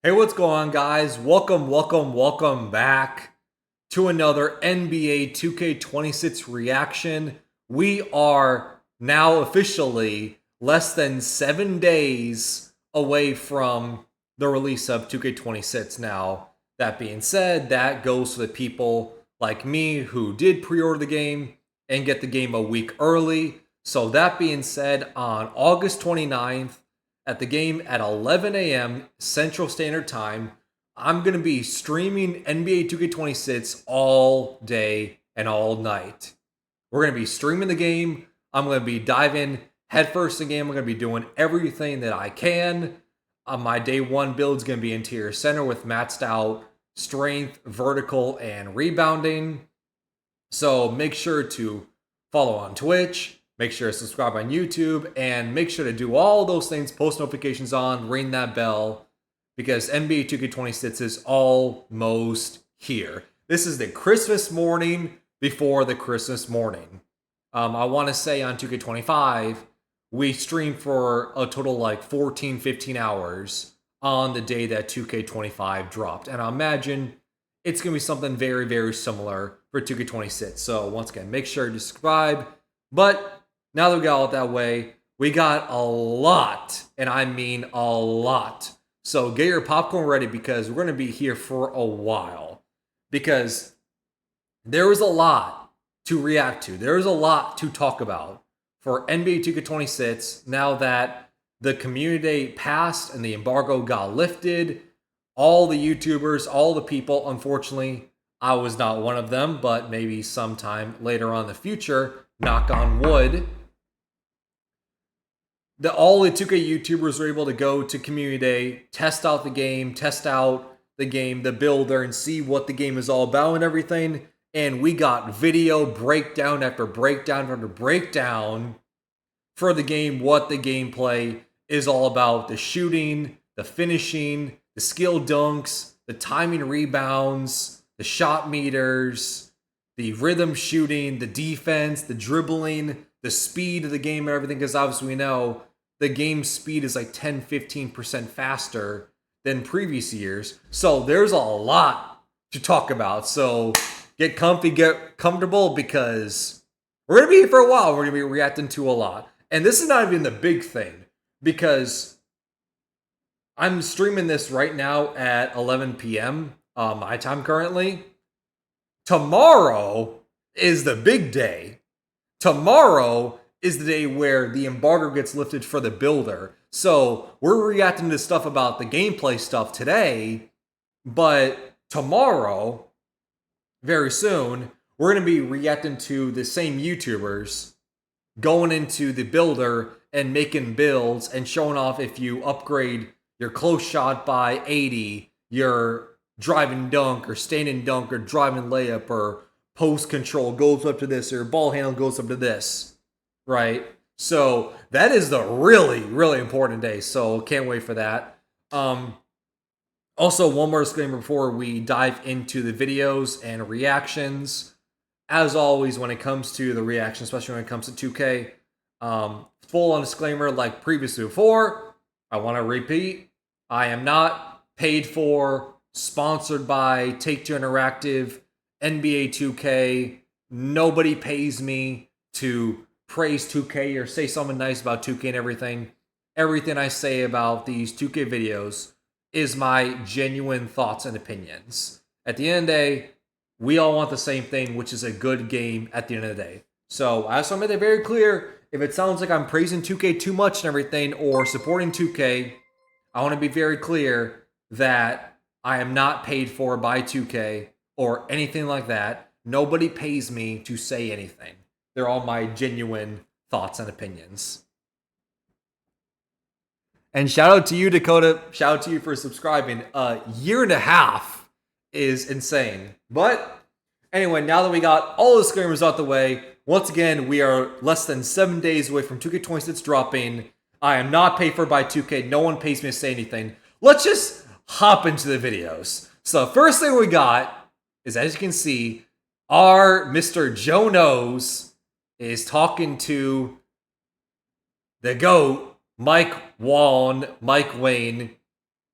Hey, what's going on, guys? Welcome back to another NBA 2K26 reaction. We are now officially less than 7 days away from the release of 2K26. Now, that being said, that goes to the people like me who did pre order the game and get the game a week early. So, that being said, on August 29th, at the game at 11 a.m. Central Standard Time, I'm going to be streaming NBA 2K26 all day and all night. We're going to be streaming the game. I'm going to be diving headfirst in the game. I'm going to be doing everything that I can. My day one build is going to be interior center with maxed out strength, vertical, and rebounding. So make sure to follow on Twitch. Make sure to subscribe on YouTube and make sure to do all those things, post notifications on, ring that bell, because NBA 2K26 is almost here. This is the Christmas morning before the Christmas morning. I want to say on 2K25, we streamed for a total like 14, 15 hours on the day that 2K25 dropped. And I imagine it's going to be something very, very similar for 2K26. So once again, make sure to subscribe. But now that we got all that way, we got a lot, and I mean a lot. So get your popcorn ready because we're going to be here for a while. Because there is a lot to react to. There is a lot to talk about for NBA 2K26 now that the community day passed and the embargo got lifted. All the YouTubers, all the people, unfortunately, I was not one of them, but maybe sometime later on in the future, knock on wood, all the 2K YouTubers were able to go to Community Day, test out the game, the builder, and see what the game is all about and everything. And we got video breakdown after breakdown after breakdown for the game, what the gameplay is all about. The shooting, the finishing, the skill dunks, the timing rebounds, the shot meters, the rhythm shooting, the defense, the dribbling, the speed of the game and everything, because obviously we know the game speed is like 10-15% faster than previous years. So there's a lot to talk about. So get comfy, get comfortable, because we're going to be here for a while. We're going to be reacting to a lot. And this is not even the big thing, because I'm streaming this right now at 11 p.m. My time currently. Tomorrow is the big day. Tomorrow is the day where the embargo gets lifted for the builder. So we're reacting to stuff about the gameplay stuff today, but tomorrow, very soon, we're going to be reacting to the same YouTubers going into the builder and making builds and showing off if you upgrade your close shot by 80, your driving dunk or standing dunk or driving layup or post control goes up to this or ball handle goes up to this, right? So that is the really, really important day. So can't wait for that. Also, one more disclaimer before we dive into the videos and reactions. As always, when it comes to the reaction, especially when it comes to 2K, full on disclaimer like previously before, I want to repeat, I am not paid for, sponsored by Take-Two Interactive, NBA 2K. Nobody pays me to praise 2K or say something nice about 2K and everything. Everything I say about these 2K videos is my genuine thoughts and opinions. At the end of the day, we all want the same thing, which is a good game at the end of the day. So I just want to make it very clear, if it sounds like I'm praising 2K too much and everything or supporting 2K, I want to be very clear that I am not paid for by 2K or anything like that. Nobody pays me to say anything. They're all my genuine thoughts and opinions. And shout out to you, Dakota. Shout out to you for subscribing. A year and a half is insane. But anyway, now that we got all the disclaimers out the way, once again, we are less than 7 days away from 2K26 dropping. I am not paid for by 2K. No one pays me to say anything. Let's just hop into the videos. So the first thing we got is, as you can see, our Mr. Joe Knows is talking to the GOAT, Mike Wayne,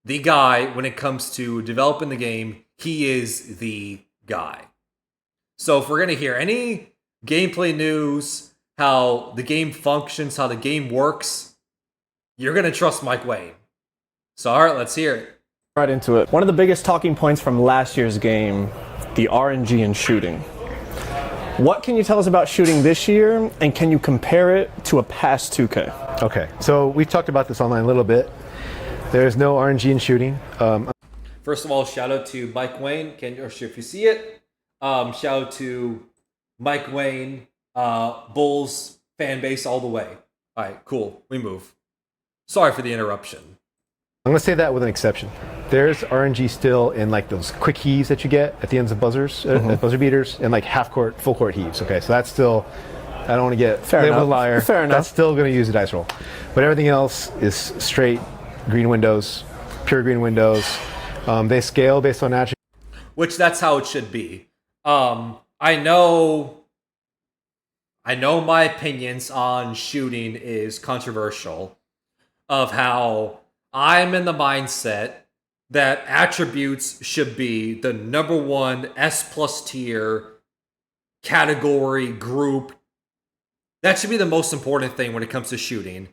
the guy when it comes to developing the game. He is the guy. So if we're going to hear any gameplay news, how the game functions, how the game works, you're going to trust Mike Wayne. So all right, let's hear it. Right into it. One of the biggest talking points from last year's game, the RNG in shooting. What can you tell us about shooting this year, and can you compare it to a past 2K? Okay, so we talked about this online a little bit. There's no RNG in shooting. First of all, shout out to Mike Wayne. Or if you see it, shout out to Mike Wayne, Bulls fan base all the way. All right, cool. We move. Sorry for the interruption. I'm going to say that with an exception. There's RNG still in like those quick heaves that you get at the ends of buzzers, buzzer beaters, and like half court, full court heaves. Okay, so that's still, I don't want to get labeled a liar. Fair enough. That's still going to use a dice roll. But everything else is straight green windows, pure green windows. They scale based on attributes. Which that's how it should be. I know my opinions on shooting is controversial, of how I'm in the mindset that attributes should be the number one S+ tier category group. That should be the most important thing when it comes to shooting,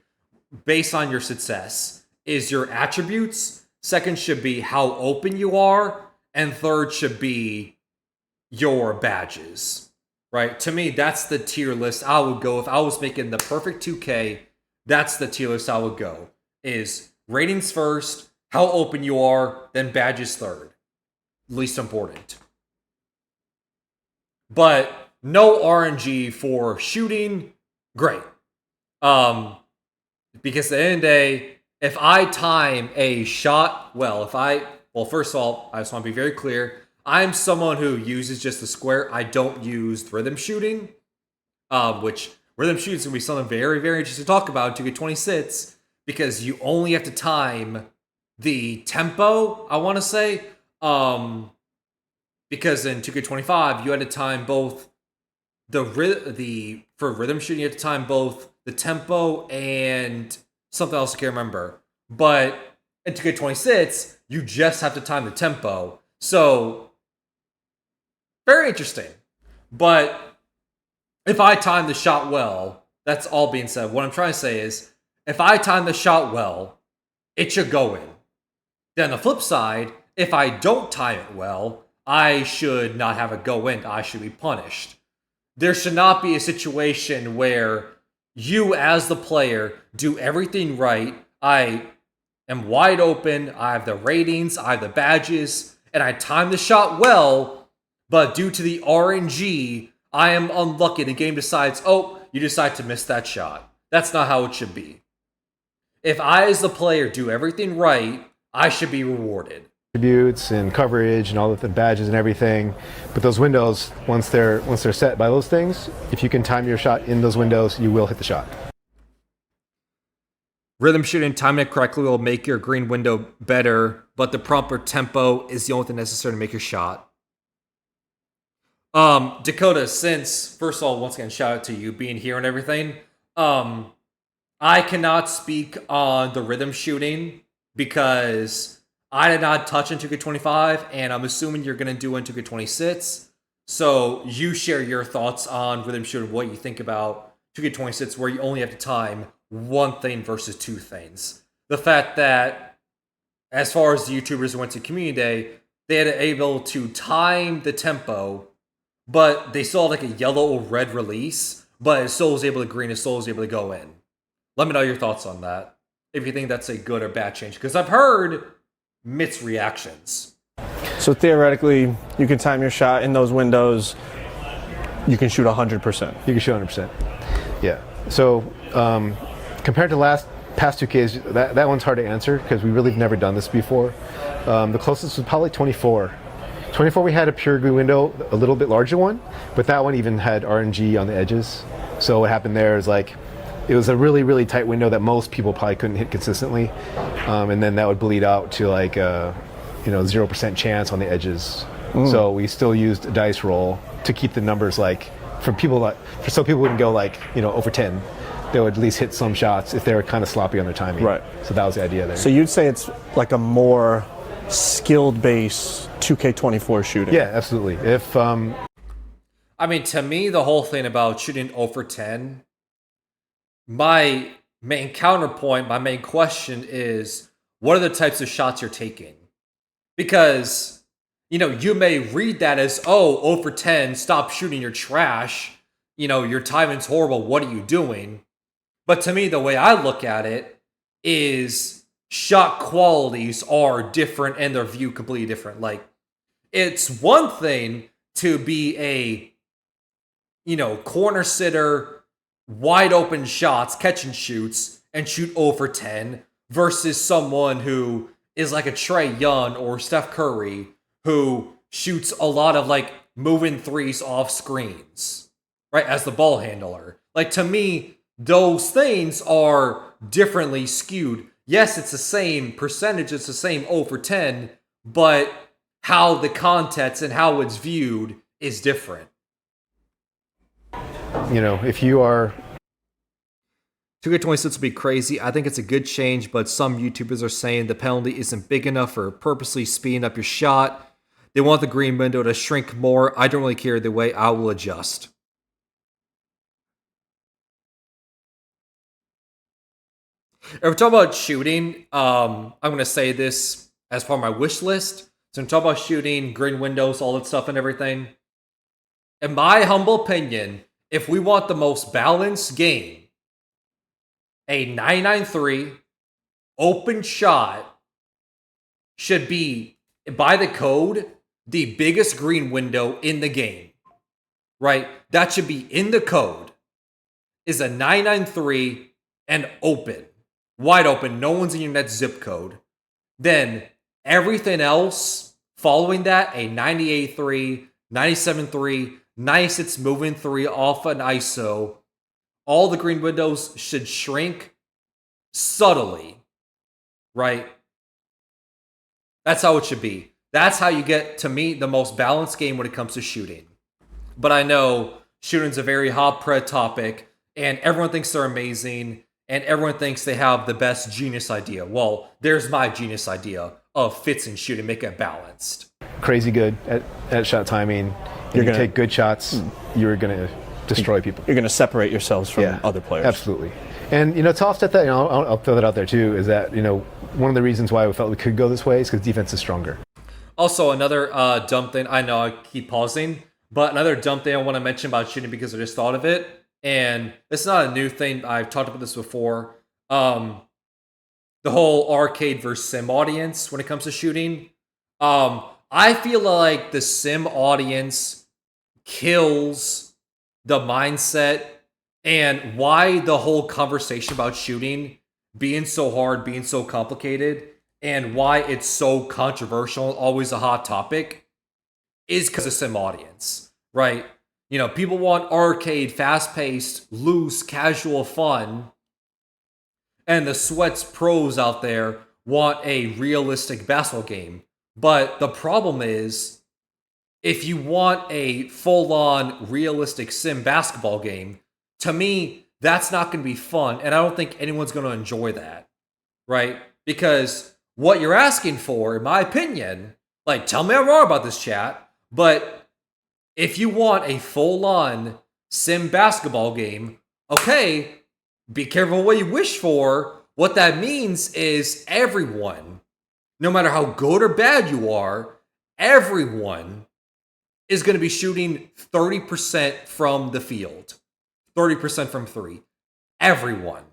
based on your success, is your attributes. Second should be how open you are, and third should be your badges. Right? To me, that's the tier list I would go if I was making the perfect 2K. That's the tier list I would go. Is ratings first, how open you are, then badges third. Least important. But no RNG for shooting, great. Because at the end of the day, if I time a shot, first of all, I just want to be very clear. I'm someone who uses just the square. I don't use rhythm shooting, which rhythm shooting is going to be something very, very interesting to talk about in 2K26, because you only have to time the tempo, I want to say, because in 2K25, you had to time both for rhythm shooting, you had to time both the tempo and something else I can't remember. But in 2K26, you just have to time the tempo. So, very interesting. But if I time the shot well, that's all being said. What I'm trying to say is, if I time the shot well, it should go in. Then on the flip side, if I don't time it well, I should not have it go in. I should be punished. There should not be a situation where you as the player do everything right. I am wide open. I have the ratings. I have the badges. And I time the shot well. But due to the RNG, I am unlucky. The game decides, you decide to miss that shot. That's not how it should be. If I as the player do everything right, I should be rewarded. Attributes and coverage and all of the badges and everything, but those windows, once they're set by those things, if you can time your shot in those windows, you will hit the shot. Rhythm shooting, timing it correctly will make your green window better, but the proper tempo is the only thing necessary to make your shot. Dakota, since first of all, once again, shout out to you being here and everything. I cannot speak on the rhythm shooting because I did not touch in 2K25, and I'm assuming you're going to do in 2K26. So you share your thoughts on rhythm shooting, what you think about 2K26, where you only have to time one thing versus two things. The fact that, as far as the YouTubers who went to Community Day, they had able to time the tempo, but they still had like a yellow or red release, but it still was able to green, it still was able to go in. Let me know your thoughts on that, if you think that's a good or bad change, because I've heard mixed reactions. So theoretically, you can time your shot in those windows. You can shoot 100%. You can shoot 100%. Yeah. So compared to past 2Ks, that one's hard to answer because we really have never done this before. The closest was probably 24. 24, we had a pure green window, a little bit larger one, but that one even had RNG on the edges. So what happened there is like, it was a really, really tight window that most people probably couldn't hit consistently. And then that would bleed out to like 0% chance on the edges. So we still used a dice roll to keep the numbers like, so people wouldn't go like, over 10. they would at least hit some shots if they were kind of sloppy on their timing. Right. So that was the idea there. So you'd say it's like a more skilled-based 2K24 shooting. Yeah, absolutely. If I mean, to me, the whole thing about shooting 0 for 10, my main counterpoint, my main question is, what are the types of shots you're taking? Because, you may read that as, 0 for 10, stop shooting, you're trash. Your timing's horrible, what are you doing? But to me, the way I look at it is shot qualities are different and they're viewed completely different. Like, it's one thing to be a, corner sitter, wide open shots, catch and shoots, and shoot 0 for 10 versus someone who is like a Trae Young or Steph Curry who shoots a lot of like moving threes off screens, right, as the ball handler. Like, to me, those things are differently skewed. Yes, it's the same percentage, it's the same 0 for 10, but how the context and how it's viewed is different. if you are 2K26 would be crazy. I think it's a good change, but some YouTubers are saying the penalty isn't big enough for purposely speeding up your shot. They want the green window to shrink more. I don't really care either way. I will adjust. If we're talking about shooting, I'm going to say this as part of my wish list. So I'm talking about shooting, green windows, all that stuff and everything. In my humble opinion, if we want the most balanced game, a 993 open shot should be, by the code, the biggest green window in the game. Right? That should be in the code. Is a 993 and open. Wide open. No one's in your net zip code. Then everything else following that, a 98.3, 97.3, 96 moving 3 off an ISO, all the green windows should shrink subtly, right? That's how it should be. That's how you get, to me, the most balanced game when it comes to shooting. But I know shooting's a very hot pred topic, and everyone thinks they're amazing, and everyone thinks they have the best genius idea. Well, there's my genius idea of fits in shooting, make it balanced. crazy good at shot timing, and you take good shots, you're going to destroy people. You're going to separate yourselves from other players. Absolutely. And, to offset that, I'll throw that out there too, is that, one of the reasons why we felt we could go this way is because defense is stronger. Also, another dumb thing, I know I keep pausing, but another dumb thing I want to mention about shooting because I just thought of it, and it's not a new thing, I've talked about this before, the whole arcade versus sim audience when it comes to shooting. I feel like the sim audience kills the mindset and why the whole conversation about shooting being so hard, being so complicated, and why it's so controversial, always a hot topic, is because of sim audience, right? People want arcade, fast-paced, loose, casual fun, and the sweats pros out there want a realistic basketball game. But the problem is, if you want a full-on realistic sim basketball game, to me, that's not going to be fun, and I don't think anyone's going to enjoy that, right? Because what you're asking for, in my opinion, like, tell me I'm wrong about this, chat, but if you want a full-on sim basketball game, okay, be careful what you wish for. What that means is everyone, no matter how good or bad you are, everyone is going to be shooting 30% from the field. 30% from three. Everyone.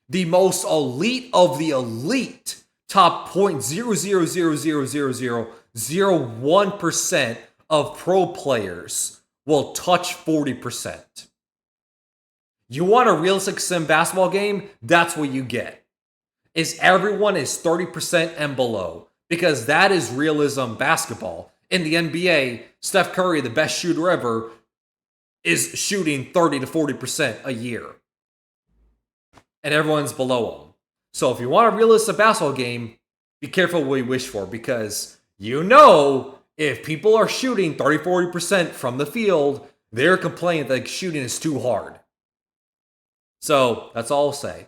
The most elite of the elite, top 0.0000001% of pro players will touch 40%. You want a realistic sim basketball game? That's what you get. Is everyone is 30% and below. Because that is realism basketball. In the NBA, Steph Curry, the best shooter ever, is shooting 30 to 40% a year. And everyone's below him. So if you want a realistic basketball game, be careful what you wish for. Because if people are shooting 30, 40% from the field, they're complaining that shooting is too hard. So that's all I'll say.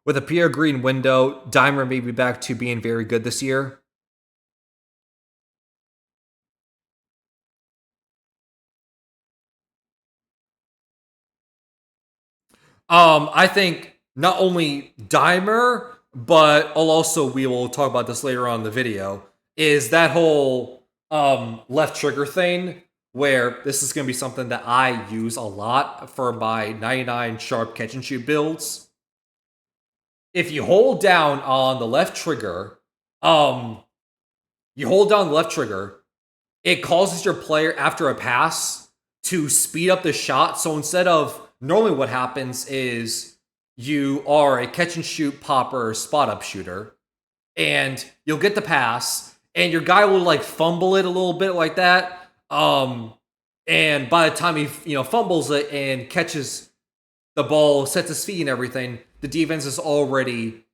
With a Pierre Green window, Dimer may be back to being very good this year. I think not only Dimer, but we will talk about this later on in the video, is that whole left trigger thing, where this is going to be something that I use a lot for my 99 sharp catch and shoot builds. If you hold down on the left trigger, it causes your player after a pass to speed up the shot. So instead of normally what happens is you are a catch and shoot popper or spot up shooter, and you'll get the pass, and your guy will like fumble it a little bit like that. And by the time he fumbles it and catches the ball, sets his feet and everything, the defense is already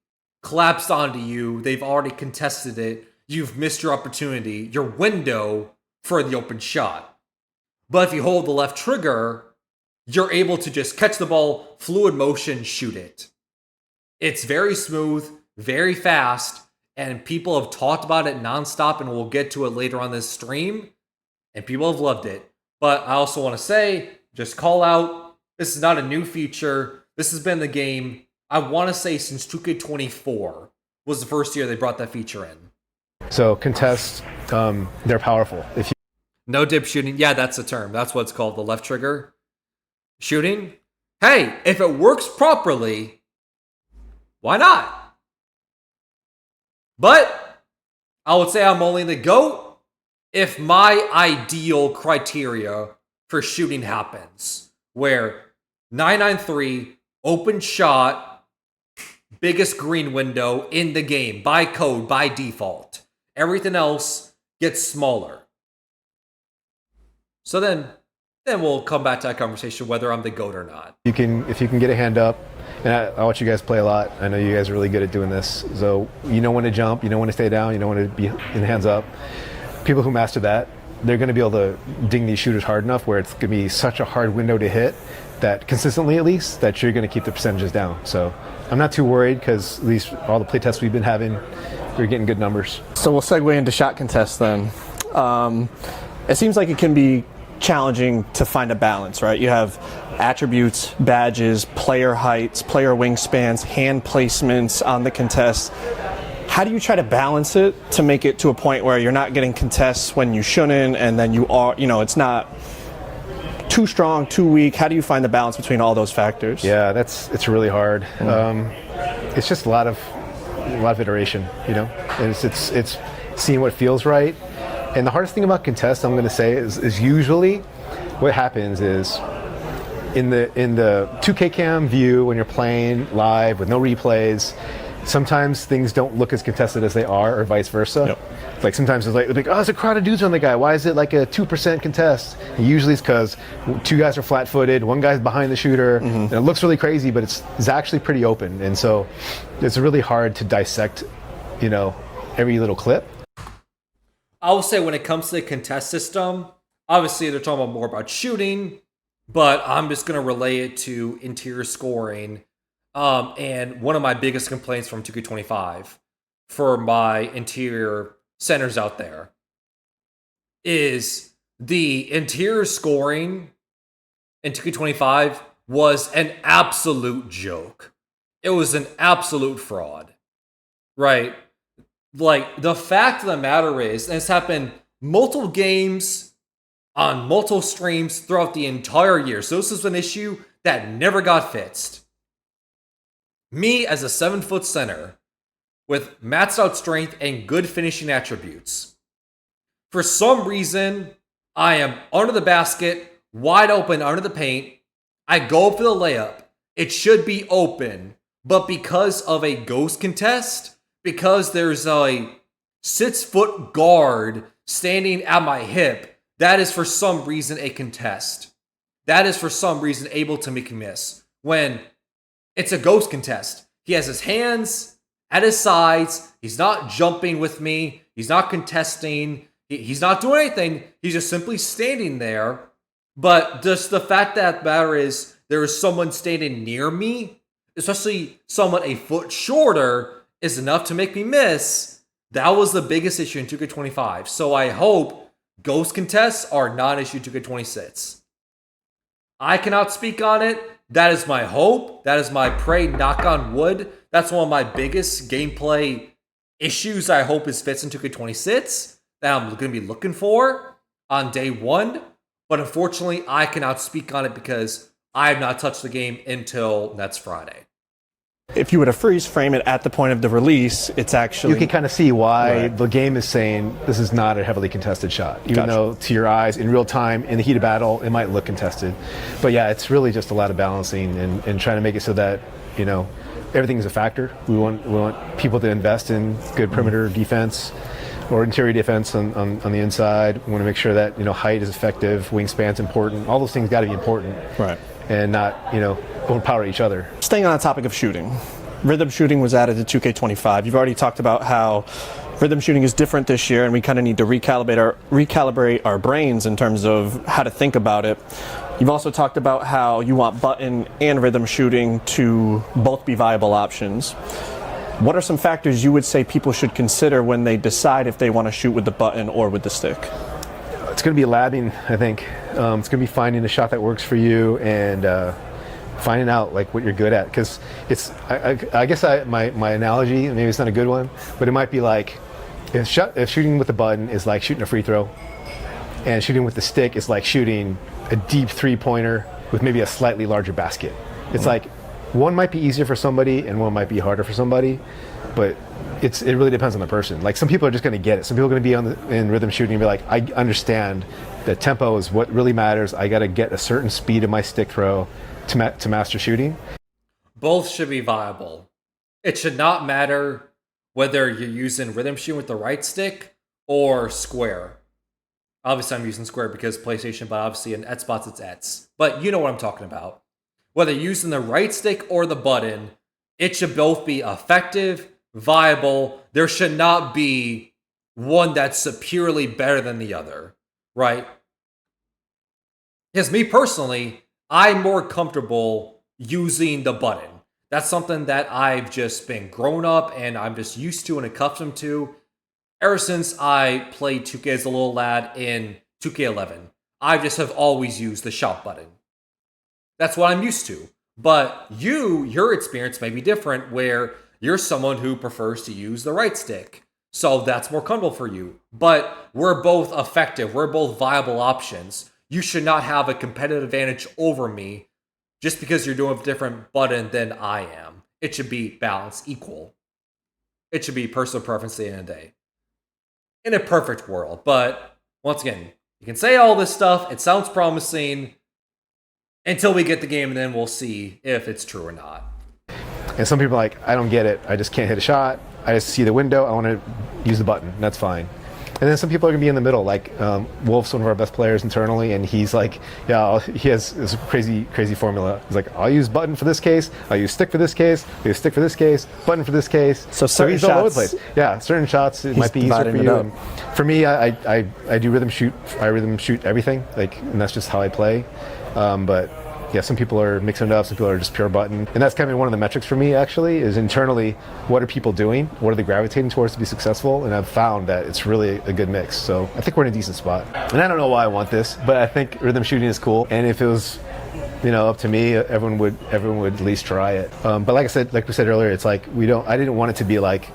collapsed onto you. They've already contested it. You've missed your opportunity, your window for the open shot. But if you hold the left trigger, you're able to just catch the ball, fluid motion, shoot it. It's very smooth, very fast, and people have talked about it nonstop, and we'll get to it later on this stream, and people have loved it. But I also want to say, just call out, this is not a new feature. This has been the game, I want to say, since 2K24 was the first year they brought that feature in. So contests, they're powerful. If you No dip shooting. Yeah, that's the term. That's what it's called, the left trigger shooting. Hey, if it works properly, why not? But I would say I'm only the GOAT if my ideal criteria for shooting happens, where 993, open shot, biggest green window in the game, by code, by default. Everything else gets smaller. So then we'll come back to that conversation whether I'm the GOAT or not. if you can get a hand up, and I watch you guys play a lot. I know you guys are really good at doing this. So you know when to jump, you know when to stay down, you know when to be in hands up. People who master that, they're going to be able to ding these shooters hard enough where it's going to be such a hard window to hit that consistently, at least, that you're going to keep the percentages down. So I'm not too worried because at least all the play tests we've been having, we're getting good numbers. So we'll segue into shot contests then. It seems like it can be challenging to find a balance, right? You have attributes, badges, player heights, player wingspans, hand placements on the contest. How do you try to balance it to make it to a point where you're not getting contests when you shouldn't, and then you are, it's not too strong, too weak? How do you find the balance between all those factors? Yeah, it's really hard. It's just a lot of iteration, and it's seeing what feels right. And the hardest thing about contests, I'm going to say, is usually what happens is in the 2K cam view when you're playing live with no replays, sometimes things don't look as contested as they are, or vice versa. Yep. Like sometimes it's like, oh, there's a crowd of dudes on the guy. Why is it like a 2% contest? And usually it's because two guys are flat-footed, one guy's behind the shooter, and it looks really crazy, but it's actually pretty open. And so it's really hard to dissect, every little clip. I will say when it comes to the contest system, obviously they're talking about more about shooting, but I'm just going to relay it to interior scoring. And one of my biggest complaints from 2K25 for my interior centers out there is the interior scoring in 2K25 was an absolute joke. It was an absolute fraud, right? Like, the fact of the matter is, and it's happened multiple games on multiple streams throughout the entire year. So this is an issue that never got fixed. Me as a 7-foot center with maxed out strength and good finishing attributes. For some reason, I am under the basket, wide open under the paint. I go up for the layup. It should be open, but because of a ghost contest, because there's a 6-foot guard standing at my hip, that is for some reason a contest. That is for some reason able to make a miss. When it's a ghost contest, he has his hands at his sides, he's not jumping with me, he's not contesting, He's not doing anything. He's just simply standing there. But just the fact that matter is there is someone standing near me, especially someone a foot shorter, is enough to make me miss. That was the biggest issue in 2K25. So I hope ghost contests are not an issue in 2K26. I cannot speak on it. That is my hope. That is my pray, knock on wood. That's one of my biggest gameplay issues I hope is fits in 2K26 that I'm going to be looking for on day one. But unfortunately, I cannot speak on it because I have not touched the game until next Friday. If you were to freeze frame it at the point of the release, it's actually... You can kind of see why Right. the game is saying this is not a heavily contested shot. Even Gotcha. though to your eyes, in real time, in the heat of battle, it might look contested. But yeah, it's really just a lot of balancing and trying to make it so that, you know, everything is a factor. We want people to invest in good perimeter defense or interior defense on the inside. We want to make sure that, you know, height is effective, wingspan's important. All those things got to be important. Right. And not, you know, overpower each other. Staying on the topic of shooting, rhythm shooting was added to 2K25. You've already talked about how rhythm shooting is different this year, and we kind of need to recalibrate our brains in terms of how to think about it. You've also talked about how you want button and rhythm shooting to both be viable options. What are some factors you would say people should consider when they decide if they want to shoot with the button or with the stick? It's going to be labbing, I think. It's going to be finding a shot that works for you and finding out like what you're good at. Because it's, I guess my analogy, maybe it's not a good one, but it might be like if shooting with the button is like shooting a free throw, and shooting with the stick is like shooting a deep three-pointer with maybe a slightly larger basket. It's like one might be easier for somebody and one might be harder for somebody, but it really depends on the person. Like some people are just going to get it. Some people are going to be in rhythm shooting and be like, I understand that tempo is what really matters. I got to get a certain speed in my stick throw to master shooting. Both should be viable. It should not matter whether you're using rhythm shooting with the right stick or square. Obviously, I'm using square because PlayStation, but obviously in Xbox, it's X. But you know what I'm talking about. Whether you're using the right stick or the button, it should both be effective, viable. There should not be one that's superiorly better than the other, right? Because me personally, I'm more comfortable using the button. That's something that I've just been grown up and I'm just used to and accustomed to ever since I played 2K as a little lad in 2K11. I just have always used the shot button. That's what I'm used to. But your experience may be different where you're someone who prefers to use the right stick. So that's more comfortable for you. But we're both effective. We're both viable options. You should not have a competitive advantage over me just because you're doing a different button than I am. It should be balanced, equal. It should be personal preference at the end of the day. In a perfect world. But once again, you can say all this stuff. It sounds promising until we get the game, and then we'll see if it's true or not. And some people are like, I don't get it. I just can't hit a shot. I just see the window. I want to use the button. That's fine. And then some people are going to be in the middle, like Wolf's one of our best players internally, and he's like, yeah, he has this crazy formula. He's like, I'll use button for this case, I'll use stick for this case, I'll use stick for this case, button for this case. So certain he's all over the shots, place. Yeah, certain shots, it might be easier for dividing it you. up. And for me, I do rhythm shoot. I rhythm shoot everything, like, and that's just how I play. But yeah, some people are mixing it up, some people are just pure button. And that's kind of one of the metrics for me, actually, is internally, what are people doing? What are they gravitating towards to be successful? And I've found that it's really a good mix. So I think we're in a decent spot. And I don't know why I want this, but I think rhythm shooting is cool. And if it was, you know, up to me, everyone would at least try it. But like I said, like we said earlier, it's like I didn't want it to be like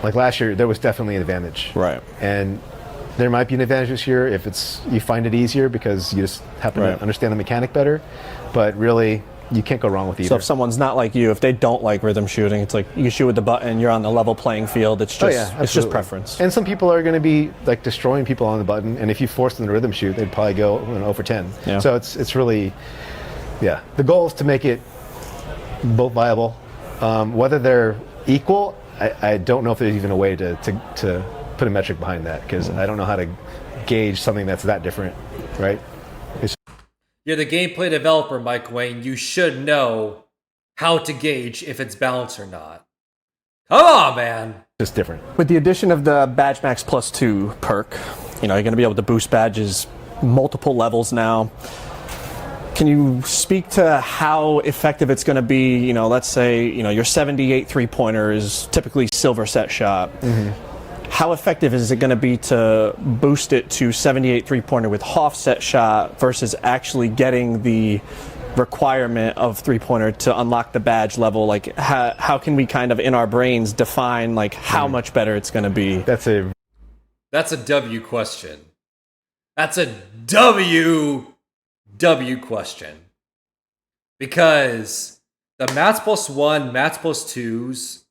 last year, there was definitely an advantage. Right. And there might be an advantage this year if you find it easier because you just happen to understand the mechanic better. But really, you can't go wrong with either. So if someone's not like you, if they don't like rhythm shooting, it's like you can shoot with the button, you're on the level playing field. It's just it's just preference. And some people are going to be like destroying people on the button, and if you force them to rhythm shoot, they'd probably go 0 for 10. Yeah. So it's really, yeah. The goal is to make it both viable. Whether they're equal, I don't know if there's even a way to put a metric behind that, because I don't know how to gauge something that's that different, right? You're the gameplay developer, Mike Wayne. You should know how to gauge if it's balanced or not. Come on, man. Just different. With the addition of the Badge Max Plus 2 perk, you're going to be able to boost badges multiple levels now. Can you speak to how effective it's going to be? Let's say, your 78 three-pointer is typically silver set shot. How effective is it going to be to boost it to 78 three-pointer with Hoff set shot versus actually getting the requirement of three-pointer to unlock the badge level? Like, how can we kind of in our brains define like how much better it's going to be? That's a W question. That's a W question. Because the Mats plus 1, Mats plus 2s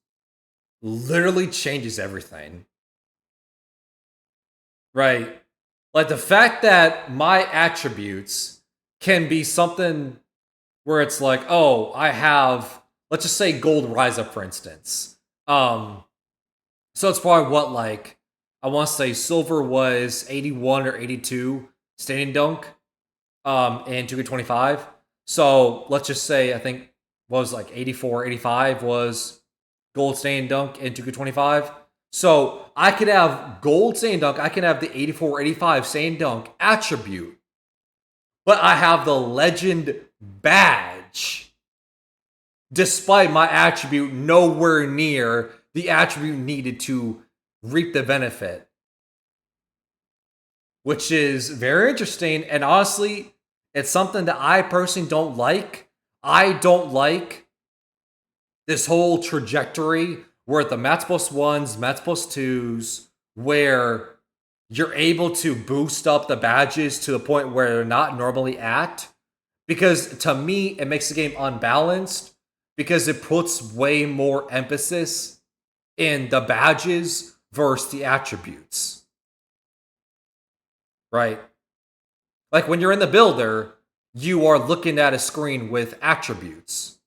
literally changes everything. Right? Like the fact that my attributes can be something where it's like, oh, I have, let's just say gold rise up, for instance. So it's probably what, like, I want to say silver was 81 or 82 standing dunk in 2K25. So let's just say I think was like 84, 85 was gold standing dunk in 2K25. So I could have gold standing dunk, I can have the 84, 85 standing dunk attribute, but I have the legend badge, despite my attribute nowhere near the attribute needed to reap the benefit. Which is very interesting, and honestly, it's something that I personally don't like. I don't like this whole trajectory where the Mats plus 1s, Mats plus 2s, where you're able to boost up the badges to the point where they're not normally at. Because to me, it makes the game unbalanced because it puts way more emphasis in the badges versus the attributes. Right? Like when you're in the builder, you are looking at a screen with attributes.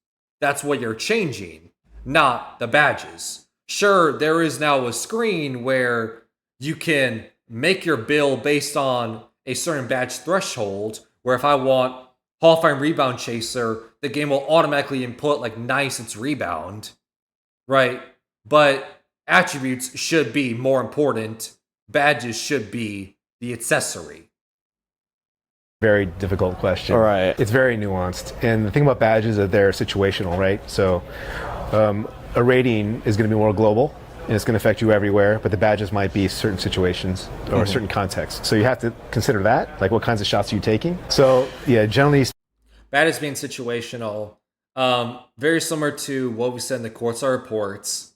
That's what you're changing, not the badges. Sure, there is now a screen where you can make your build based on a certain badge threshold, where if I want Hall of Fame Rebound Chaser, the game will automatically input like nice, it's rebound, right? But attributes should be more important. Badges should be the accessory. very difficult question. All right. It's very nuanced. And the thing about badges is that they're situational, right? So a rating is going to be more global, and it's going to affect you everywhere, but the badges might be certain situations or certain contexts. So you have to consider that, like what kinds of shots are you taking? So yeah, generally... Badges being situational, very similar to what we said in the Courtside reports.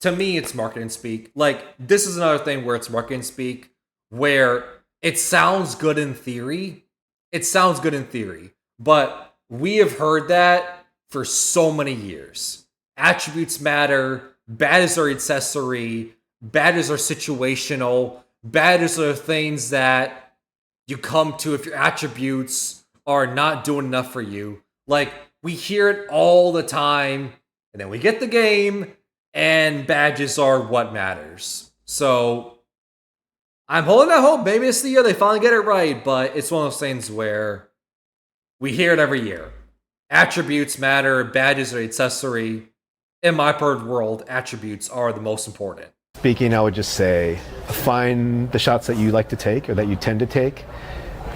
To me, it's marketing speak. Like, this is another thing where it's marketing speak, where it sounds good in theory. It sounds good in theory, but we have heard that for so many years. Attributes matter. Badges are accessory. Badges are situational. Badges are things that you come to if your attributes are not doing enough for you. Like, we hear it all the time, and then we get the game, and badges are what matters. So I'm holding out hope. Maybe it's the year they finally get it right, but it's one of those things where we hear it every year. Attributes matter, badges are accessory. In my part of the world, attributes are the most important. Speaking, I would just say, find the shots that you like to take or that you tend to take.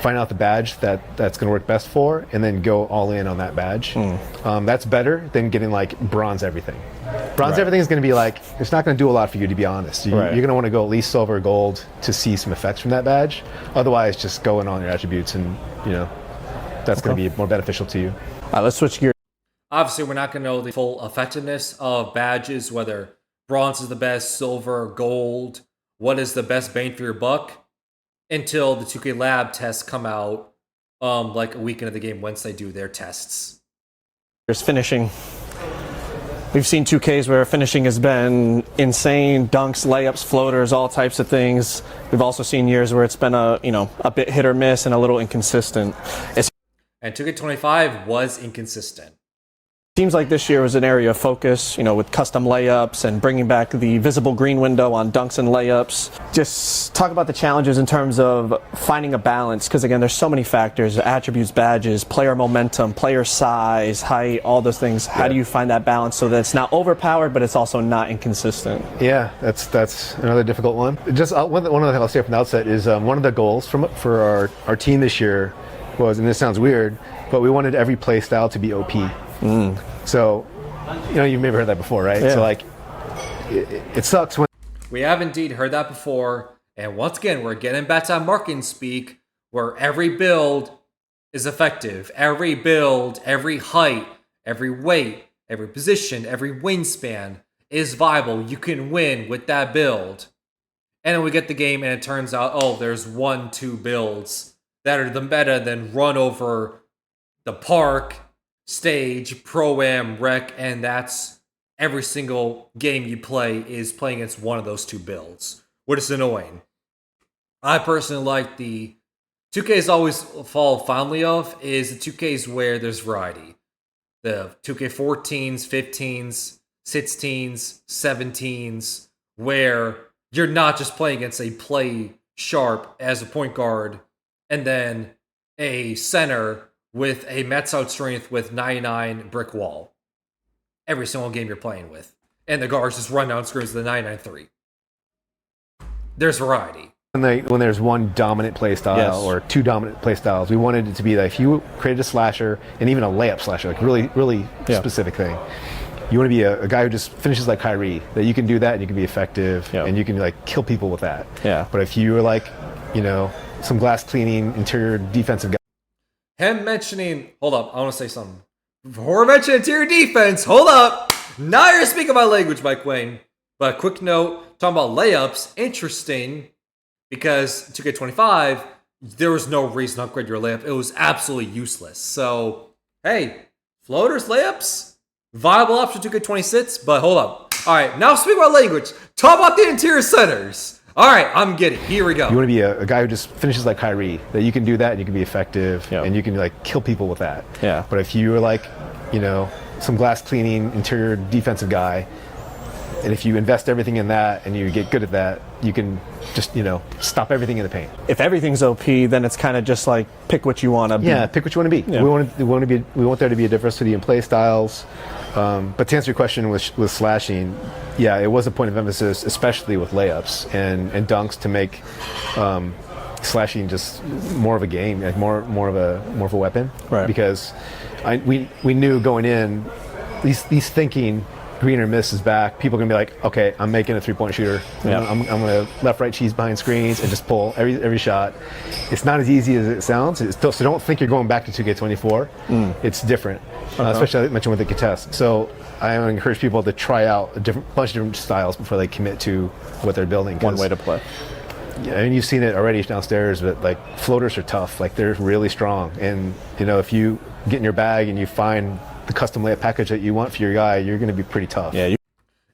Find out the badge that's going to work best for, and then go all in on that badge. That's better than getting like bronze everything. Bronze everything is going to be like, it's not going to do a lot for you, to be honest. You're going to want to go at least silver or gold to see some effects from that badge. Otherwise, just go in on your attributes, and that's going to be more beneficial to you. All right, let's switch gears. Obviously, we're not going to know the full effectiveness of badges, whether bronze is the best, silver, gold, what is the best bang for your buck, until the 2K Lab tests come out like a week into the game once they do their tests. There's finishing. We've seen 2Ks where finishing has been insane, dunks, layups, floaters, all types of things. We've also seen years where it's been a bit hit or miss and a little inconsistent. And 2K25 was inconsistent. Seems like this year was an area of focus, with custom layups and bringing back the visible green window on dunks and layups. Just talk about the challenges in terms of finding a balance, because again, there's so many factors: attributes, badges, player momentum, player size, height, all those things. How do you find that balance so that it's not overpowered, but it's also not inconsistent? Yeah, that's another difficult one. Just one of the things I'll say from the outset is one of the goals for our team this year was, and this sounds weird, but we wanted every play style to be OP. So, you've maybe heard that before, right? Yeah. So, like, it sucks when We have indeed heard that before. And once again, we're getting back to that marketing speak where every build is effective. Every build, every height, every weight, every position, every wingspan is viable. You can win with that build. And then we get the game and it turns out, oh, there's 1-2 builds that are the meta, then run over the park, stage, pro-am, rec, and that's every single game you play is playing against one of those 2 builds, which is annoying. I personally like the 2Ks always fall fondly of is the 2Ks where there's variety. The 2K14s, 15s, 16s, 17s, where you're not just playing against a play sharp as a point guard and then a center with a max out strength with 99 brick wall. Every single game you're playing with. And the guards just run down screens with the 993. There's variety. when there's one dominant play style or 2 dominant play styles, we wanted it to be that if you created a slasher and even a layup slasher, like really specific thing, you want to be a guy who just finishes like Kyrie, that you can do that and you can be effective and you can like kill people with that. But if you were like, some glass cleaning interior defensive guy. Him mentioning, hold up, I want to say something. Before mentioning interior defense, hold up. Now you're speaking my language, Mike Wayne. But quick note, talking about layups, interesting, because 2K25, there was no reason to upgrade your layup. It was absolutely useless. So, hey, floaters, layups, viable option 2K26, but hold up. All right, now speak my language. Talk about the interior centers. All right, I'm getting it. Here we go. You want to be a guy who just finishes like Kyrie, that you can do that and you can be effective and you can like kill people with that. But if you were like, some glass cleaning interior defensive guy, and if you invest everything in that and you get good at that, you can just, stop everything in the paint. If everything's OP, then it's kind of just like pick what you want to be. Yeah, pick what you want to be. We want there to be a diversity in play styles. But to answer your question with slashing, it was a point of emphasis, especially with layups and dunks, to make slashing just more of a game, like more of a weapon. Right. Because we knew going in, these thinking green or miss is back. People are gonna be like, okay, I'm making a 3-point shooter. I'm gonna left, right, cheese behind screens and just pull every shot. It's not as easy as it sounds. So don't think you're going back to 2K24. It's different, especially I mentioned with the contest. So I encourage people to try out a bunch of different styles before they commit to what they're building. One way to play. Yeah, I mean, you've seen it already downstairs, but like floaters are tough. Like they're really strong, and if you get in your bag and you find the custom layup package that you want for your guy, you're going to be pretty tough.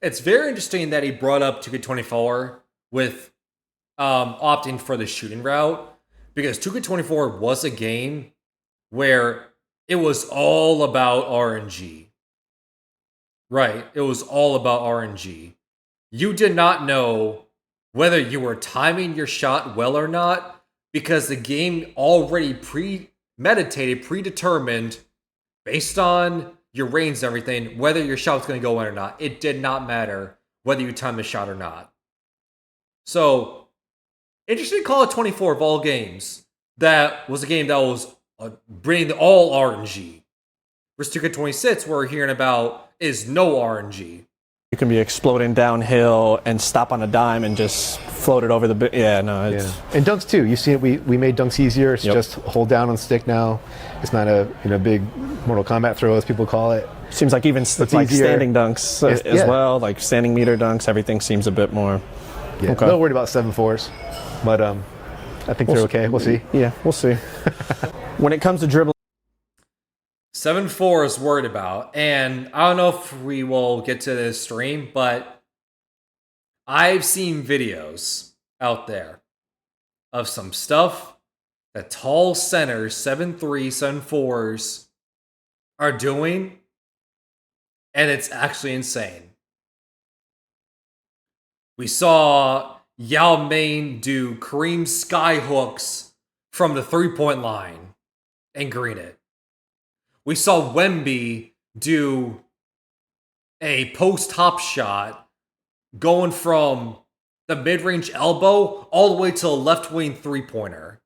It's very interesting that he brought up 2K24 with opting for the shooting route, because 2K24 was a game where it was all about RNG. Right, it was all about RNG. You did not know whether you were timing your shot well or not, because the game already premeditated, predetermined, based on your range and everything, whether your shot was going to go in or not. It did not matter whether you timed the shot or not. So, interesting call at 24 of all games. That was a game that was bringing all RNG. Versus 2K26, what we're hearing about is no RNG. You can be exploding downhill and stop on a dime and just float it over the And dunks too. You see it. We made dunks easier. It's just hold down on stick now. It's not a big Mortal Kombat throw, as people call it. Seems like even like standing dunks as well, like standing meter dunks. Everything seems a bit more. A little worried about 7-4s, but I think they're okay. We'll see. Yeah, we'll see. When it comes to dribbling. 7-4 is worried about, and I don't know if we will get to this stream, but I've seen videos out there of some stuff that tall centers, 7-3, 7-4s, are doing and it's actually insane. We saw Yao Ming do Kareem skyhooks from the three-point line and green it. We saw Wemby do a post-hop shot going from the mid-range elbow all the way to the left-wing three-pointer.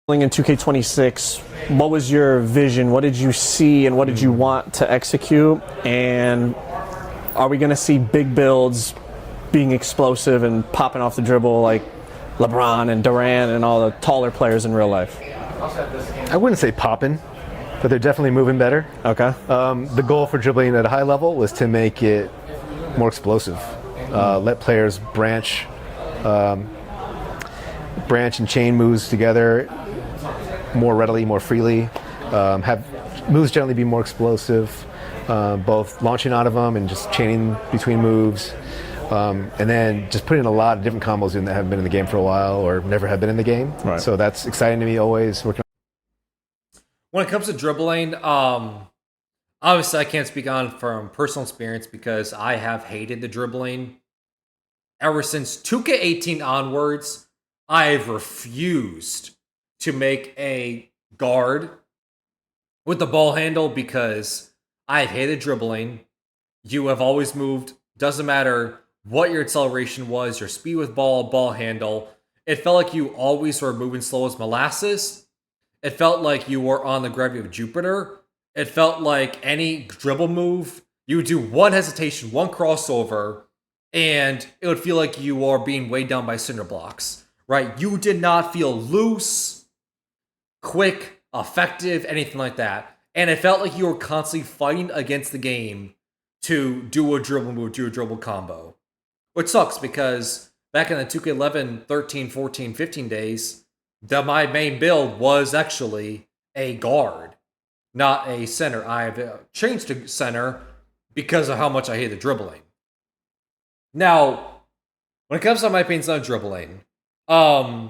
In 2K26, what was your vision? What did you see and what did you want to execute? And are we going to see big builds being explosive and popping off the dribble like LeBron and Durant and all the taller players in real life? I wouldn't say popping, but they're definitely moving better. Okay. The goal for dribbling at a high level was to make it more explosive. Let players branch and chain moves together more readily, more freely. Have moves generally be more explosive, both launching out of them and just chaining between moves. And then just putting a lot of different combos in that haven't been in the game for a while or never have been in the game. Right. So that's exciting to me always. When it comes to dribbling, obviously I can't speak on from personal experience because I have hated the dribbling. Ever since 2K18 onwards, I've refused to make a guard with the ball handle because I've hated dribbling. You have always moved, doesn't matter what your acceleration was, your speed with ball handle. It felt like you always were moving slow as molasses. It felt like you were on the gravity of Jupiter. It felt like any dribble move, you would do one hesitation, one crossover, and it would feel like you are being weighed down by cinder blocks, right? You did not feel loose, quick, effective, anything like that. And it felt like you were constantly fighting against the game to do a dribble move, do a dribble combo. Which sucks because back in the 2K11, 13, 14, 15 days, my main build was actually a guard, not a center. I've changed to center because of how much I hate the dribbling. Now, when it comes to my opinions on dribbling, I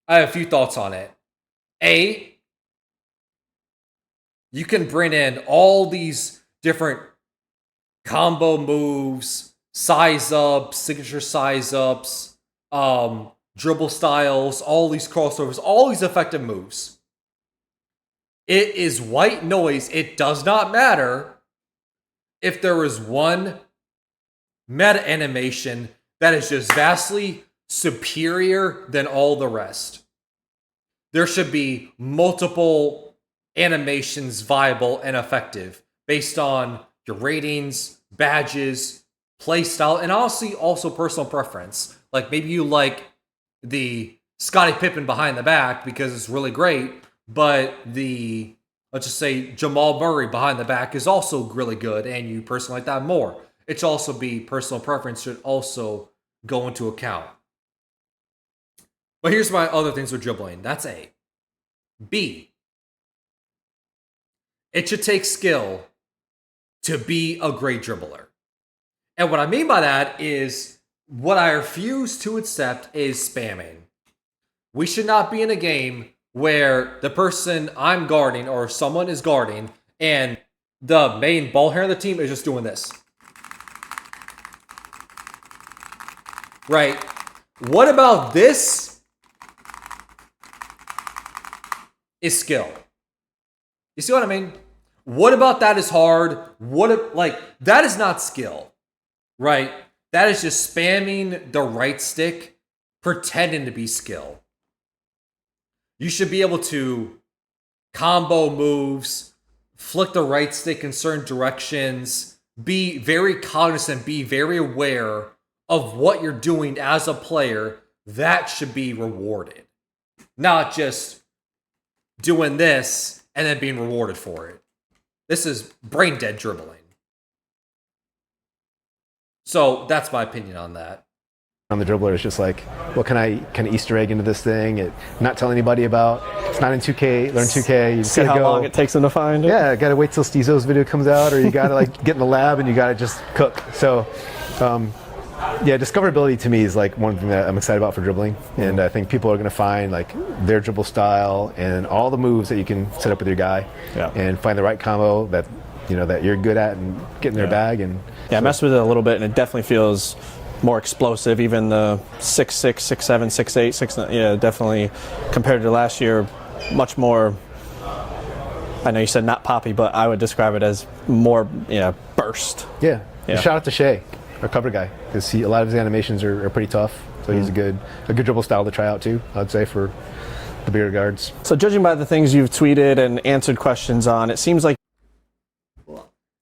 have a few thoughts on it. A, you can bring in all these different combo moves, size ups, signature size ups, dribble styles, all these crossovers, all these effective moves. It is white noise. It does not matter if there is one meta animation that is just vastly superior than all the rest. There should be multiple animations viable and effective based on your ratings, badges, playstyle, and honestly also personal preference. Like maybe you like the Scottie Pippen behind the back because it's really great, but the, let's just say, Jamal Murray behind the back is also really good and you personally like that more. It should also be personal preference should also go into account. But here's my other things with dribbling. That's A. B. It should take skill to be a great dribbler. And what I mean by that is what I refuse to accept is spamming. We should not be in a game where the person I'm guarding or someone is guarding and the main ball handler of the team is just doing this. Right? What about this is skill? You see what I mean? What about that is hard? That is not skill, right? That is just spamming the right stick, pretending to be skill. You should be able to combo moves, flick the right stick in certain directions, be very cognizant, be very aware of what you're doing as a player. That should be rewarded, not just doing this and then being rewarded for it. This is brain dead dribbling. So that's my opinion on that. On the dribbler, it's just like, what can I Easter egg into this thing? Not tell anybody about. It's not in 2K. Learn 2K. You just See gotta how go. long it takes them to find it? Yeah, gotta wait till Steezo's video comes out, or you gotta like get in the lab and you gotta just cook. So, yeah, discoverability to me is like one thing that I'm excited about for dribbling, and I think people are gonna find like their dribble style and all the moves that you can set up with your guy, and find the right combo that that you're good at and get in their bag. And I messed with it a little bit, and it definitely feels more explosive. Even the 6'6", 6'7", 6'8", 6'9", yeah, definitely compared to last year, much more. I know you said not poppy, but I would describe it as more, burst. Yeah. Shout out to Shea, our cover guy, because a lot of his animations are pretty tough. So he's a good dribble style to try out too, I'd say, for the bigger guards. So judging by the things you've tweeted and answered questions on, it seems like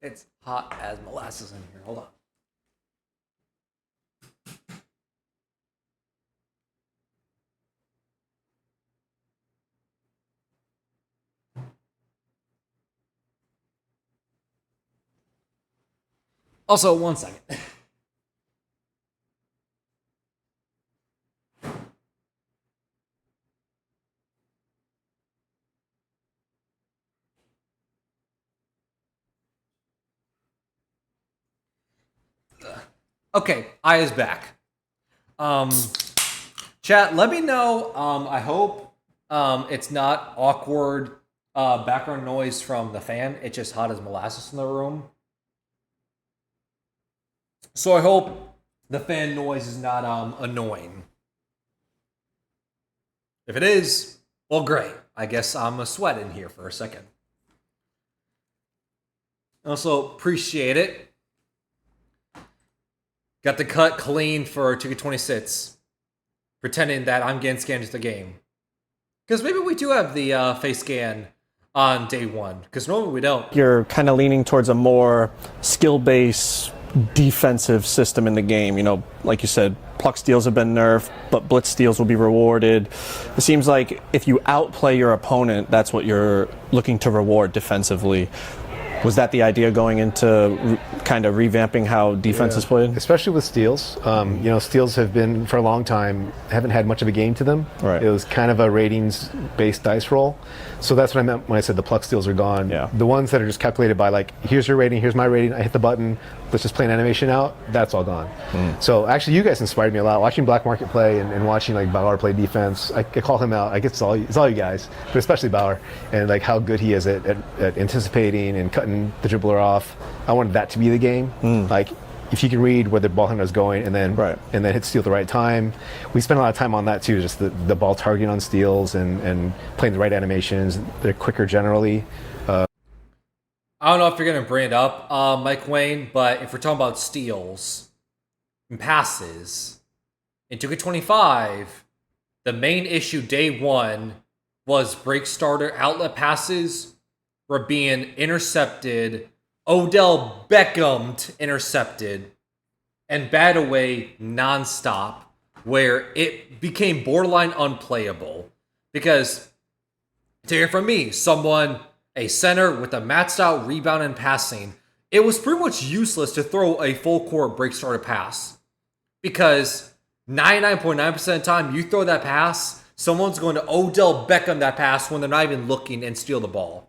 it's hot as molasses in here. Hold on. Also, 1 second. Okay, I is back. Chat, let me know. I hope it's not awkward background noise from the fan. It's just hot as molasses in the room. So I hope the fan noise is not annoying. If it is, well, great. I guess I'm a sweat in here for a second. Also, appreciate it. Got the cut clean for 2K26. Pretending that I'm getting scanned into the game. Because maybe we do have the face scan on day one. Because normally we don't. you're kind of leaning towards a more skill-based defensive system in the game. Like you said, pluck steals have been nerfed, but blitz steals will be rewarded. It seems like if you outplay your opponent, that's what you're looking to reward defensively. Was that the idea going into kind of revamping how defense is played? Especially with steals. Steals have been, for a long time, haven't had much of a game to them. Right. It was kind of a ratings-based dice roll. So that's what I meant when I said the pluck steals are gone. Yeah. The ones that are just calculated by, like, here's your rating, here's my rating, I hit the button, let's just play an animation out, that's all gone. So actually, you guys inspired me a lot. Watching Black Market play and watching, like, Bauer play defense, I call him out. I guess it's all you guys, but especially Bauer, and, like, how good he is at anticipating and cutting the dribbler off. I wanted that to be the game. Like, if you can read where the ball handler is going and then hit steal at the right time. We spent a lot of time on that too, just the ball targeting on steals and playing the right animations. They're quicker generally. I don't know if you're going to bring it up, Mike Wayne, but if we're talking about steals and passes, in 2K25, the main issue day one was break starter outlet passes were being intercepted, Odell Beckham intercepted, and bat away nonstop, where it became borderline unplayable. Because, take it from me, a center with a maxed out rebound and passing, it was pretty much useless to throw a full court break starter pass. Because 99.9% of the time you throw that pass, someone's going to Odell Beckham that pass when they're not even looking and steal the ball.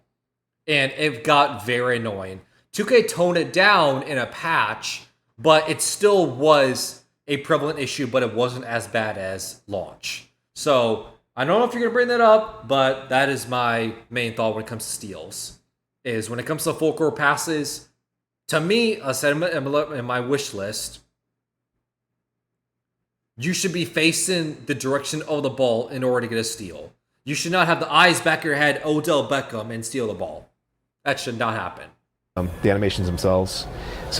And it got very annoying. 2K toned it down in a patch, but it still was a prevalent issue, but it wasn't as bad as launch. So, I don't know if you're going to bring that up, but that is my main thought when it comes to steals. Is when it comes to full court passes, to me, I said in my wish list, you should be facing the direction of the ball in order to get a steal. You should not have the eyes back of your head, Odell Beckham, and steal the ball. That should not happen. The animations themselves,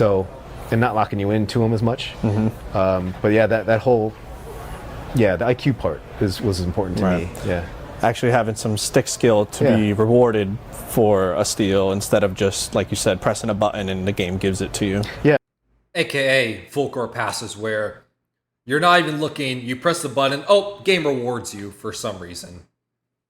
and not locking you into them as much. But yeah, that whole, the IQ part was important to me. Yeah, actually having some stick skill to be rewarded for a steal instead of just, like you said, pressing a button and the game gives it to you. Yeah, AKA full court passes where you're not even looking, you press the button, game rewards you for some reason.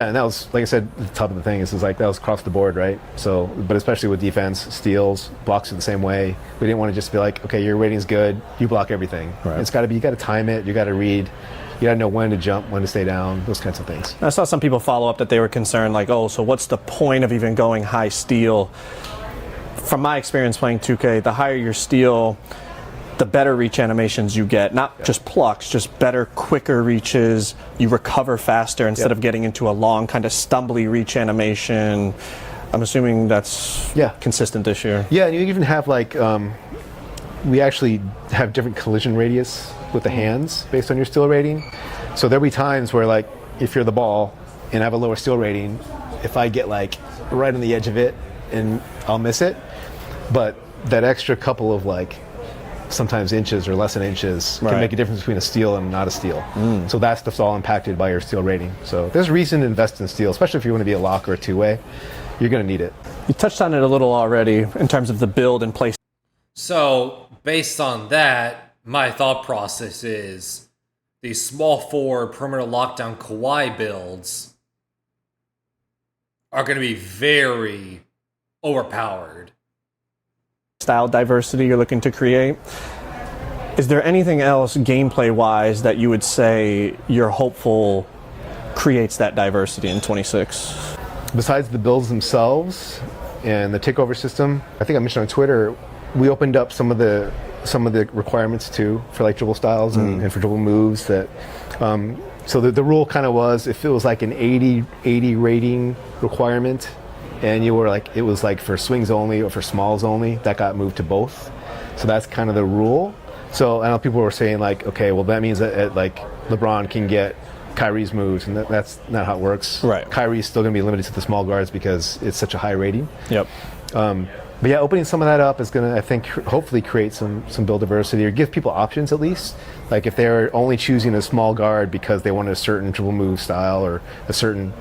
And that was, like I said, the top of the thing is like that was across the board, right? So, but especially with defense, steals, blocks are the same way. We didn't want to just be like, okay, your rating's good, you block everything. Right. It's got to be, you got to time it, you got to read, you got to know when to jump, when to stay down, those kinds of things. I saw some people follow up that they were concerned, like, so what's the point of even going high steal? From my experience playing 2K, the higher your steal, the better reach animations you get. Not just plucks, just better, quicker reaches. You recover faster instead of getting into a long, kind of stumbly reach animation. I'm assuming that's consistent this year. Yeah, and you even have like, we actually have different collision radius with the hands based on your steal rating. So there'll be times where like, if you're the ball and I have a lower steal rating, if I get like right on the edge of it and I'll miss it, but that extra couple of like, sometimes inches or less than inches can make a difference between a steal and not a steal. So that stuff's all impacted by your steal rating. So there's reason to invest in steal, especially if you want to be a lock or a two-way. You're going to need it. You touched on it a little already in terms of the build and play. So based on that, my thought process is these small forward perimeter lockdown Kawhi builds are going to be very overpowered. Style diversity you're looking to create. Is there anything else gameplay wise that you would say you're hopeful creates that diversity in 26? Besides the builds themselves and the takeover system, I think I mentioned on Twitter, we opened up some of the requirements too for like dribble styles and for dribble moves. That so the rule kind of was, if it was like an 80 rating requirement, and you were like, it was like for swings only or for smalls only, that got moved to both. So that's kind of the rule. So I know people were saying like, okay, well that means that like LeBron can get Kyrie's moves, and that's not how it works. Right. Kyrie's still going to be limited to the small guards because it's such a high rating. Yep. But yeah, opening some of that up is going to, I think, hopefully create some build diversity, or give people options at least. Like if they're only choosing a small guard because they want a certain dribble move style or a certain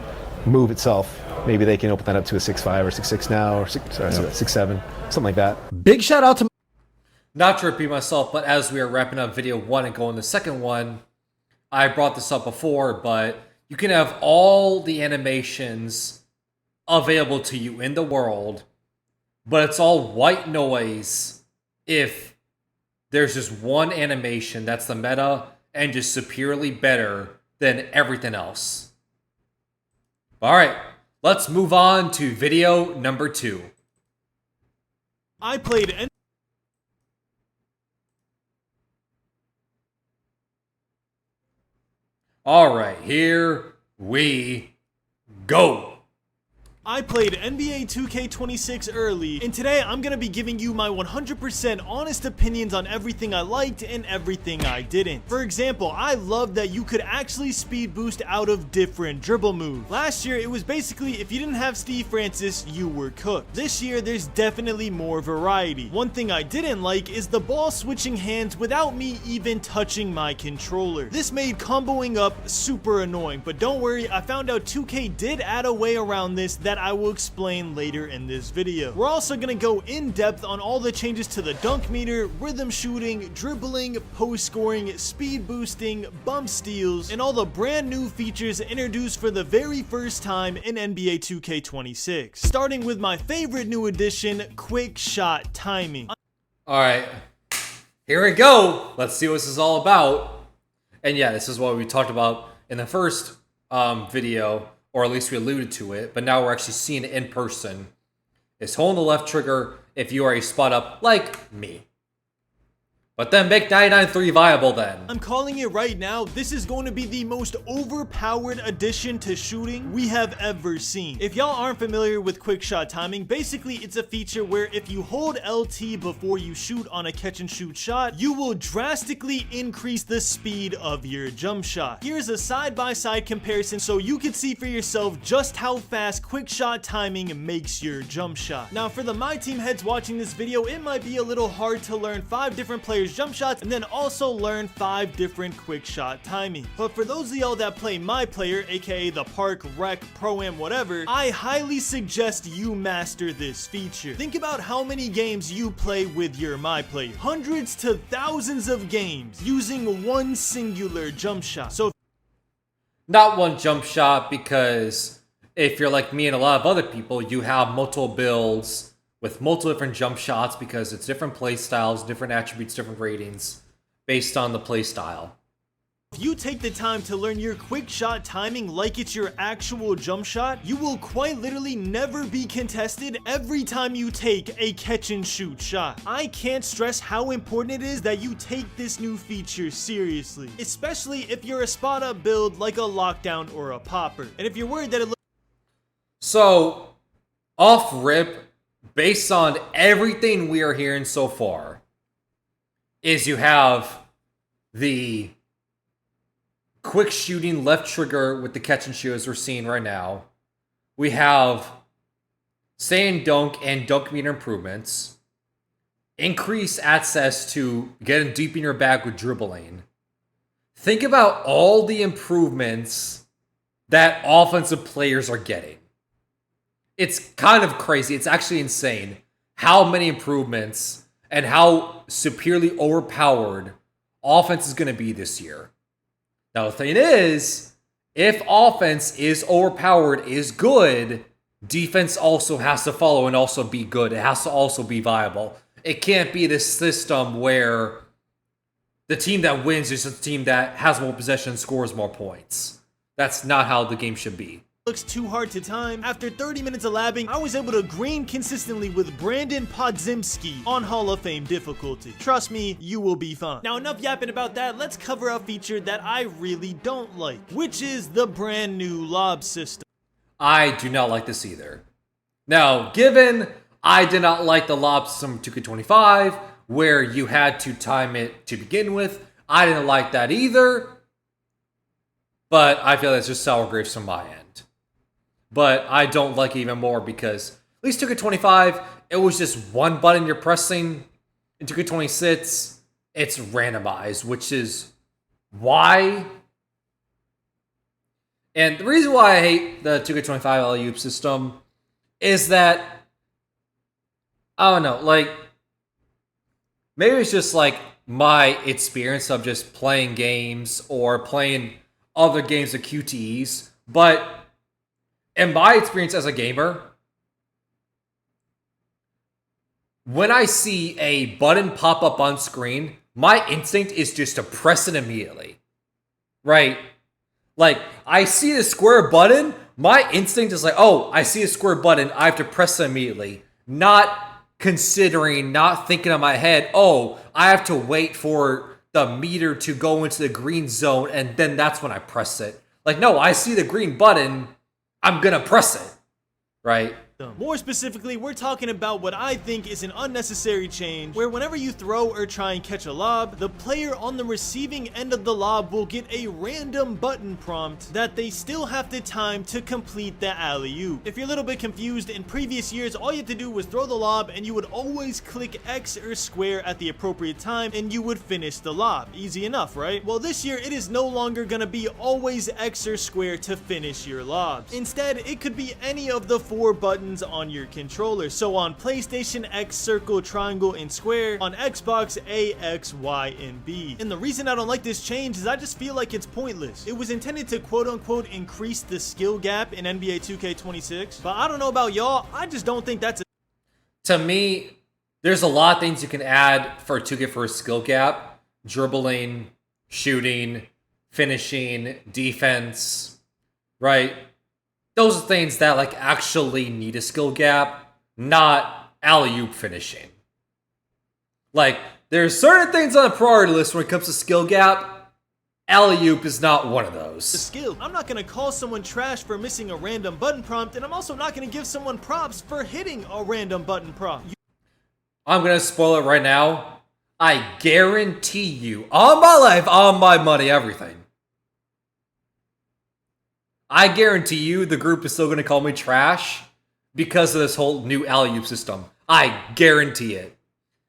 move itself, maybe they can open that up to a 6'5" or 6'6" now, or 6'7", something like that. Big shout out to... Not to repeat myself, but as we are wrapping up video 1 and going to the second one, I brought this up before, but you can have all the animations available to you in the world, but it's all white noise if there's just one animation that's the meta and just superiorly better than everything else. All right, let's move on to video number 2. I played All right, here we go. I played NBA 2K26 early, and today I'm gonna be giving you my 100% honest opinions on everything I liked and everything I didn't. For example, I loved that you could actually speed boost out of different dribble moves. Last year, it was basically if you didn't have Steve Francis, you were cooked. This year, there's definitely more variety. One thing I didn't like is the ball switching hands without me even touching my controller. This made comboing up super annoying, but don't worry, I found out 2K did add a way around this that I will explain later in this video. We're also gonna go in depth on all the changes to the dunk meter, rhythm shooting, dribbling, post scoring, speed boosting, bump steals, and all the brand new features introduced for the very first time in NBA 2K26. Starting with my favorite new addition, quick shot timing. All right, here we go. Let's see what this is all about. And yeah, this is what we talked about in the first video, or at least we alluded to it, but now we're actually seeing it in person. Is holding the left trigger if you are a spot up like me. But then make 99-3 viable then. I'm calling it right now, this is going to be the most overpowered addition to shooting we have ever seen. If y'all aren't familiar with quick shot timing, basically it's a feature where if you hold LT before you shoot on a catch and shoot shot, you will drastically increase the speed of your jump shot. Here's a side-by-side comparison so you can see for yourself just how fast quick shot timing makes your jump shot. Now for the My Team heads watching this video, it might be a little hard to learn 5 different players jump shots and then also learn 5 different quick shot timing. But for those of y'all that play My Player, aka the Park, Rec, Pro-Am, whatever, I highly suggest you master this feature. Think about how many games you play with your My Player. Hundreds to thousands of games using one singular jump shot. So Not one jump shot, because if you're like me and a lot of other people, you have multiple builds with multiple different jump shots because it's different play styles, different attributes, different ratings based on the play style. if you take the time to learn your quick shot timing like it's your actual jump shot, you will quite literally never be contested every time you take a catch and shoot shot. I can't stress how important it is that you take this new feature seriously, especially if you're a spot up build like a lockdown or a popper. And if you're worried that it So off rip, based on everything we are hearing so far, is you have the quick shooting left trigger with the catch and shoot as we're seeing right now. We have sand dunk and dunk meter improvements. Increase access to getting deep in your bag with dribbling. Think about all the improvements that offensive players are getting. It's kind of crazy. It's actually insane how many improvements and how superiorly overpowered offense is going to be this year. Now, the thing is, if offense is overpowered, is good, defense also has to follow and also be good. It has to also be viable. It can't be this system where the team that wins is the team that has more possession and scores more points. That's not how the game should be. Looks too hard to time. After 30 minutes of labbing, I was able to green consistently with Brandon Podziemski on Hall of Fame difficulty. Trust me, you will be fine. Now, enough yapping about that, let's cover a feature that I really don't like, which is the brand new lob system. I do not like this either. Now, given I did not like the lob system 2K25, where you had to time it to begin with, I didn't like that either, but I feel that's just sour grapes from my end. But I don't like it even more because at least 2K25, it was just one button you're pressing. In 2K26, it's randomized, which is why. And the reason why I hate the 2K25 alley-oop system is that, I don't know, like, maybe it's just like my experience of just playing games or playing other games of QTEs, but in my experience as a gamer, when I see a button pop up on screen, my instinct is just to press it immediately. Right? Like, I see the square button, my instinct is like, oh, I see a square button, I have to press it immediately. Not considering, not thinking in my head, oh, I have to wait for the meter to go into the green zone, and then that's when I press it. Like, no, I see the green button, I'm gonna press it, right? More specifically, we're talking about what I think is an unnecessary change, where whenever you throw or try and catch a lob, the player on the receiving end of the lob will get a random button prompt that they still have the time to complete the alley-oop. If you're a little bit confused, in previous years, all you had to do was throw the lob and you would always click X or square at the appropriate time and you would finish the lob. Easy enough, right? Well, this year, it is no longer gonna be always X or square to finish your lobs. Instead, it could be any of the 4 buttons on your controller. So on PlayStation, X, circle, triangle, and square. On Xbox, A, X, Y, and B. And the reason I don't like this change is I just feel like it's pointless. It was intended to quote-unquote increase the skill gap in NBA 2K26, but I don't know about y'all, I just don't think that's To me, there's a lot of things you can add for 2K for a skill gap. Dribbling, shooting, finishing, defense, right? Those are things that like actually need a skill gap, not alley-oop finishing. Like, there's certain things on the priority list when it comes to skill gap. Alley-oop is not one of those. skill. I'm not gonna call someone trash for missing a random button prompt, and I'm also not gonna give someone props for hitting a random button prompt. I'm gonna spoil it right now. I guarantee you, on my life, on my money, everything, I guarantee you the group is still going to call me trash because of this whole new alley-oop system. I guarantee it.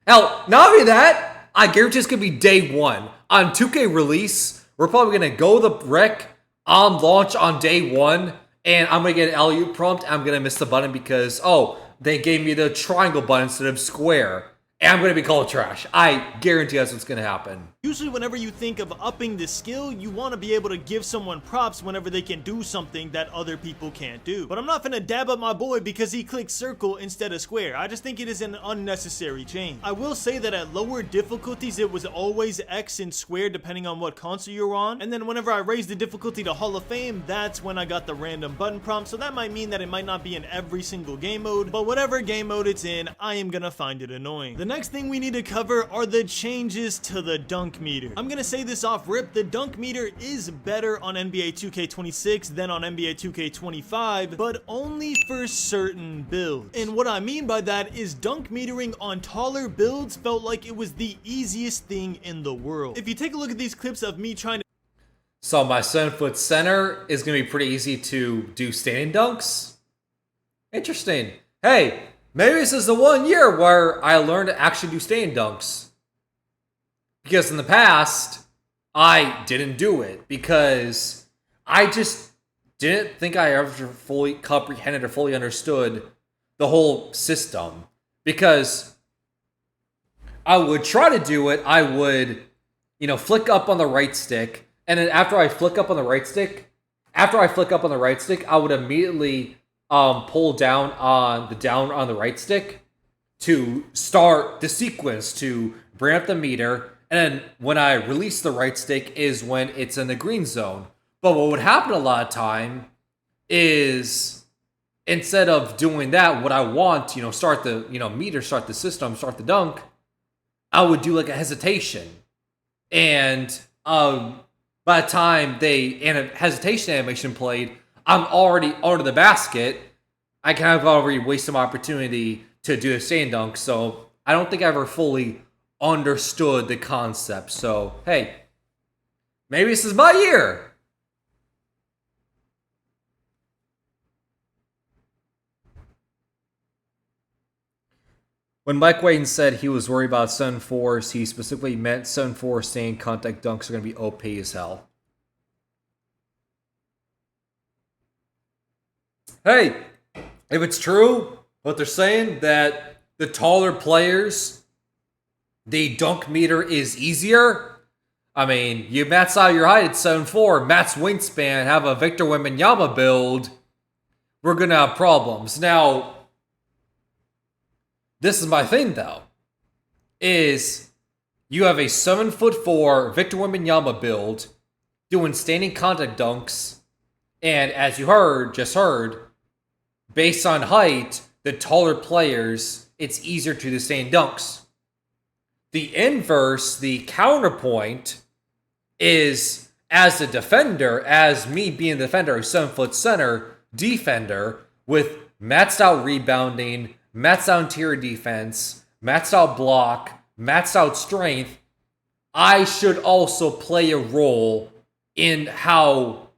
Hell, not only that, I guarantee it's going to be day one. On 2K release, we're probably going to go the wreck on launch on day one, and I'm going to get an alley-oop prompt, and I'm going to miss the button because, oh, they gave me the triangle button instead of square. And I'm going to be called trash. I guarantee that's what's going to happen. Usually whenever you think of upping the skill, you want to be able to give someone props whenever they can do something that other people can't do. But I'm not finna dab up my boy because he clicked circle instead of square. I just think it is an unnecessary change. I will say that at lower difficulties, it was always X and square depending on what console you're on. And then whenever I raised the difficulty to Hall of Fame, that's when I got the random button prompt. So that might mean that it might not be in every single game mode, but whatever game mode it's in, I am gonna find it annoying. The next thing we need to cover are the changes to the dunk meter. I'm gonna say this off rip, the dunk meter is better on NBA 2K26 than on NBA 2K25, but only for certain builds. And what I mean by that is dunk metering on taller builds felt like it was the easiest thing in the world. If you take a look at these clips of me trying to So my 7-foot center is going to be pretty easy to do standing dunks. Interesting. Hey, maybe this is the one year where I learned to actually do standing dunks. Because in the past, I didn't do it because I just didn't think I ever fully comprehended or fully understood the whole system. Because I would try to do it, I would, flick up on the right stick. And then after I flick up on the right stick, I would immediately pull down on the right stick to start the sequence to bring up the meter. And then when I release the right stick is when it's in the green zone. But what would happen a lot of time is instead of doing that, what I want, start the meter, start the system, start the dunk, I would do like a hesitation. And by the time a hesitation animation played, I'm already under the basket. I kind of already wasted my opportunity to do a stand dunk, so I don't think I ever fully understood the concept. So, hey, maybe this is my year. When Mike Wayne said he was worried about 7-4s, he specifically meant 7-4 staying contact dunks are going to be OP as hell. Hey, if it's true, what they're saying, that the taller players, the dunk meter is easier. I mean, you max out your height at 7'4", Matt's wingspan, have a Victor Wembanyama build, we're going to have problems. Now, this is my thing, though, is you have a 7'4" Victor Wembanyama build doing standing contact dunks, and as you just heard, based on height, the taller players, it's easier to do standing dunks. The inverse, the counterpoint, is as the defender, as me being the defender, a 7-foot center defender with maxed out rebounding, maxed out interior defense, maxed out block, maxed out strength, I should also play a role in how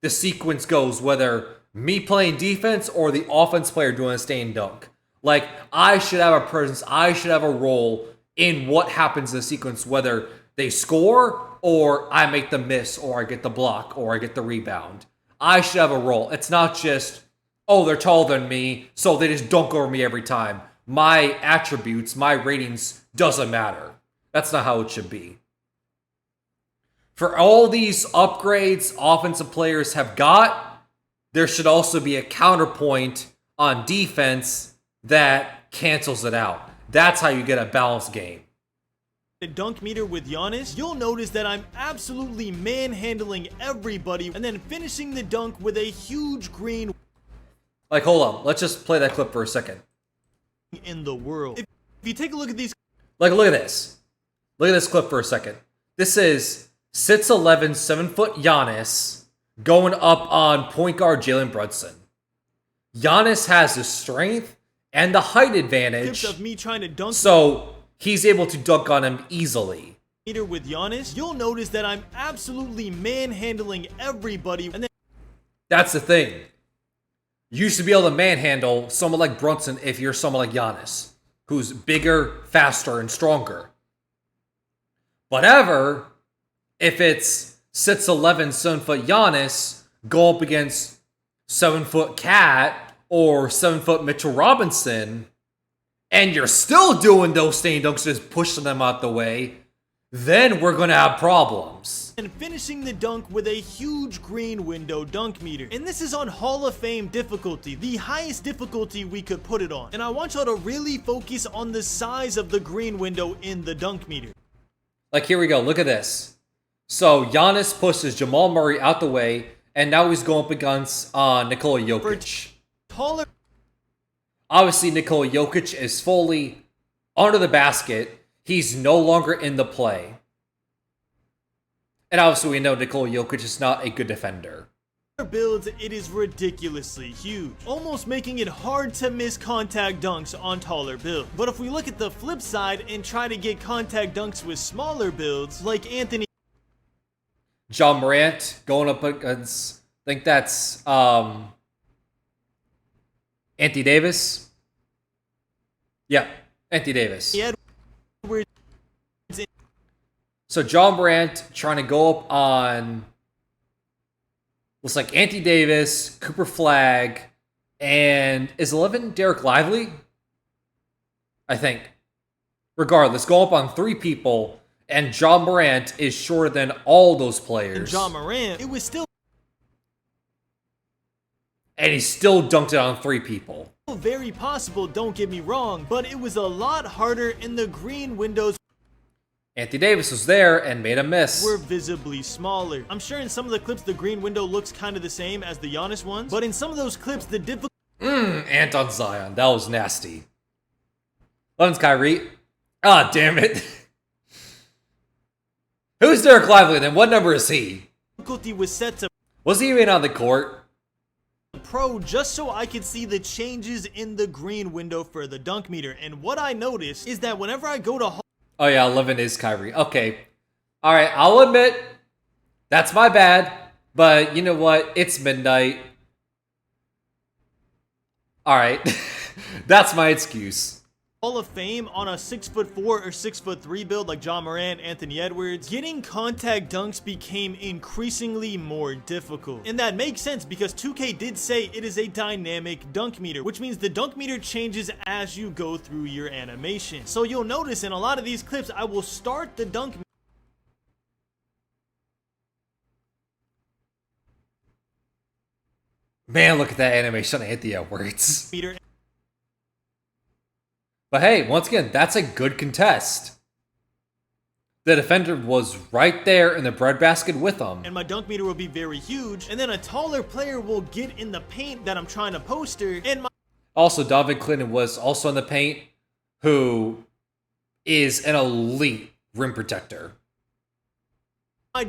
the sequence goes, whether me playing defense or the offense player doing a standing dunk. Like, I should have a presence, I should have a role in what happens in the sequence, whether they score or I make the miss or I get the block or I get the rebound. I should have a role. It's not just, oh, they're taller than me, so they just dunk over me every time. My attributes, my ratings doesn't matter. That's not how it should be. For all these upgrades offensive players have got, there should also be a counterpoint on defense that cancels it out. That's how you get a balanced game. Dunk meter with Giannis, you'll notice that I'm absolutely manhandling everybody and then finishing the dunk with a huge green. Like, hold on. Let's just play that clip for a second. In the world. If you take a look at these. Like, look at this. Look at this clip for a second. This is 6'11", 7-foot Giannis going up on point guard Jalen Brunson. Giannis has the strength and the height advantage. Of me trying to dunk. So he's able to dunk on him easily. With Giannis, you'll notice that I'm absolutely manhandling everybody. And then that's the thing. You should be able to manhandle someone like Brunson if you're someone like Giannis, who's bigger, faster, and stronger. Whatever, if it's 6'11", 7-foot Giannis go up against 7-foot Cat or 7-foot Mitchell Robinson, and you're still doing those standing dunks, just pushing them out the way, then we're going to have problems. And finishing the dunk with a huge green window dunk meter. And this is on Hall of Fame difficulty, the highest difficulty we could put it on. And I want y'all to really focus on the size of the green window in the dunk meter. Like, here we go. Look at this. So Giannis pushes Jamal Murray out the way, and now he's going up against Nikola Jokic. Taller. Obviously, Nikola Jokic is fully under the basket, he's no longer in the play. And obviously we know Nikola Jokic is not a good defender. Builds, it is ridiculously huge, almost making it hard to miss contact dunks on taller builds. But if we look at the flip side and try to get contact dunks with smaller builds, like Anthony John Morant going up against, I think that's Anthony Davis. Yeah, Anthony Davis. Edwards, So John Morant trying to go up on, looks like Anthony Davis, Cooper Flagg, and is 11 Derek Lively? I think. Regardless, go up on 3 people, and John Morant is shorter than all those players. John Morant, it was still And he still dunked it on 3 people. very possible, don't get me wrong, but it was a lot harder in the green windows Anthony Davis was there and made a miss. were visibly smaller. I'm sure in some of the clips the green window looks kind of the same as the Giannis ones, but in some of those clips the difficulty Anton Zion. That was nasty. Levin's Kyrie. Ah, damn it. Who's Derek Lively then? What number is he? was set to Was he even on the court? Pro just so I could see the changes in the green window for the dunk meter. And what I noticed is that whenever I go to Oh yeah, 11 is Kyrie. Okay. Alright, I'll admit, that's my bad. But you know what? It's midnight. Alright. That's my excuse. Hall of Fame on a 6'4" or 6'3" build like John Morant, Anthony Edwards, getting contact dunks became increasingly more difficult. And that makes sense because 2K did say it is a dynamic dunk meter, which means the dunk meter changes as you go through your animation. So you'll notice in a lot of these clips, I will start the dunk Man, look at that animation on Anthony Edwards. meter. But hey, once again, that's a good contest. The defender was right there in the breadbasket with him. And my dunk meter will be very huge, and then a taller player will get in the paint that I'm trying to poster, and my Also, Donovan Clinton was also in the paint, who is an elite rim protector.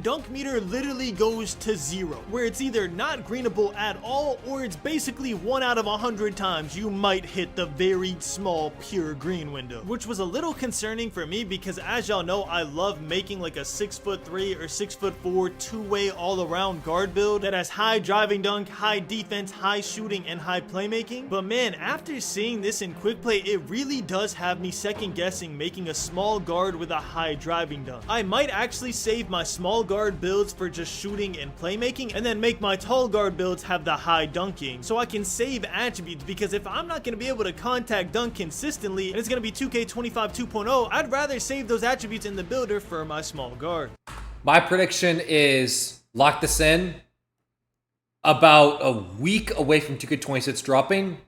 dunk meter literally goes to 0, where it's either not greenable at all, or it's basically 1 out of 100 times you might hit the very small pure green window, which was a little concerning for me because as y'all know, I love making like a 6'3" or 6'4" 2-way all-around guard build that has high driving dunk, high defense, high shooting, and high playmaking. But man, after seeing this in quick play, it really does have me second guessing making a small guard with a high driving dunk. I might actually save my small guard builds for just shooting and playmaking, and then make my tall guard builds have the high dunking, so I can save attributes, because if I'm not going to be able to contact dunk consistently, and it's going to be 2K25 2.0, I'd rather save those attributes in the builder for my small guard. My prediction is lock this in. About a week away from 2K26 dropping.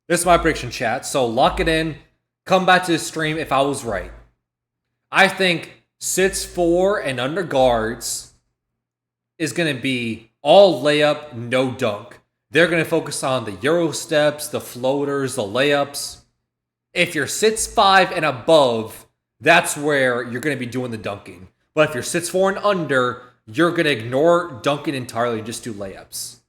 This is my prediction, chat. So lock it in. Come back to the stream if I was right. I think 6'4" and under guards is going to be all layup, no dunk. They're going to focus on the Euro steps, the floaters, the layups. If you're 6'5" and above, that's where you're going to be doing the dunking. But if you're 6'4" and under, you're going to ignore dunking entirely and just do layups.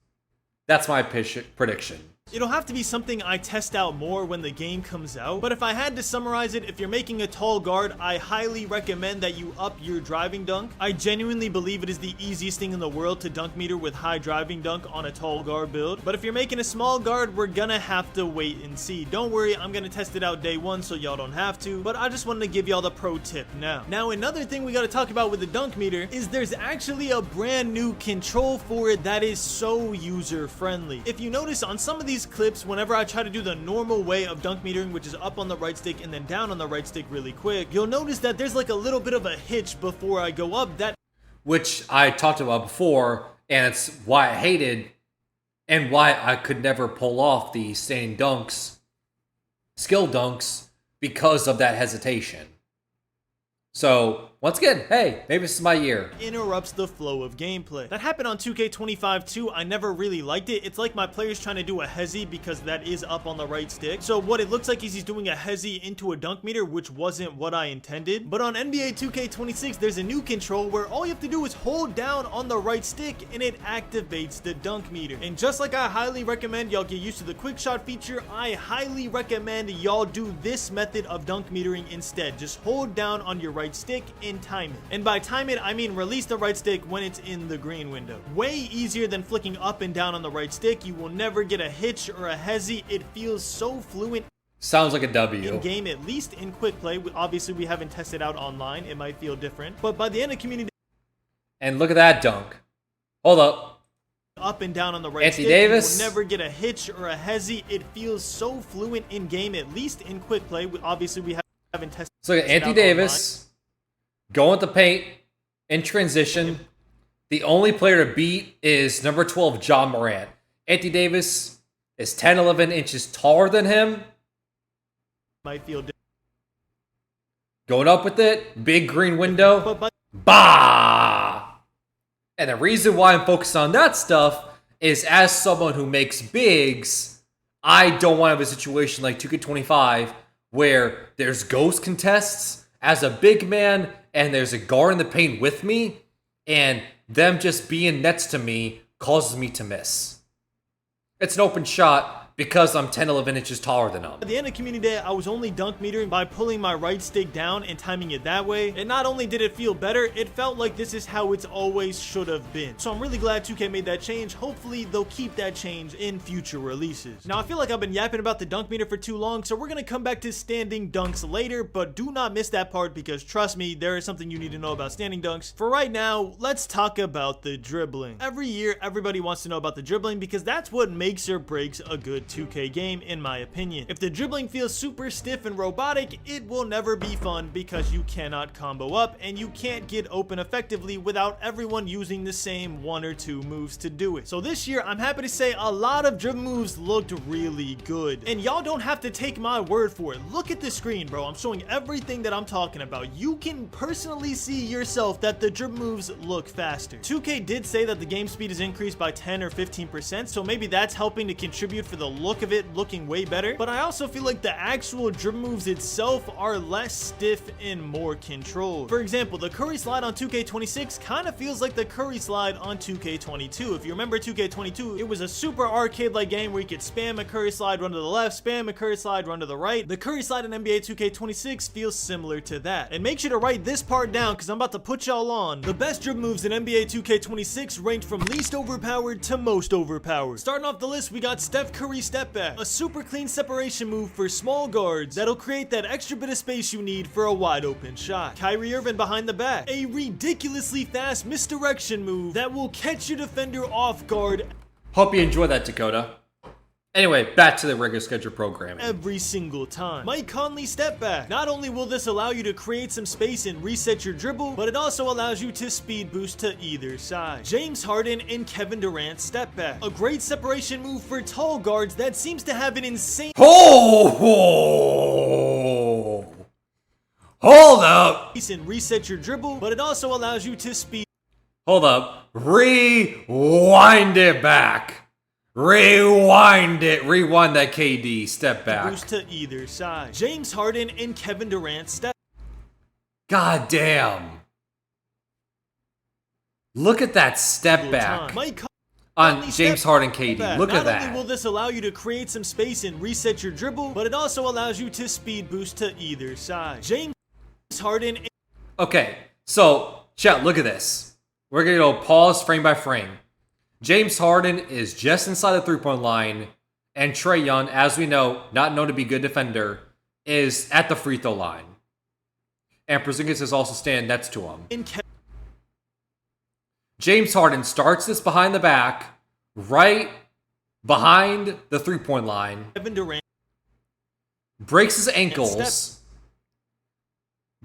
That's my prediction. It'll have to be something I test out more when the game comes out, but if I had to summarize it, if you're making a tall guard, I highly recommend that you up your driving dunk. I genuinely believe it is the easiest thing in the world to dunk meter with high driving dunk on a tall guard build, but if you're making a small guard, we're gonna have to wait and see. Don't worry, I'm gonna test it out day 1 so y'all don't have to, but I just wanted to give y'all the pro tip now. Now, another thing we gotta talk about with the dunk meter is there's actually a brand new control for it that is so user friendly. If you notice on some of these clips, whenever I try to do the normal way of dunk metering, which is up on the right stick and then down on the right stick really quick, you'll notice that there's like a little bit of a hitch before I go up, that which I talked about before, and it's why I hated and why I could never pull off the standing dunks, skill dunks, because of that hesitation. So Once again, hey, maybe this is my year. Interrupts the flow of gameplay. That happened on 2K25 too. I never really liked it. It's like my player's trying to do a hezzy because that is up on the right stick. So what it looks like is he's doing a hezzy into a dunk meter, which wasn't what I intended. But on NBA 2K26, there's a new control where all you have to do is hold down on the right stick and it activates the dunk meter. And just like I highly recommend y'all get used to the quick shot feature, I highly recommend y'all do this method of dunk metering instead. Just hold down on your right stick and time it. And by time it, I mean release the right stick when it's in the green window. Way easier than flicking up and down on the right stick. You will never get a hitch or a hezzy. It feels so fluent. Sounds like a W. In game, at least in quick play. Obviously, we haven't tested out online. It might feel different. But by the end of community... And look at that dunk. Hold up. Up and down on the right Anthony stick, Davis. you will never get a hitch or a hezzy. It feels so fluent in game, at least in quick play. Obviously, we haven't tested. So look at Anthony Davis going to the paint in transition. The only player to beat is number 12, John Morant. Anthony Davis is 10, 11 inches taller than him. Might feel different. Going up with it, big green window. Bah! And the reason why I'm focused on that stuff is as someone who makes bigs, I don't want to have a situation like 2K25 where there's ghost contests as a big man and there's a guard in the paint with me, and them just being next to me causes me to miss. It's an open shot because I'm 10, 11 inches taller than them. At the end of community day, I was only dunk metering by pulling my right stick down and timing it that way. And not only did it feel better, it felt like this is how it's always should have been. So I'm really glad 2K made that change. Hopefully they'll keep that change in future releases. Now I feel like I've been yapping about the dunk meter for too long, so we're gonna come back to standing dunks later, but do not miss that part because trust me, there is something you need to know about standing dunks. For right now, let's talk about the dribbling. Every year, everybody wants to know about the dribbling because that's what makes or breaks a good 2K game, in my opinion. If the dribbling feels super stiff and robotic, it will never be fun because you cannot combo up and you can't get open effectively without everyone using the same one or two moves to do it. So this year, I'm happy to say a lot of dribble moves looked really good. And y'all don't have to take my word for it. Look at the screen, bro. I'm showing everything that I'm talking about. You can personally see yourself that the dribble moves look faster. 2K did say that the game speed is increased by 10 or 15%, so maybe that's helping to contribute for the look of it looking way better, but I also feel like the actual dribble moves itself are less stiff and more controlled. For example, the Curry slide on 2K26 kind of feels like the Curry slide on 2K22. If you remember 2K22, it was a super arcade-like game where you could spam a Curry slide, run to the left, spam a Curry slide, run to the right. The Curry slide in NBA 2K26 feels similar to that. And make sure to write this part down because I'm about to put y'all on. The best dribble moves in NBA 2K26 ranked from least overpowered to most overpowered. Starting off the list, we got Steph Curry step back, a super clean separation move for small guards that'll create that extra bit of space you need for a wide open shot. Kyrie Irving behind the back, a ridiculously fast misdirection move that will catch your defender off guard. Hope you enjoy that, Dakota. Anyway, back to the regular schedule programming. Every single time. Mike Conley step back. Not only will this allow you to create some space and reset your dribble, but it also allows you to speed boost to either side. James Harden and Kevin Durant step back. A great separation move for tall guards that seems to have an insane... Oh! Hold up! ...and reset your dribble, but it also allows you to speed... Hold up. Rewind it back. Rewind it. Rewind that KD. Step back. Boost to either side. James Harden and Kevin Durant step. God damn. Look at that step back on James Harden KD. Look at that. Not only will this allow you to create some space and reset your dribble, but it also allows you to speed boost to either side. James Harden. Okay, so chat, look at this. We're gonna go pause frame by frame. James Harden is just inside the three-point line, and Trae Young, as we know, not known to be a good defender, is at the free throw line. And Porzingis is also standing next to him. James Harden starts this behind the back, right behind the three-point line. Kevin Durant breaks his ankles.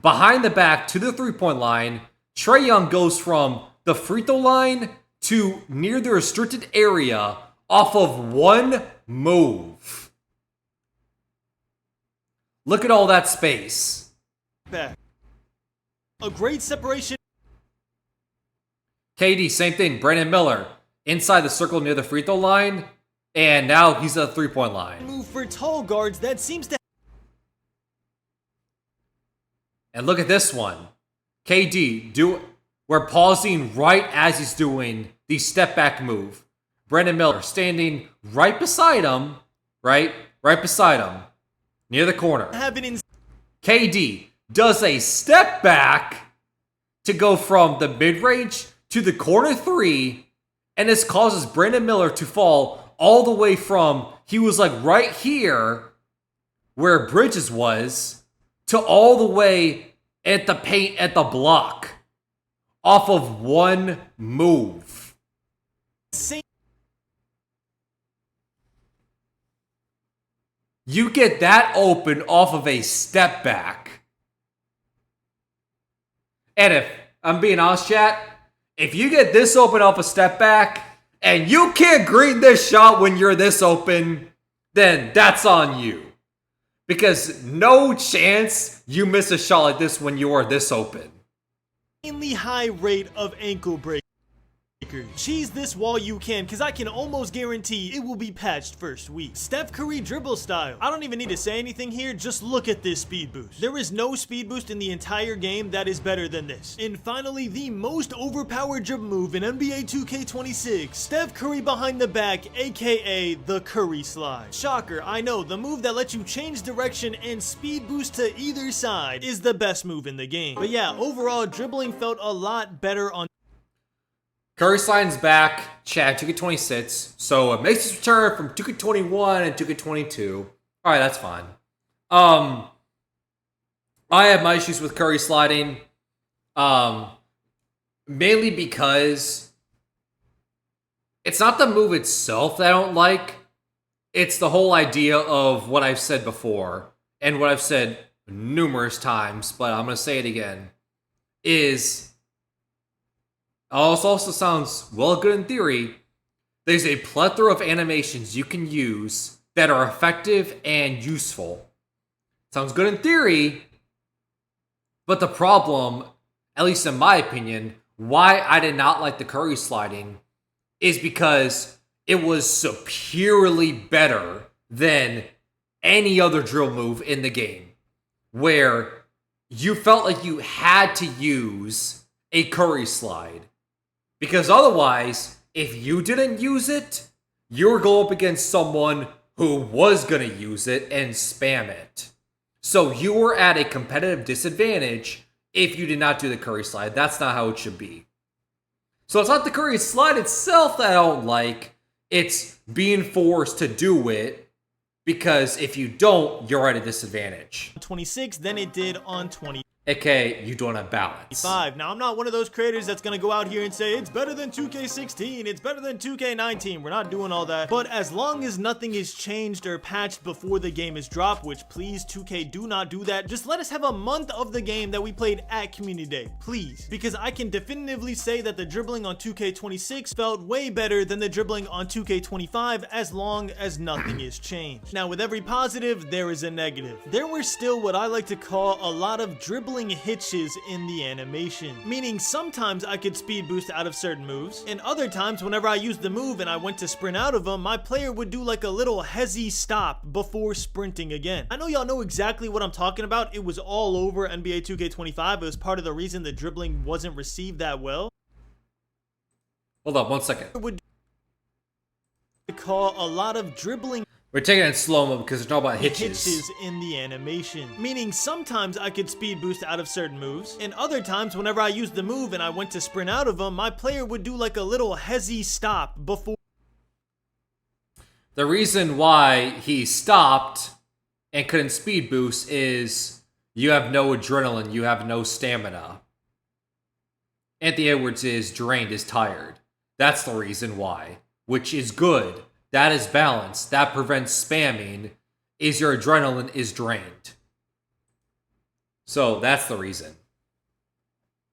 Behind the back to the three-point line, Trae Young goes from the free throw line to near the restricted area off of one move. Look at all that space. Back. a great separation KD, same thing. Brandon Miller, inside the circle near the free throw line, and now he's at the three-point line. move for tall guards that seems to. And look at this one. KD, we're pausing right as he's doing the step back move. Brandon Miller standing right beside him, right beside him, near the corner. Have it in. KD does a step back to go from the mid-range to the corner three, and this causes Brandon Miller to fall all the way from, he was like right here where Bridges was, to all the way at the paint at the block off of one move. Same. You get that open off of a step back. And if I'm being honest, chat, if you get this open off a step back and you can't green this shot when you're this open, then that's on you. Because no chance you miss a shot like this when you are this open. Insanely high rate of ankle breakers. Cheese this while you can, because I can almost guarantee it will be patched first week. Steph Curry dribble style. I don't even need to say anything here, just look at this speed boost. There is no speed boost in the entire game that is better than this. And finally, the most overpowered dribble move in NBA 2K26, Steph Curry behind the back, aka the Curry slide. Shocker, I know, the move that lets you change direction and speed boost to either side is the best move in the game. But yeah, overall, dribbling felt a lot better on Curry slides back, chat, 2K26. So it makes its return from 2K21 and 2K22. Alright, that's fine. I have my issues with Curry sliding. Mainly because it's not the move itself that I don't like. It's the whole idea of what I've said before, and what I've said numerous times, but I'm going to say it again, is... Oh, this also sounds well good in theory. There's a plethora of animations you can use that are effective and useful. Sounds good in theory, but the problem, at least in my opinion, why I did not like the Curry sliding is because it was superiorly better than any other drill move in the game, where you felt like you had to use a Curry slide. Because otherwise, if you didn't use it, you were going up against someone who was going to use it and spam it. So you were at a competitive disadvantage if you did not do the Curry slide. That's not how it should be. So it's not the Curry slide itself that I don't like. It's being forced to do it, because if you don't, you're at a disadvantage. 26 than it did on 20. AKA, you don't have balance. Now, I'm not one of those creators that's going to go out here and say, it's better than 2K16, it's better than 2K19. We're not doing all that. But as long as nothing is changed or patched before the game is dropped, which please, 2K, do not do that. Just let us have a month of the game that we played at Community Day, please. Because I can definitively say that the dribbling on 2K26 felt way better than the dribbling on 2K25 as long as nothing is changed. Now, with every positive, there is a negative. There were still what I like to call a lot of dribbling hitches in the animation, meaning sometimes I could speed boost out of certain moves, and other times whenever I used the move and I went to sprint out of them, my player would do like a little hezzy stop before sprinting again. I know y'all know exactly what I'm talking about. It was all over NBA 2K25. It was part of the reason the dribbling wasn't received that well. Hold on 1 second. It would call a lot of dribbling We're taking it in slow-mo because it's all about hitches. In the animation, meaning sometimes I could speed boost out of certain moves, and other times whenever I used the move and I went to sprint out of them, my player would do like a little hezzy stop before. The reason why he stopped and couldn't speed boost is you have no adrenaline, you have no stamina. Anthony Edwards is drained, is tired. That's the reason why, which is good. That is balance. That prevents spamming, is your adrenaline is drained. So that's the reason.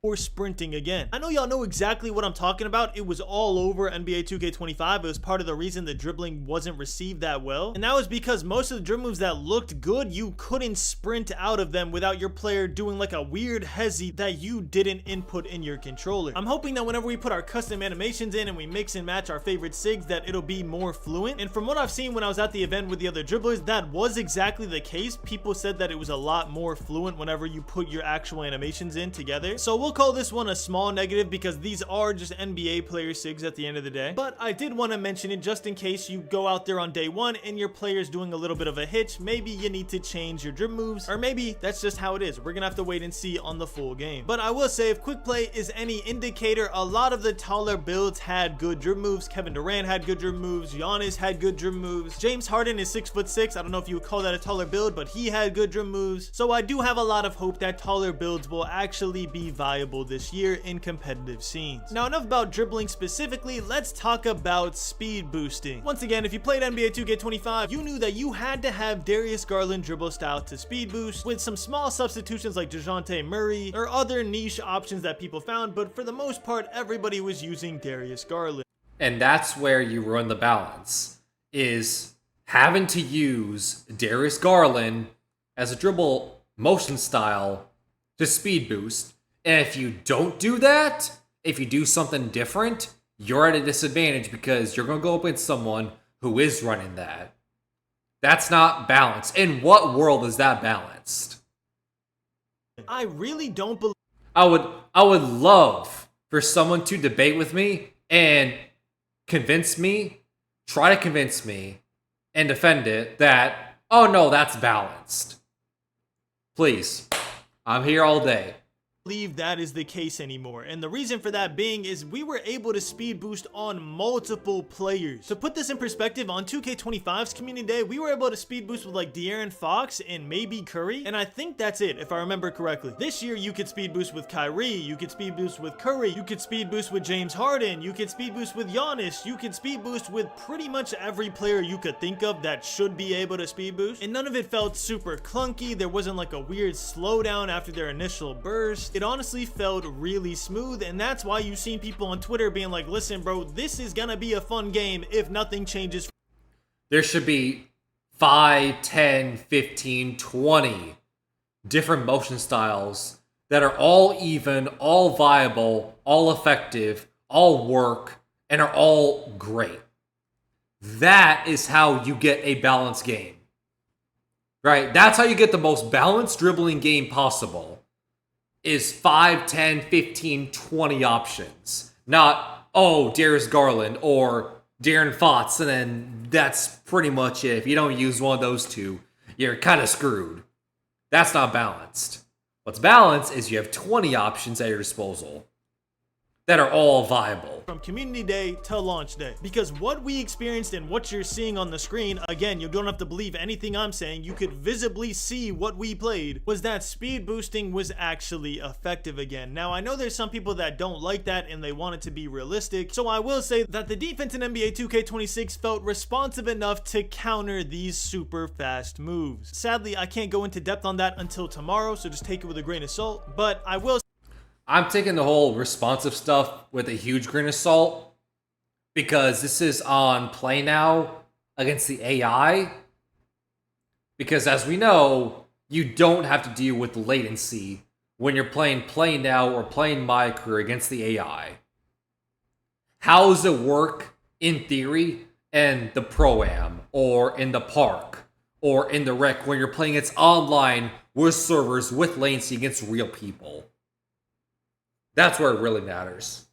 or sprinting again. I know y'all know exactly what I'm talking about. It was all over NBA 2K25. It was part of the reason the dribbling wasn't received that well. And that was because most of the dribble moves that looked good, you couldn't sprint out of them without your player doing like a weird hezzy that you didn't input in your controller. I'm hoping that whenever we put our custom animations in and we mix and match our favorite sigs, that it'll be more fluent. And from what I've seen when I was at the event with the other dribblers, that was exactly the case. People said that it was a lot more fluent whenever you put your actual animations in together. So we'll call this one a small negative because these are just NBA player sigs at the end of the day. But I did want to mention it just in case you go out there on day one and your player's doing a little bit of a hitch. Maybe you need to change your dribble moves, or maybe that's just how it is. We're gonna have to wait and see on the full game. But I will say, if quick play is any indicator, a lot of the taller builds had good dribble moves. Kevin Durant had good dribble moves. Giannis had good dribble moves. James Harden is 6'6". I don't know if you would call that a taller build, but he had good dribble moves. So I do have a lot of hope that taller builds will actually be viable this year in competitive scenes. Now, enough about dribbling specifically, let's talk about speed boosting. Once again, if you played NBA 2K25, you knew that you had to have Darius Garland dribble style to speed boost, with some small substitutions like DeJounte Murray or other niche options that people found, but for the most part, everybody was using Darius Garland. And that's where you ruin the balance, is having to use Darius Garland as a dribble motion style to speed boost. And if you don't do that, if you do something different, you're at a disadvantage because you're going to go up against someone who is running that. That's not balanced. In what world is that balanced? I really don't believe. I would love for someone to debate with me and try to convince me and defend it that, oh no, that's balanced. Please, I'm here all day. Believe that is the case anymore, and the reason for that being is we were able to speed boost on multiple players. To put this in perspective, on 2K25's community day, we were able to speed boost with like De'Aaron Fox and maybe Curry, and I think that's it if I remember correctly. This year you could speed boost with Kyrie, you could speed boost with Curry, you could speed boost with James Harden, you could speed boost with Giannis, you could speed boost with pretty much every player you could think of that should be able to speed boost, and none of it felt super clunky. There wasn't like a weird slowdown after their initial burst. It honestly felt really smooth, and that's why you've seen people on Twitter being like, listen bro, this is gonna be a fun game if nothing changes. There should be 5, 10, 15, 20 different motion styles that are all even, all viable, all effective, all work, and are all great. That is how you get a balanced game. Right? That's how you get the most balanced dribbling game possible. Is 5, 10, 15, 20 options. Not, oh, Darius Garland or De'Aaron Fox, and then that's pretty much it. If you don't use one of those two, you're kind of screwed. That's not balanced. What's balanced is you have 20 options at your disposal that are all viable. From community day to launch day, because what we experienced and what you're seeing on the screen, again, you don't have to believe anything I'm saying, you could visibly see what we played, was that speed boosting was actually effective again. Now, I know there's some people that don't like that and they want it to be realistic, so I will say that the defense in NBA 2K26 felt responsive enough to counter these super fast moves. Sadly, I can't go into depth on that until tomorrow, so just take it with a grain of salt, but I will. I'm taking the whole responsive stuff with a huge grain of salt because this is on play now against the AI. Because as we know, you don't have to deal with latency when you're playing play now or playing my career against the AI. How does it work in theory in the Pro-Am or in the park or in the rec when you're playing it's online with servers with latency against real people? That's where it really matters.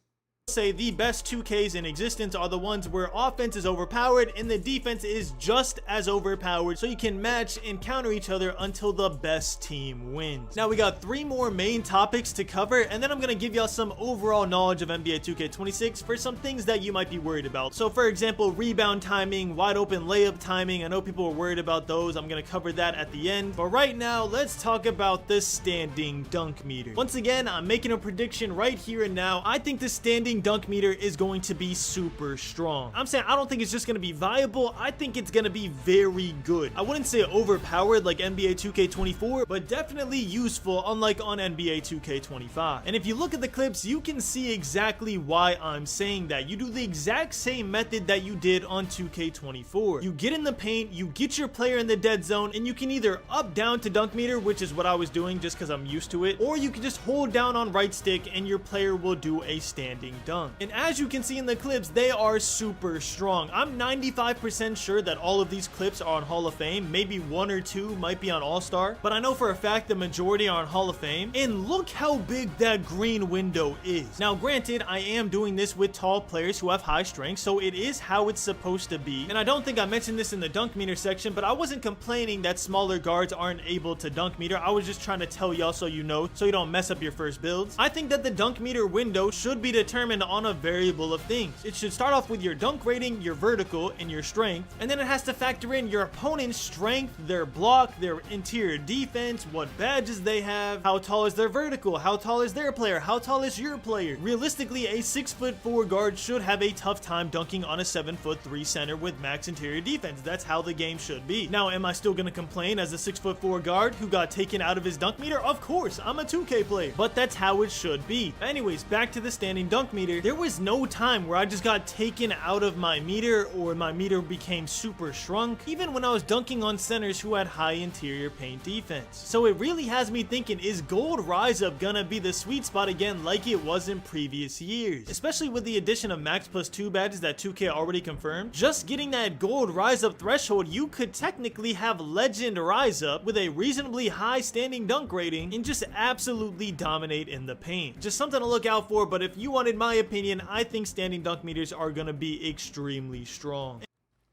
Say the best 2Ks in existence are the ones where offense is overpowered and the defense is just as overpowered, so you can match and counter each other until the best team wins. Now we got 3 more main topics to cover, and then I'm gonna give y'all some overall knowledge of NBA 2K26 for some things that you might be worried about. So for example, rebound timing, wide open layup timing. I know people are worried about those. I'm gonna cover that at the end, but right now let's talk about the standing dunk meter. Once again, I'm making a prediction right here and now. I think the standing standing dunk meter is going to be super strong. I'm saying I don't think it's just going to be viable. I think it's going to be very good. I wouldn't say overpowered like NBA 2K24, but definitely useful, unlike on NBA 2K25. And if you look at the clips, you can see exactly why I'm saying that. You do the exact same method that you did on 2K24. You get in the paint, you get your player in the dead zone, and you can either up down to dunk meter, which is what I was doing just because I'm used to it, or you can just hold down on right stick and your player will do a standing dunk. And as you can see in the clips, they are super strong. I'm 95% sure that all of these clips are on Hall of Fame. Maybe one or two might be on All-Star, but I know for a fact the majority are on Hall of Fame. And look how big that green window is. Now granted, I am doing this with tall players who have high strength, so it is how it's supposed to be. And I don't think I mentioned this in the dunk meter section, but I wasn't complaining that smaller guards aren't able to dunk meter. I was just trying to tell y'all so you know, so you don't mess up your first builds. I think that the dunk meter window should be determined on a variable of things. It should start off with your dunk rating, your vertical, and your strength, and then it has to factor in your opponent's strength, their block, their interior defense, what badges they have, how tall is their vertical, how tall is their player, how tall is your player. Realistically, a 6'4" guard should have a tough time dunking on a 7'3" center with max interior defense. That's how the game should be. Now, am I still gonna complain as a 6'4" guard who got taken out of his dunk meter? Of course, I'm a 2K player, but that's how it should be. Anyways, back to the standing dunk meter. There was no time where I just got taken out of my meter or my meter became super shrunk, even when I was dunking on centers who had high interior paint defense. So it really has me thinking, is gold rise up gonna be the sweet spot again like it was in previous years? Especially with the addition of max +2 badges that 2K already confirmed. Just getting that gold rise up threshold, you could technically have legend rise up with a reasonably high standing dunk rating and just absolutely dominate in the paint. Just something to look out for, but if you wanted my opinion, I think standing dunk meters are gonna be extremely strong.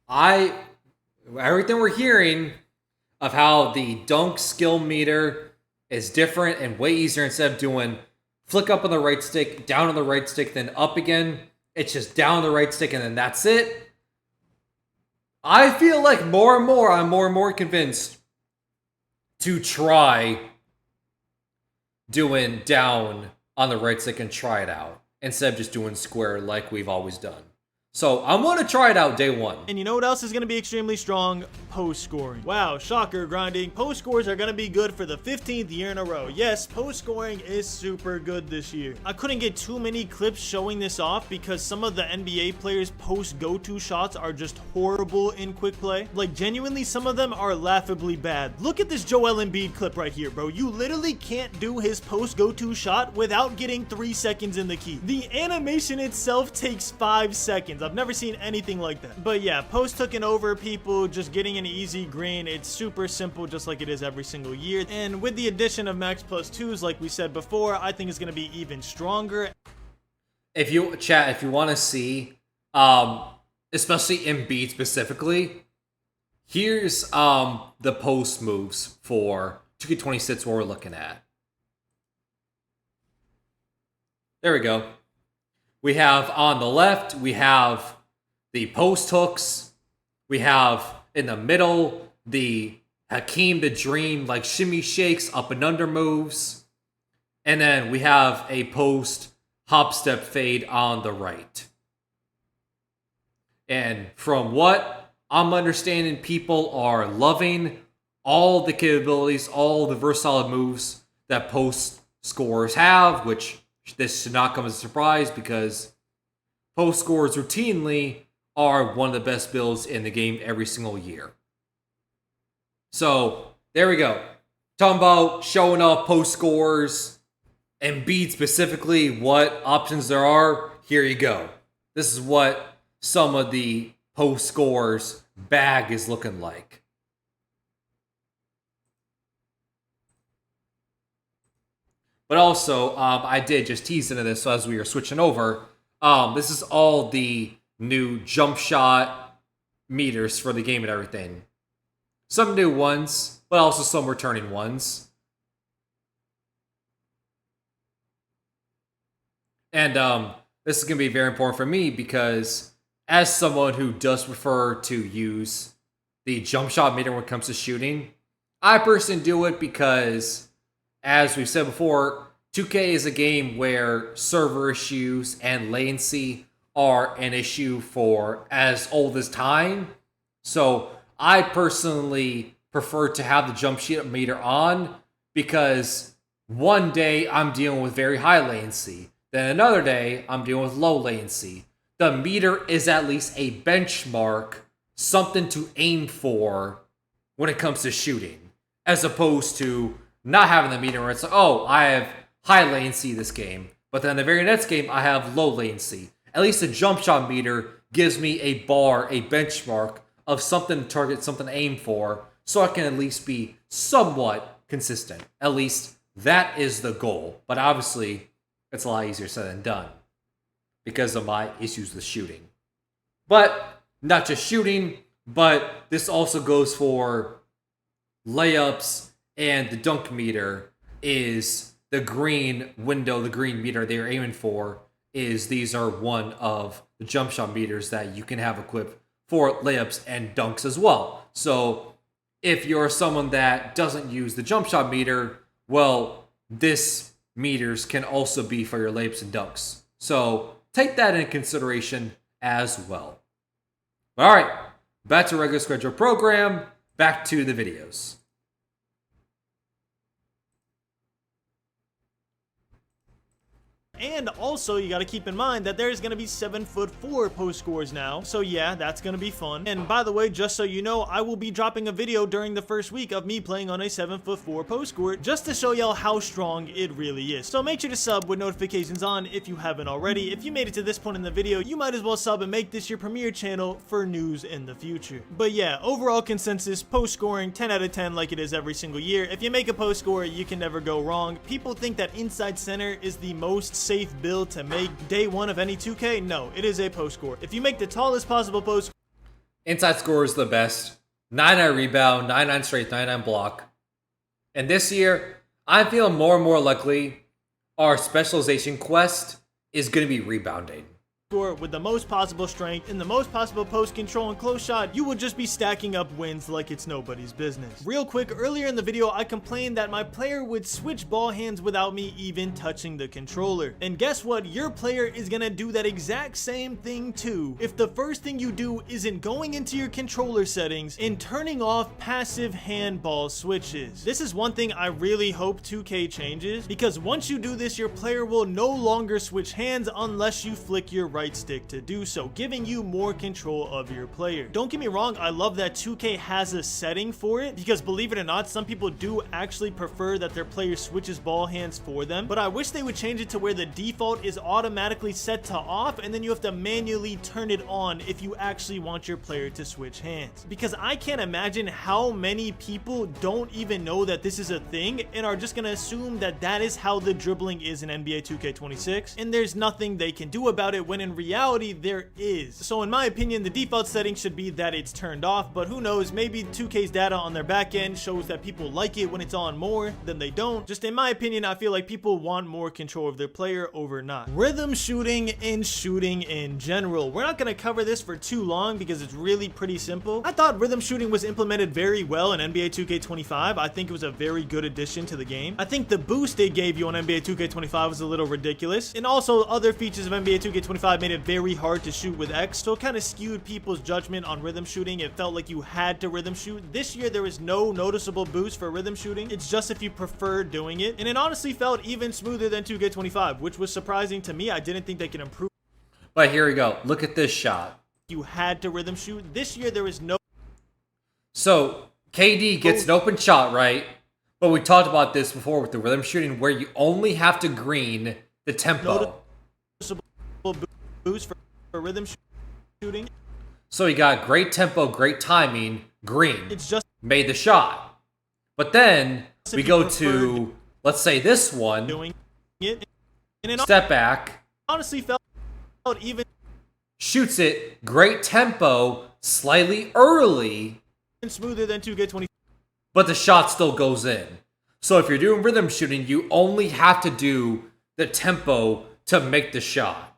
Everything we're hearing of how the dunk skill meter is different and way easier, instead of doing flick up on the right stick, down on the right stick, then up again, it's just down on the right stick and then that's it. I feel like I'm more and more convinced to try doing down on the right stick and try it out instead of just doing square like we've always done. So I'm going to try it out day one. And you know what else is going to be extremely strong? Post scoring. Wow, shocker grinding. Post scores are going to be good for the 15th year in a row. Yes, post scoring is super good this year. I couldn't get too many clips showing this off because some of the NBA players' post go-to shots are just horrible in quick play. Like genuinely, some of them are laughably bad. Look at this Joel Embiid clip right here, bro. You literally can't do his post go-to shot without getting 3 seconds in the key. The animation itself takes 5 seconds. I've never seen anything like that. But yeah, post taking over people, just getting an easy green. It's super simple, just like it is every single year. And with the addition of max +2s, like we said before, I think it's going to be even stronger. If you want to see, especially Embiid specifically, here's the post moves for 2K26 what we're looking at. There we go. We have on the left, we have the post hooks. We have in the middle the Hakeem the Dream, like shimmy shakes, up and under moves. And then we have a post hop step fade on the right. And from what I'm understanding, people are loving all the capabilities, all the versatile moves that post scorers have, which this should not come as a surprise because post scorers routinely are one of the best builds in the game every single year. So there we go. Talking about showing off post scorers, Embiid specifically, what options there are. Here you go. This is what some of the post scorers bag is looking like. But also, I did just tease into this, so as we were switching over, this is all the new jump shot meters for the game and everything. Some new ones, but also some returning ones. And this is going to be very important for me because as someone who does prefer to use the jump shot meter when it comes to shooting, I personally do it because, as we've said before, 2K is a game where server issues and latency are an issue for as old as time. So I personally prefer to have the jump sheet meter on because one day I'm dealing with very high latency. Then another day I'm dealing with low latency. The meter is at least a benchmark, something to aim for when it comes to shooting, as opposed to not having the meter where it's like, oh, I have high latency this game, but then the very next game I have low latency. At least the jump shot meter gives me a bar, a benchmark of something to target, something to aim for, so I can at least be somewhat consistent. At least that is the goal. But obviously, it's a lot easier said than done because of my issues with shooting. But not just shooting, but this also goes for layups, and the dunk meter is the green window, the green meter they're aiming for is these are one of the jump shot meters that you can have equipped for layups and dunks as well. So if you're someone that doesn't use the jump shot meter, well, this meters can also be for your layups and dunks. So take that into consideration as well. All right, back to regular schedule program, back to the videos. And also, you got to keep in mind that there's going to be 7'4" post scores now. So yeah, that's going to be fun. And by the way, just so you know, I will be dropping a video during the first week of me playing on a 7'4" post score just to show y'all how strong it really is. So make sure to sub with notifications on if you haven't already. If you made it to this point in the video, you might as well sub and make this your premiere channel for news in the future. But yeah, overall consensus, post scoring 10 out of 10 like it is every single year. If you make a post score, you can never go wrong. People think that inside center is the most safe build to make day one of any 2K. No, it is a post score. If you make the tallest possible post, inside score is the best. 99 rebound, 99 straight, 99 block. And this year, I feel more and more likely our specialization quest is going to be rebounding. with the most possible strength and the most possible post control and close shot, you will just be stacking up wins like it's nobody's business. Real quick, earlier in the video, I complained that my player would switch ball hands without me even touching the controller. And guess what? Your player is gonna do that exact same thing too if the first thing you do isn't going into your controller settings and turning off passive handball switches. This is one thing I really hope 2K changes, because once you do this, your player will no longer switch hands unless you flick your right stick to do so, giving you more control of your player. Don't get me wrong, I love that 2K has a setting for it, because believe it or not, some people do actually prefer that their player switches ball hands for them, but I wish they would change it to where the default is automatically set to off and then you have to manually turn it on if you actually want your player to switch hands. Because I can't imagine how many people don't even know that this is a thing and are just gonna assume that that is how the dribbling is in NBA 2K26, and there's nothing they can do about it, when in reality there is. So in my opinion, the default setting should be that it's turned off, but who knows, maybe 2K's data on their back end shows that people like it when it's on more than they don't. Just in my opinion, I feel like people want more control of their player over not. Rhythm shooting and shooting in general. We're not going to cover this for too long because it's really pretty simple. I thought rhythm shooting was implemented very well in NBA 2K25. I think it was a very good addition to the game. I think the boost they gave you on NBA 2K25 was a little ridiculous, and also other features of NBA 2K25 made it very hard to shoot with X, so it kind of skewed people's judgment on rhythm shooting. It felt like you had to rhythm shoot. This year there is no noticeable boost for rhythm shooting. It's just if you prefer doing it, and it honestly felt even smoother than 2K25, which was surprising to me. I didn't think they could improve. But here we go. Look at this shot. You had to rhythm shoot. This year there is no. So KD gets an open shot, right? But we talked about this before with the rhythm shooting, where you only have to green the tempo. Noticeable boost for rhythm shooting. So he got great tempo, great timing, green. It's just made the shot. But then we go to, let's say this one, doing it, and it step back, honestly felt even shoots it, great tempo, slightly early, smoother than 2K20. but the shot still goes in. So if you're doing rhythm shooting, you only have to do the tempo to make the shot.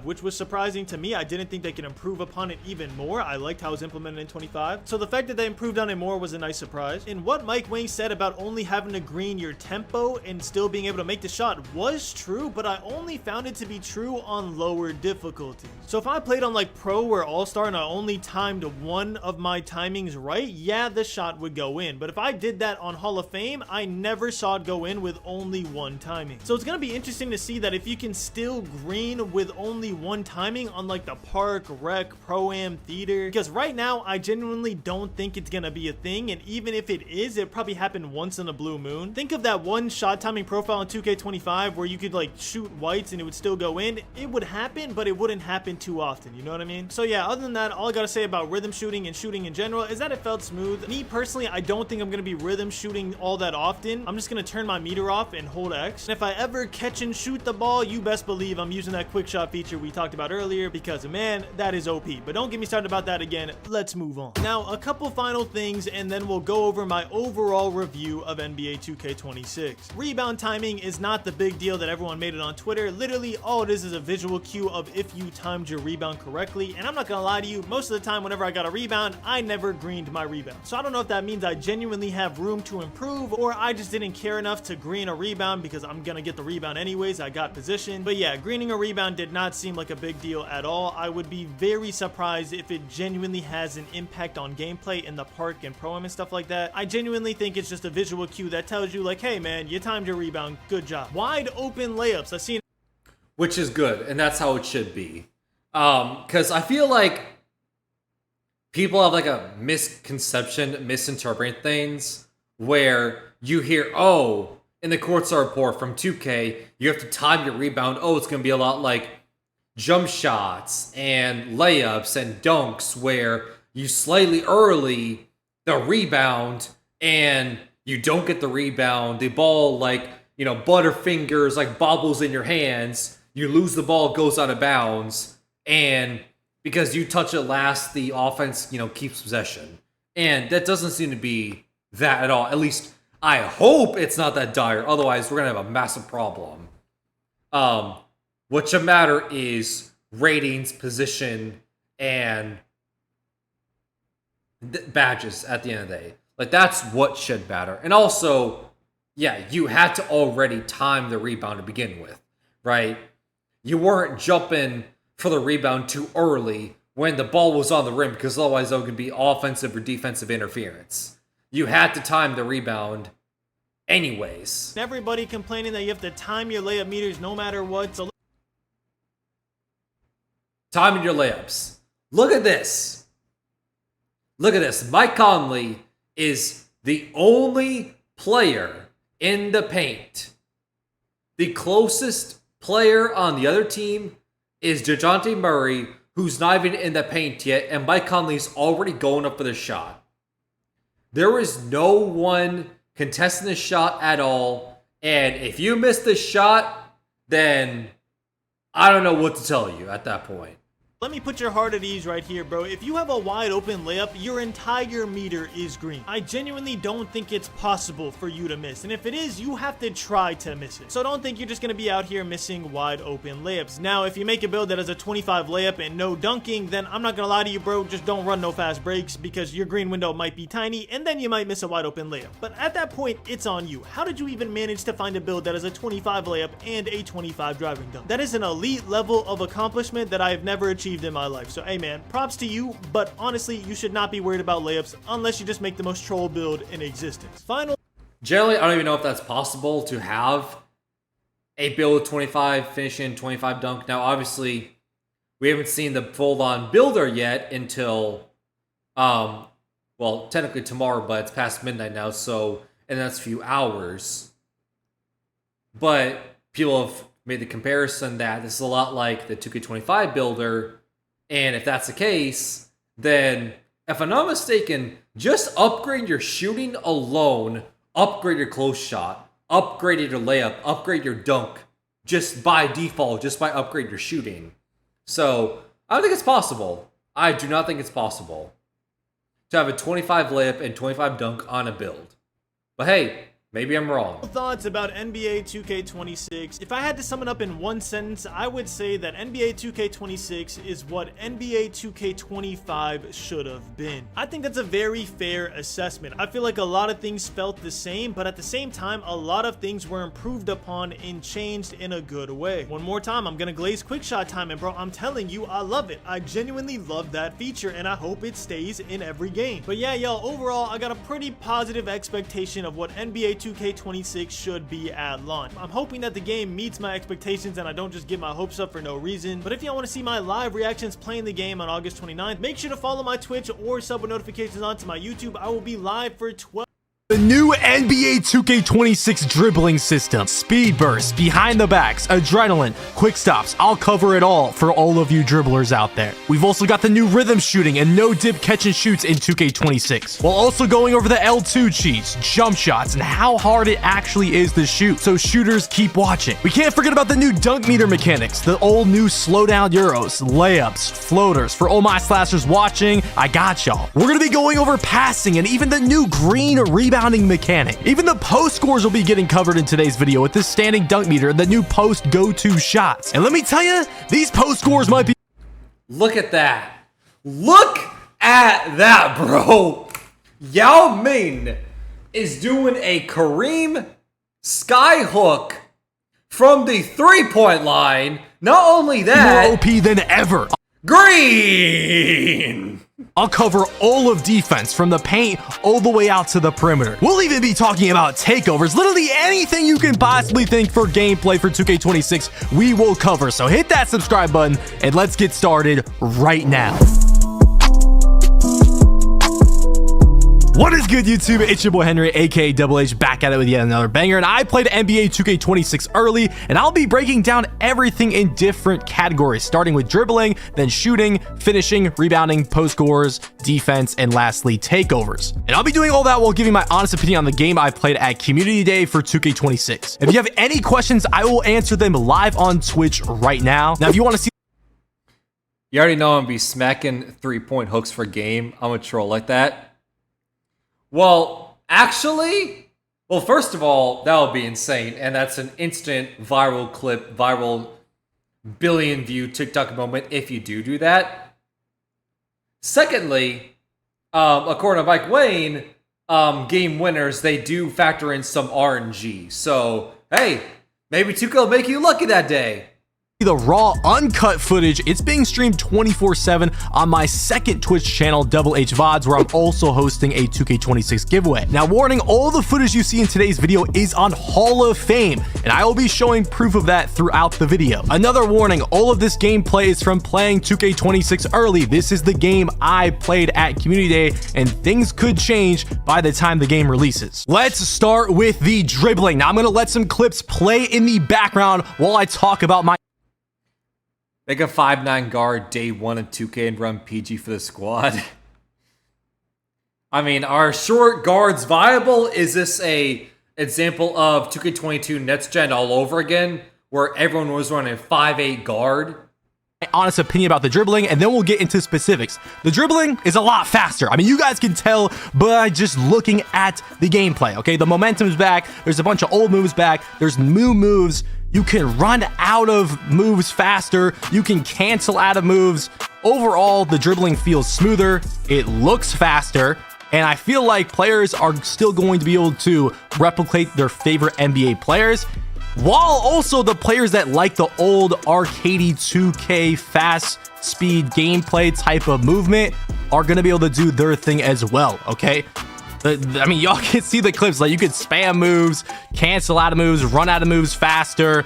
which was surprising to me. I didn't think they could improve upon it even more. I liked how it was implemented in 25. So the fact that they improved on it more was a nice surprise. And what Mike Wang said about only having to green your tempo and still being able to make the shot was true, but I only found it to be true on lower difficulties. So if I played on like Pro or All-Star and I only timed one of my timings right, yeah, the shot would go in. But if I did that on Hall of Fame, I never saw it go in with only one timing. So it's going to be interesting to see that if you can still green with only one timing on like the Park, Rec, Pro-Am, Theater, because right now I genuinely don't think it's gonna be a thing, and even if it is, it probably happened once in a blue moon. Think of that one shot timing profile in 2K25 where you could like shoot whites and it would still go in. It would happen, but it wouldn't happen too often, you know what I mean? So yeah, other than that, all I gotta say about rhythm shooting and shooting in general is that it felt smooth. Me personally, I don't think I'm gonna be rhythm shooting all that often. I'm just gonna turn my meter off and hold X, and if I ever catch and shoot the ball, you best believe I'm using that quick shot feature we talked about earlier, because man, that is OP. But don't get me started about that again. Let's move on. Now, a couple final things and then we'll go over my overall review of NBA 2K26. Rebound timing is not the big deal that everyone made it on Twitter. Literally, all it is a visual cue of if you timed your rebound correctly. And I'm not gonna lie to you, most of the time whenever I got a rebound, I never greened my rebound. So I don't know if that means I genuinely have room to improve or I just didn't care enough to green a rebound because I'm gonna get the rebound anyways. I got position. But yeah, greening a rebound did not seem like a big deal at all. I would be very surprised if it genuinely has an impact on gameplay in the Park and Pro-Am and stuff like that. I genuinely think it's just a visual cue that tells you like, hey man, you timed your rebound, good job. Wide open layups, I've seen, which is good, and that's how it should be. Because I feel like people have like a misconception, misinterpret things, where you hear, oh, in the courtside report from 2K, you have to time your rebound. Oh, it's going to be a lot like jump shots and layups and dunks where you slightly early the rebound and you don't get the rebound. The ball, like, you know, butterfingers, like bobbles in your hands. You lose the ball, it goes out of bounds. And because you touch it last, the offense, you know, keeps possession. And that doesn't seem to be that at all. At least I hope it's not that dire. Otherwise, we're going to have a massive problem. What should matter is ratings, position, and badges at the end of the day. Like, that's what should matter. And also, yeah, you had to already time the rebound to begin with, right? You weren't jumping for the rebound too early when the ball was on the rim, because otherwise that would be offensive or defensive interference. You had to time the rebound anyways. everybody complaining that you have to time your layup meters no matter what. So Timing your layups. Look at this. Look at this. Mike Conley is the only player in the paint. The closest player on the other team is DeJounte Murray, who's not even in the paint yet, and Mike Conley's already going up for the shot. There is no one contesting the shot at all, and if you miss the shot, then I don't know what to tell you at that point. let me put your heart at ease right here, bro. If you have a wide open layup, your entire meter is green. I genuinely don't think it's possible for you to miss. And if it is, you have to try to miss it. So don't think you're just going to be out here missing wide open layups. Now, if you make a build that has a 25 layup and no dunking, then I'm not going to lie to you, bro. Just don't run no fast breaks because your green window might be tiny and then you might miss a wide open layup. But at that point, it's on you. How did you even manage to find a build that has a 25 layup and a 25 driving dunk? That is an elite level of accomplishment that I have never achieved in my life. So hey man, props to you, but honestly, you should not be worried about layups unless you just make the most troll build in existence. Generally, I don't even know if that's possible to have a build 25 finish in 25 dunk. Now, obviously, we haven't seen the full-on builder yet until, well, technically tomorrow, but it's past midnight now, so in the next few hours. But people have made the comparison that this is a lot like the 2K25 builder, and if that's the case, then, if I'm not mistaken, just upgrade your shooting alone, upgrade your close shot, upgrade your layup, upgrade your dunk, just by default, just by upgrade your shooting. So, I don't think it's possible. I do not think it's possible to have a 25 layup and 25 dunk on a build. But hey, Maybe I'm wrong. Thoughts about NBA 2K26. If I had to sum it up in one sentence, I would say that NBA 2K26 is what NBA 2K25 should have been. I think that's a very fair assessment. I feel like a lot of things felt the same, but at the same time, a lot of things were improved upon and changed in a good way. One more time, I'm gonna glaze quick shot time, and bro, I'm telling you, I love it. I genuinely love that feature, and I hope it stays in every game. But yeah, yo, overall, I got a pretty positive expectation of what NBA 2K26 should be at launch. I'm hoping that the game meets my expectations and I don't just get my hopes up for no reason. But if y'all want to see my live reactions playing the game on August 29th, make sure to follow my Twitch or sub with notifications on to my YouTube. I will be live for 12. The new NBA 2K26 dribbling system, speed bursts, behind the backs, adrenaline, quick stops. I'll cover it all for all of you dribblers out there. We've also got the new rhythm shooting and no dip catch and shoots in 2K26, while also going over the L2 cheats, jump shots, and how hard it actually is to shoot, so shooters keep watching. We can't forget about the new dunk meter mechanics, the old new slow down euros, layups, floaters. For all my slashers watching, I got y'all. We're gonna be going over passing and even the new green rebounding mechanic. Even the post scores will be getting covered in today's video with this standing dunk meter and the new post go-to shots. And let me tell you, these post scores might be... Look at that. Look at that, bro. Yao Ming is doing a Kareem skyhook from the three-point line. Not only that... more OP than ever. Green! I'll cover all of defense from the paint all the way out to the perimeter. We'll even be talking about takeovers. Literally anything you can possibly think for gameplay for 2K26, we will cover. So hit that subscribe button and let's get started right now. What is good, YouTube? It's your boy Henry, aka Double H, back at it with yet another banger. And I played NBA 2K26 early, and I'll be breaking down everything in different categories, starting with dribbling, then shooting, finishing, rebounding, post scores, defense, and lastly, takeovers. And I'll be doing all that while giving my honest opinion on the game I played at Community Day for 2K26. If you have any questions, I will answer them live on Twitch right now. Now, if you want to see... You already know I'm gonna be smacking three-point hooks for game. I'm a troll like that. Well, actually, first of all, that would be insane, and that's an instant viral clip, viral billion view TikTok moment if you do that. Secondly, according to Mike Wayne, game winners, they do factor in some RNG. So, hey, maybe 2K will make you lucky that day. The raw uncut footage, it's being streamed 24/7 on my second Twitch channel, Double H VODs, where I'm also hosting a 2K26 giveaway. Now, warning, all the footage you see in today's video is on Hall of Fame, and I will be showing proof of that throughout the video. Another warning, all of this gameplay is from playing 2K26 early. This is the game I played at Community Day, and things could change by the time the game releases. Let's start with the dribbling. Now, I'm gonna let some clips play in the background while I talk about my... Make a 5'9" guard day one of 2K and run PG for the squad. I mean, are short guards viable? Is this a example of 2K22 Next Gen all over again, where everyone was running a 5'8" guard? My honest opinion about the dribbling, and then we'll get into specifics. The dribbling is a lot faster. I mean, you guys can tell by just looking at the gameplay, okay? The momentum's back. There's a bunch of old moves back. There's new moves. You can run out of moves faster. You can cancel out of moves. Overall, the dribbling feels smoother. It looks faster. And I feel like players are still going to be able to replicate their favorite NBA players, while also the players that like the old arcadey 2K fast speed gameplay type of movement are going to be able to do their thing as well, okay? I mean, y'all can see the clips. Like, you can spam moves, cancel out of moves, run out of moves faster.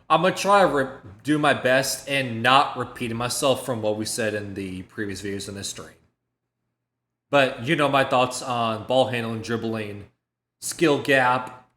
I'm going to try to do my best and not repeating myself from what we said in the previous videos in this stream. But you know my thoughts on ball handling, dribbling, skill gap,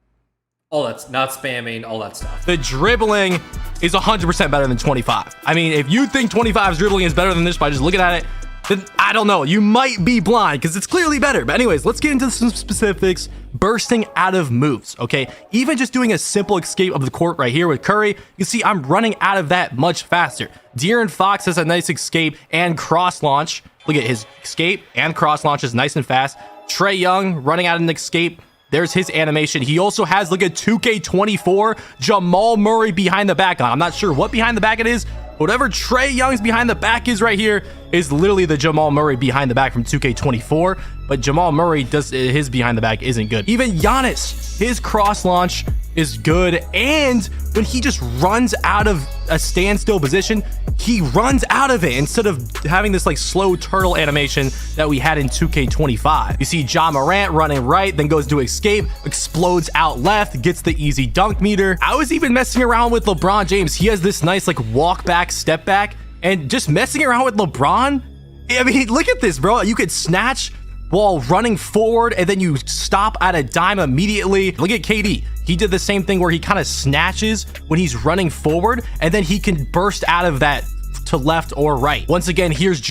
all that's not spamming, all that stuff. The dribbling is 100% better than 25. I mean, if you think 25's dribbling is better than this by just looking at it, then I don't know. You might be blind because it's clearly better. But anyways, let's get into some specifics. Bursting out of moves, okay? Even just doing a simple escape of the court right here with Curry, you can see I'm running out of that much faster. De'Aaron Fox has a nice escape and cross launch. Look at his escape and cross launch is nice and fast. Trae Young running out of an escape. There's his animation. He also has like a 2K24 Jamal Murray behind the back on. I'm not sure what behind the back it is. Whatever Trae Young's behind the back is right here is literally the Jamal Murray behind the back from 2K24. But Jamal Murray his behind the back isn't good. Even Giannis, his cross launch is good. And when he just runs out of a standstill position, he runs out of it instead of having this like slow turtle animation that we had in 2K25. You see Ja Morant running right, then goes to escape, explodes out left, gets the easy dunk meter. I was even messing around with LeBron James. He has this nice like walk back, step back, and just messing around with LeBron. I mean, look at this, bro. You could snatch while running forward and then you stop at a dime immediately. Look at KD. He did the same thing where he kind of snatches when he's running forward and then he can burst out of that to left or right. Once again, here's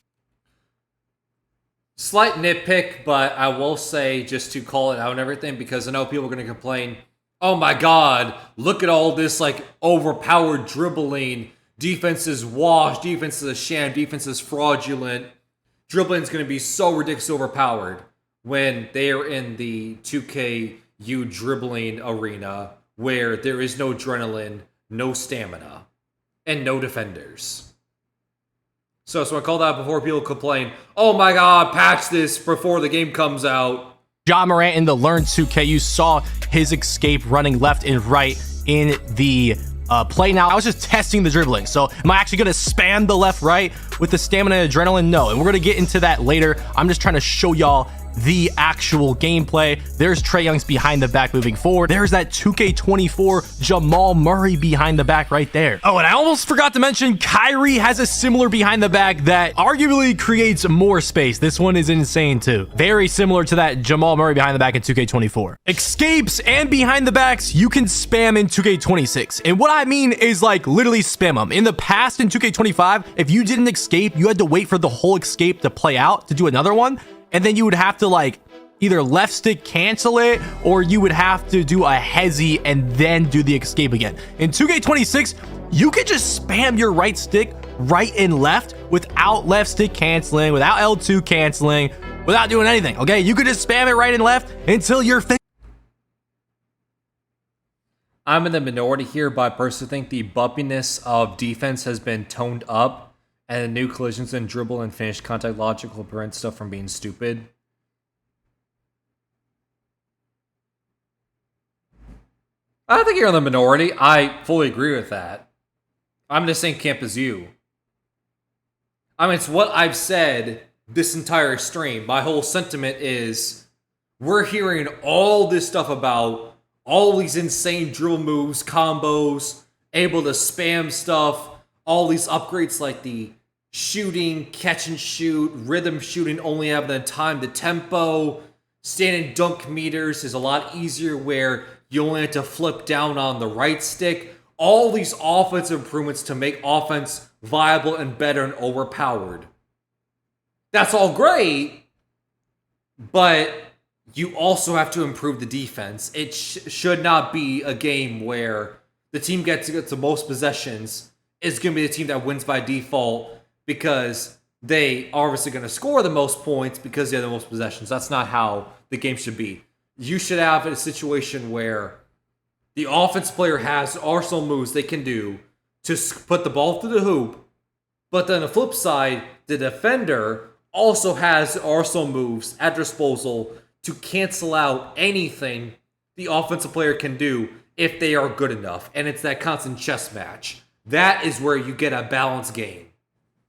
slight nitpick, but I will say, just to call it out and everything, because I know people are going to complain, oh my god, look at all this like overpowered dribbling, defense is washed, defense is a sham, defense is fraudulent. Dribbling is going to be so ridiculously overpowered when they are in the 2KU dribbling arena where there is no adrenaline, no stamina, and no defenders. So I call that before people complain, oh my god, patch this before the game comes out. Ja Morant in the Learn 2K, you saw his escape running left and right in the play. Now I was just testing the dribbling, so am I actually going to spam the left right with the stamina and adrenaline? No, and we're going to get into that later. I'm just trying to show y'all the actual gameplay. There's Trae Young's behind the back moving forward. There's that 2K24 Jamal Murray behind the back right there. Oh, and I almost forgot to mention Kyrie has a similar behind the back that arguably creates more space. This one is insane too. Very similar to that Jamal Murray behind the back in 2K24. Escapes and behind the backs you can spam in 2K26. And what I mean is like literally spam them. In the past in 2K25, if you didn't escape, you had to wait for the whole escape to play out to do another one. And then you would have to like either left stick cancel it, or you would have to do a hezi and then do the escape again. In 2K26, you could just spam your right stick right and left without left stick canceling, without L2 canceling, without doing anything, okay? You could just spam it right and left until you're finished. I'm in the minority here, but I personally think the bumpiness of defense has been toned up, and the new collisions and dribble and finish contact logic will prevent stuff from being stupid. I think you're in the minority. I fully agree with that. I'm in the same camp as you. I mean, it's what I've said this entire stream. My whole sentiment is we're hearing all this stuff about all these insane dribble moves, combos, able to spam stuff, all these upgrades like the shooting, catch and shoot, rhythm shooting, only having the time, the tempo, standing dunk meters is a lot easier where you only have to flip down on the right stick. All these offensive improvements to make offense viable and better and overpowered. That's all great, but you also have to improve the defense. It should not be a game where the team gets to get the most possessions is going to be the team that wins by default because they are obviously going to score the most points because they have the most possessions. That's not how the game should be. You should have a situation where the offense player has arsenal moves they can do to put the ball through the hoop, but then on the flip side, the defender also has arsenal moves at disposal to cancel out anything the offensive player can do if they are good enough. And it's that constant chess match. That is where you get a balanced game.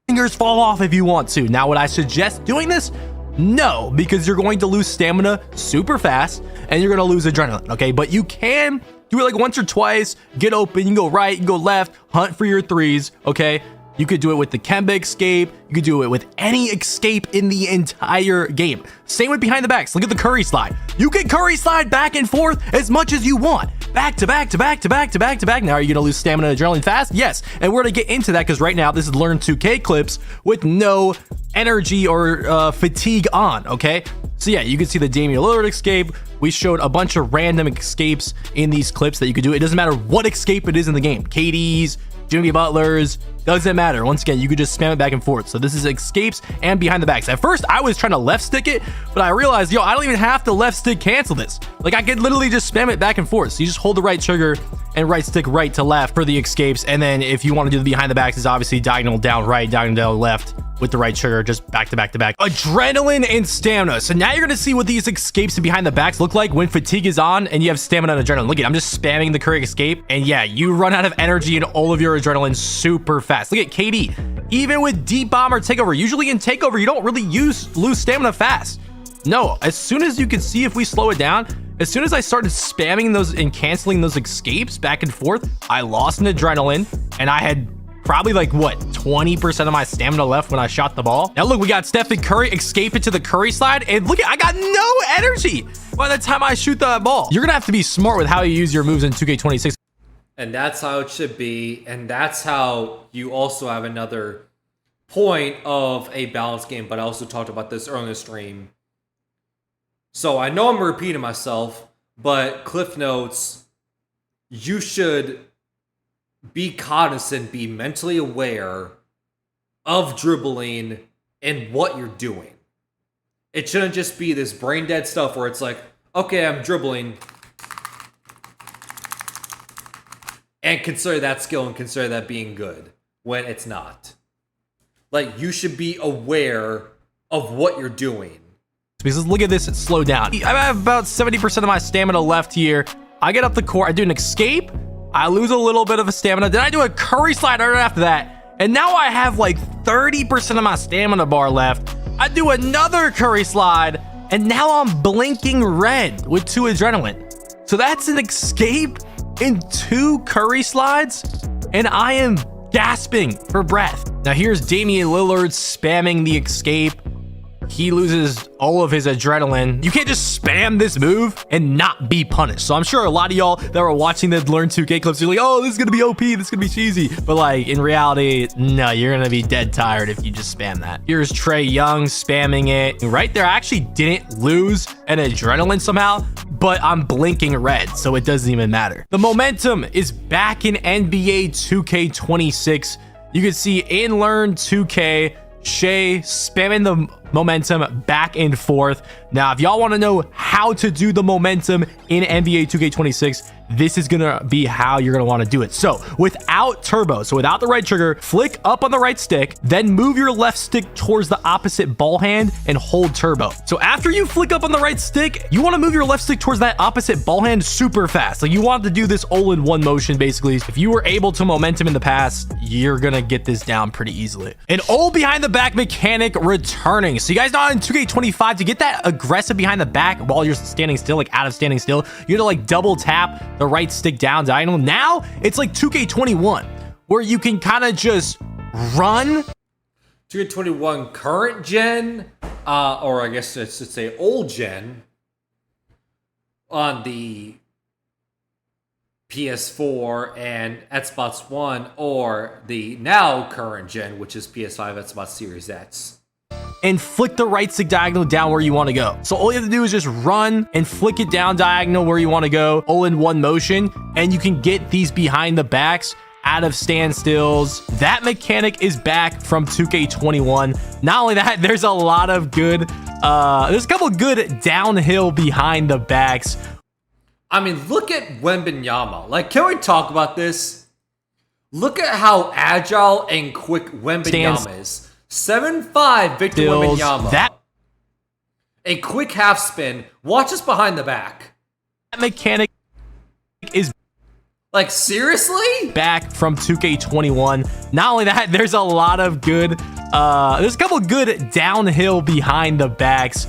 Fingers fall off if you want to. Now, would I suggest doing this? No, because you're going to lose stamina super fast and you're going to lose adrenaline, okay? But you can do it like once or twice, get open, you can go right, you can go left, hunt for your threes, okay? You could do it with the Kemba escape. You could do it with any escape in the entire game. Same with behind the backs. Look at the Curry slide. You can Curry slide back and forth as much as you want. Back to back to back to back to back to back. Now, are you going to lose stamina and adrenaline fast? Yes. And we're going to get into that because right now this is Learn 2K clips with no energy or fatigue on, okay? So yeah, you can see the Damian Lillard escape. We showed a bunch of random escapes in these clips that you could do. It doesn't matter what escape it is in the game. KD's, Jimmy Butler's, doesn't matter. Once again, you could just spam it back and forth. So this is escapes and behind the backs. At first, I was trying to left stick it, but I realized, yo, I don't even have to left stick cancel this. Like, I could literally just spam it back and forth. So you just hold the right trigger and right stick right to left for the escapes. And then if you want to do the behind the backs, is obviously diagonal down right, diagonal down left with the right trigger, just back to back to back. Adrenaline and stamina. So now you're going to see what these escapes and behind the backs look like when fatigue is on and you have stamina and adrenaline. Look at, I'm just spamming the Curry escape. And yeah, you run out of energy and all of your adrenaline super fast. Look at KD. Even with deep bomb or takeover, usually in takeover, you don't really lose stamina fast. No, as soon as you can see, if we slow it down, as soon as I started spamming those and canceling those escapes back and forth, I lost an adrenaline and I had probably like what, 20% of my stamina left when I shot the ball. Now look, we got Stephen Curry escape into the Curry slide, and look at, I got no energy by the time I shoot the ball. You're gonna have to be smart with how you use your moves in 2K26. And that's how it should be. And that's how you also have another point of a balanced game. But I also talked about this earlier in the stream. So I know I'm repeating myself, but Cliff Notes, you should be cognizant, be mentally aware of dribbling and what you're doing. It shouldn't just be this brain dead stuff where it's like, okay, I'm dribbling, and consider that skill and consider that being good when it's not. Like, you should be aware of what you're doing. Because look at this, it's slowed down. I have about 70% of my stamina left here. I get up the court, I do an escape, I lose a little bit of a stamina, then I do a Curry slide right after that, and now I have like 30% of my stamina bar left. I do another Curry slide, and now I'm blinking red with 2 adrenaline. So that's an escape in 2 Curry slides, and I am gasping for breath. Now here's Damian Lillard spamming the escape. He loses all of his adrenaline. You can't just spam this move and not be punished. So I'm sure a lot of y'all that were watching the Learn 2K clips, you're like, oh, this is gonna be OP, this is gonna be cheesy. But like, in reality, no, you're gonna be dead tired if you just spam that. Here's Trey Young spamming it. Right there, I actually didn't lose an adrenaline somehow, but I'm blinking red, so it doesn't even matter. The momentum is back in NBA 2K26. You can see in Learn 2K, Shea spamming the momentum back and forth. Now, if y'all want to know how to do the momentum in NBA 2K26, this is gonna be how you're gonna want to do it. So without turbo, so without the right trigger, flick up on the right stick, then move your left stick towards the opposite ball hand and hold turbo. So after you flick up on the right stick, you want to move your left stick towards that opposite ball hand super fast. Like, you want to do this all-in-one motion basically. If you were able to momentum in the past, you're gonna get this down pretty easily. An all behind the back mechanic returning. So you guys know in 2K25, to get that aggressive behind the back while you're standing still, like out of standing still, you have to like double tap the right stick down diagonal. Now it's like 2K21 where you can kind of just run. 2K21 current gen, or I guess I should say old gen, on the PS4 and Xbox One, or the now current gen, which is PS5, Xbox Series X. And flick the right stick diagonal down where you want to go. So all you have to do is just run and flick it down diagonal where you want to go, all in one motion, and you can get these behind the backs out of standstills. That mechanic is back from 2K21. Not only that, there's a lot of good, there's a couple good downhill behind the backs. I mean, look at Wembanyama. Like, can we talk about this? Look at how agile and quick Wembanyama is. 7'5" Victor Wembanyama. That a quick half spin. Watch us behind the back. That mechanic is like, seriously? Back from 2K21. Not only that, there's a lot of good, there's a couple good downhill behind the backs.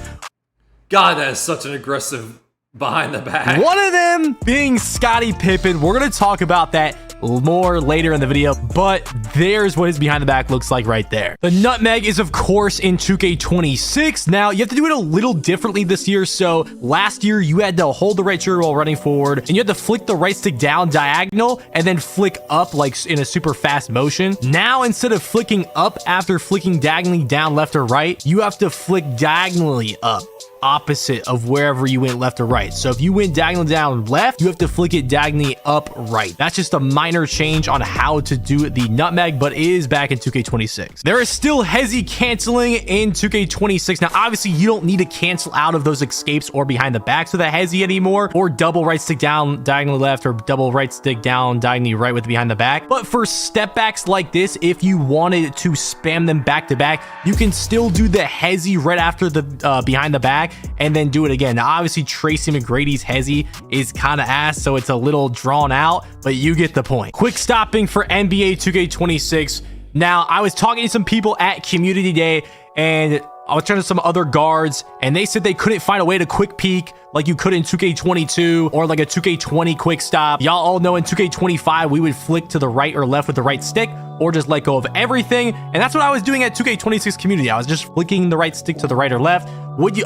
God, that is such an aggressive behind the back. One of them being Scottie Pippen. We're going to talk about that more later in the video, but there's what his behind the back looks like right there. The nutmeg is of course in 2K26. Now you have to do it a little differently this year. So last year you had to hold the right trigger while running forward, and you had to flick the right stick down diagonal and then flick up like in a super fast motion. Now instead of flicking up after flicking diagonally down left or right, you have to flick diagonally up opposite of wherever you went left or right. So if you went diagonal down left, you have to flick it diagonally up right. That's just a minor change on how to do the nutmeg, but it is back in 2K26. There is still hezi canceling in 2K26. Now, obviously, you don't need to cancel out of those escapes or behind the backs with a hezi anymore, or double right stick down diagonally left, or double right stick down diagonally right with behind the back. But for step backs like this, if you wanted to spam them back to back, you can still do the hezi right after the behind the back and then do it again. Now, obviously, Tracy McGrady's hezi is kind of ass, so it's a little drawn out, but you get the point. Quick stopping for NBA 2K26. Now, I was talking to some people at Community Day, and I was trying to some other guards, and they said they couldn't find a way to quick peek like you could in 2K22 or like a 2K20 quick stop. Y'all all know in 2K25, we would flick to the right or left with the right stick, or just let go of everything. And that's what I was doing at 2K26 Community. I was just flicking the right stick to the right or left.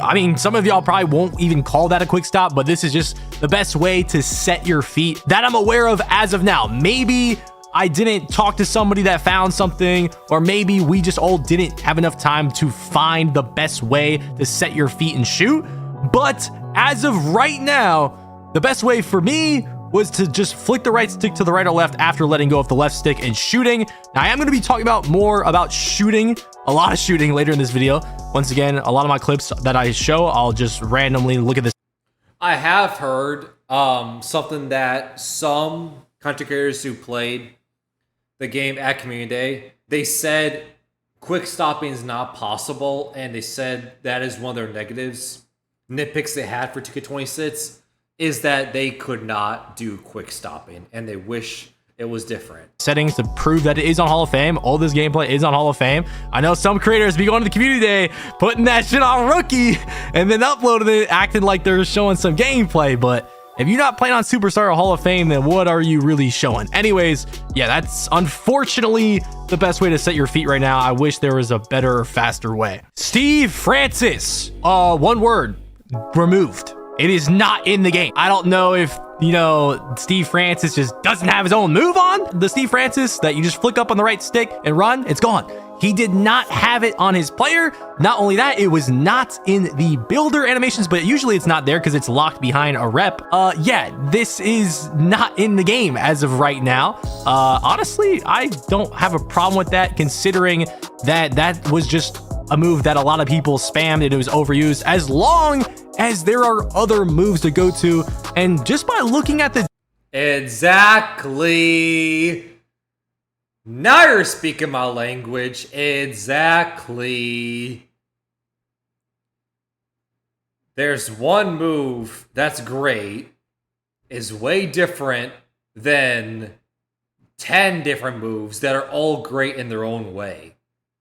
I mean, some of y'all probably won't even call that a quick stop, but this is just the best way to set your feet that I'm aware of as of now. Maybe I didn't talk to somebody that found something, or maybe we just all didn't have enough time to find the best way to set your feet and shoot. But as of right now, the best way for me was to just flick the right stick to the right or left after letting go of the left stick and shooting. Now, I am going to be talking about more about shooting, a lot of shooting later in this video. Once again, a lot of my clips that I show, I'll just randomly look at this. I have heard something that some content creators who played the game at Community Day, they said quick stopping is not possible, and they said that is one of their nitpicks they had for 2K26 is that they could not do quick stopping, and they wish it was different. Settings to prove that it is on Hall of Fame. All this gameplay is on Hall of Fame. I know some creators be going to the Community Day, putting that shit on Rookie, and then uploading it, acting like they're showing some gameplay, but if you're not playing on Superstar or Hall of Fame, then what are you really showing? Anyways, yeah, that's unfortunately the best way to set your feet right now. I wish there was a better, faster way. Steve Francis, one word, removed. It is not in the game. I don't know if, you know, Steve Francis just doesn't have his own move on. The Steve Francis that you just flick up on the right stick and run, it's gone. He did not have it on his player. Not only that, it was not in the builder animations, but usually it's not there because it's locked behind a rep. Yeah, this is not in the game as of right now. Honestly, I don't have a problem with that, considering that that was just a move that a lot of people spammed and it was overused, as long as there are other moves to go to. And just by looking at the... Exactly. Now you're speaking my language. Exactly. There's one move that's great, is way different than 10 different moves that are all great in their own way.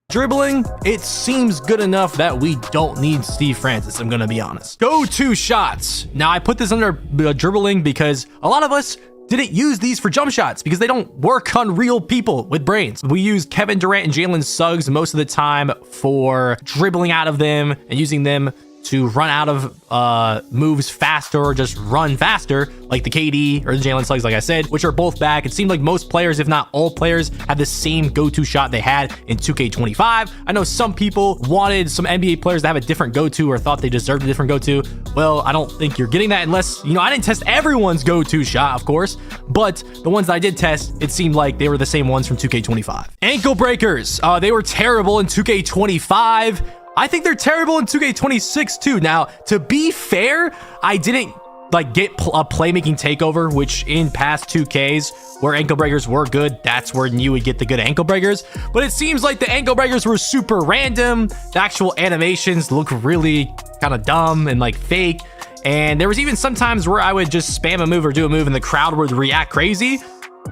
Dribbling, it seems good enough that we don't need Steve Francis, I'm gonna be honest. Go-to shots. Now, I put this under dribbling because a lot of us didn't use these for jump shots because they don't work on real people with brains. We use Kevin Durant and Jalen Suggs most of the time for dribbling out of them and using them to run out of moves faster, or just run faster, like the KD or the Jalen Suggs, like I said, which are both back. It seemed like most players, if not all players, had the same go-to shot they had in 2K25. I know some people wanted some NBA players to have a different go-to or thought they deserved a different go-to. Well, I don't think you're getting that unless, you know, I didn't test everyone's go-to shot, of course, but the ones that I did test, it seemed like they were the same ones from 2K25. Ankle breakers. They were terrible in 2K25. I think they're terrible in 2K26 too. Now, to be fair, I didn't like get a playmaking takeover, which in past 2Ks where ankle breakers were good, that's where you would get the good ankle breakers. But it seems like the ankle breakers were super random. The actual animations look really kind of dumb and like fake. And there was even sometimes where I would just spam a move or do a move and the crowd would react crazy.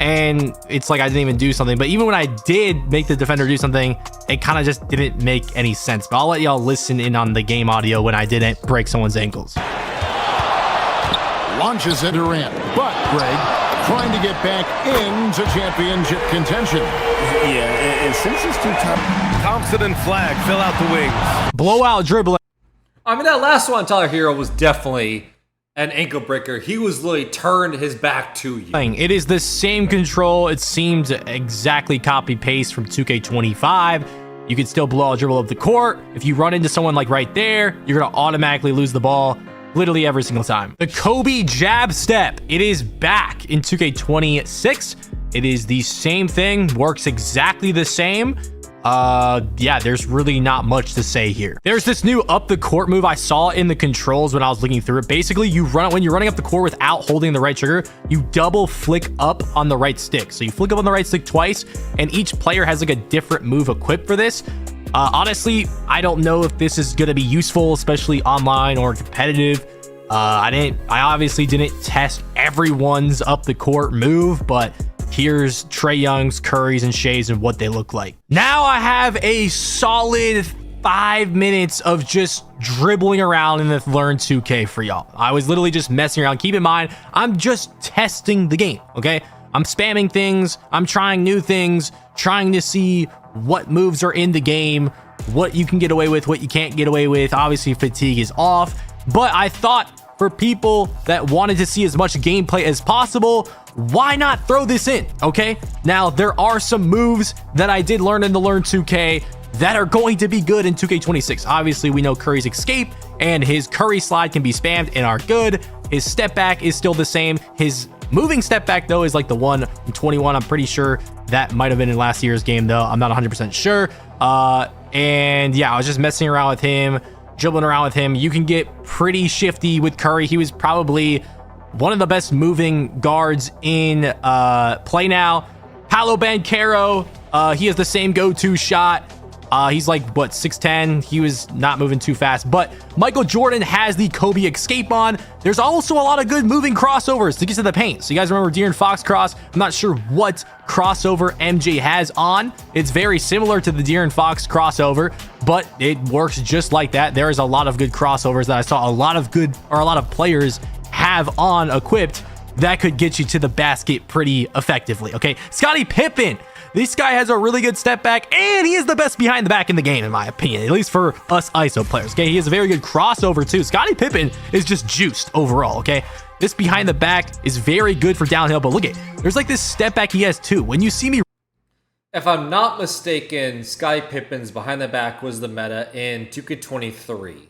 And it's like I didn't even do something. But even when I did make the defender do something, it kind of just didn't make any sense. But I'll let y'all listen in on the game audio when I didn't break someone's ankles. Launches into Durant, but Greg trying to get back into championship contention. Yeah, and since it's too tough, Thompson and Flag fill out the wings. Blowout dribbling. I mean, that last one, Tyler Hero, was definitely an ankle breaker. He was literally turned his back to you. It is the same control. It seemed exactly copy paste from 2K25. You can still blow a dribble up the court. If you run into someone like right there, you're going to automatically lose the ball literally every single time. The Kobe jab step. It is back in 2K26. It is the same thing, works exactly the same. Yeah, there's really not much to say here. There's this new up the court move I saw in the controls when I was looking through it. Basically, when you're running up the court without holding the right trigger, you double flick up on the right stick. So you flick up on the right stick twice, and each player has like a different move equipped for this. Honestly, I don't know if this is going to be useful, especially online or competitive. I obviously didn't test everyone's up the court move, but here's Trae Young's, Curry's, and Shea's and what they look like. Now I have a solid 5 minutes of just dribbling around in the Learn 2K for y'all. I was literally just messing around. Keep in mind, I'm just testing the game, okay? I'm spamming things. I'm trying new things, trying to see what moves are in the game, what you can get away with, what you can't get away with. Obviously, fatigue is off, but I thought for people that wanted to see as much gameplay as possible, why not throw this in, okay? Now, there are some moves that I did learn in the Learn 2K that are going to be good in 2K26. Obviously, we know Curry's escape and his Curry slide can be spammed and are good. His step back is still the same. His moving step back, though, is like the one in 21. I'm pretty sure that might have been in last year's game, though. I'm not 100% sure. And yeah, I was just messing around with him, dribbling around with him. You can get pretty shifty with Curry. He was probably one of the best moving guards in play now. Paolo Banchero, he has the same go-to shot. He's like, what, 6'10"? He was not moving too fast. But Michael Jordan has the Kobe escape on. There's also a lot of good moving crossovers to get to the paint. So you guys remember De'Aaron Fox cross? I'm not sure what crossover MJ has on. It's very similar to the De'Aaron Fox crossover, but it works just like that. There is a lot of good crossovers that I saw a lot of players have on equipped that could get you to the basket pretty effectively. Okay, Scottie Pippen. This guy has a really good step back, and he is the best behind the back in the game, in my opinion, at least for us ISO players. Okay, he has a very good crossover too. Scottie Pippen is just juiced overall. Okay, this behind the back is very good for downhill, but look at, there's like this step back he has too. When you see me, if I'm not mistaken, Scottie Pippen's behind the back was the meta in 2K23.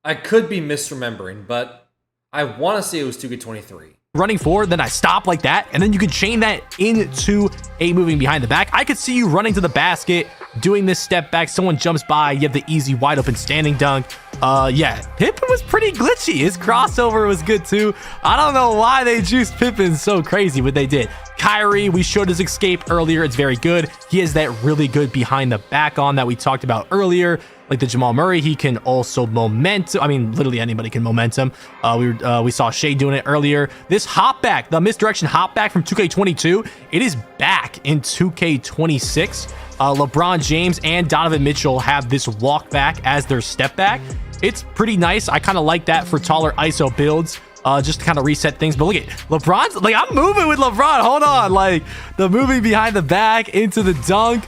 I could be misremembering, but I want to say it was 2K23. Running forward, then I stop like that, and then you can chain that into a moving behind the back. I could see you running to the basket, doing this step back, someone jumps by, you have the easy wide open standing dunk. Yeah, Pippen was pretty glitchy. His crossover was good too. I don't know why they juiced Pippen so crazy, but they did. Kyrie, we showed his escape earlier. It's very good. He has that really good behind the back on that we talked about earlier. Like the Jamal Murray, he can also momentum. I mean, literally anybody can momentum. We saw Shea doing it earlier. This hop back, the misdirection hop back from 2K22, it is back in 2K26. LeBron James and Donovan Mitchell have this walk back as their step back. It's pretty nice. I kind of like that for taller ISO builds. Just to kind of reset things. But look at LeBron's, like, I'm moving with LeBron. Hold on. Like, the moving behind the back into the dunk.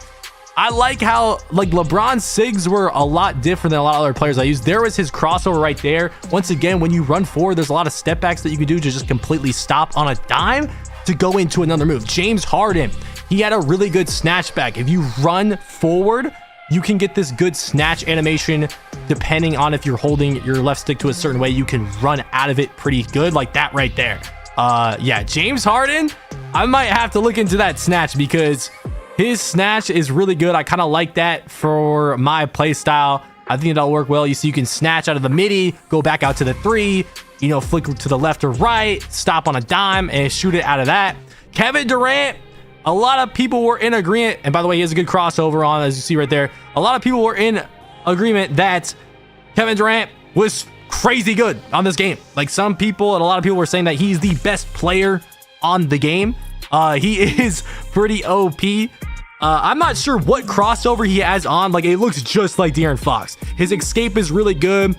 I like how, like, LeBron's SIGs were a lot different than a lot of other players I used. There was his crossover right there. Once again, when you run forward, there's a lot of step backs that you can do to just completely stop on a dime to go into another move. James Harden, he had a really good snatch back. If you run forward, you can get this good snatch animation. Depending on if you're holding your left stick to a certain way, you can run out of it pretty good, like that right there. Yeah, James Harden, I might have to look into that snatch because his snatch is really good. I kind of like that for my play style. I think it'll work well. You see, you can snatch out of the midi, go back out to the three, you know, flick to the left or right, stop on a dime, and shoot it out of that. Kevin Durant, a lot of people were in agreement. And by the way, he has a good crossover on, as you see right there. A lot of people were in agreement that Kevin Durant was crazy good on this game. Like, some people and a lot of people were saying that he's the best player on the game. He is pretty OP. I'm not sure what crossover he has on. Like, it looks just like De'Aaron Fox. His escape is really good.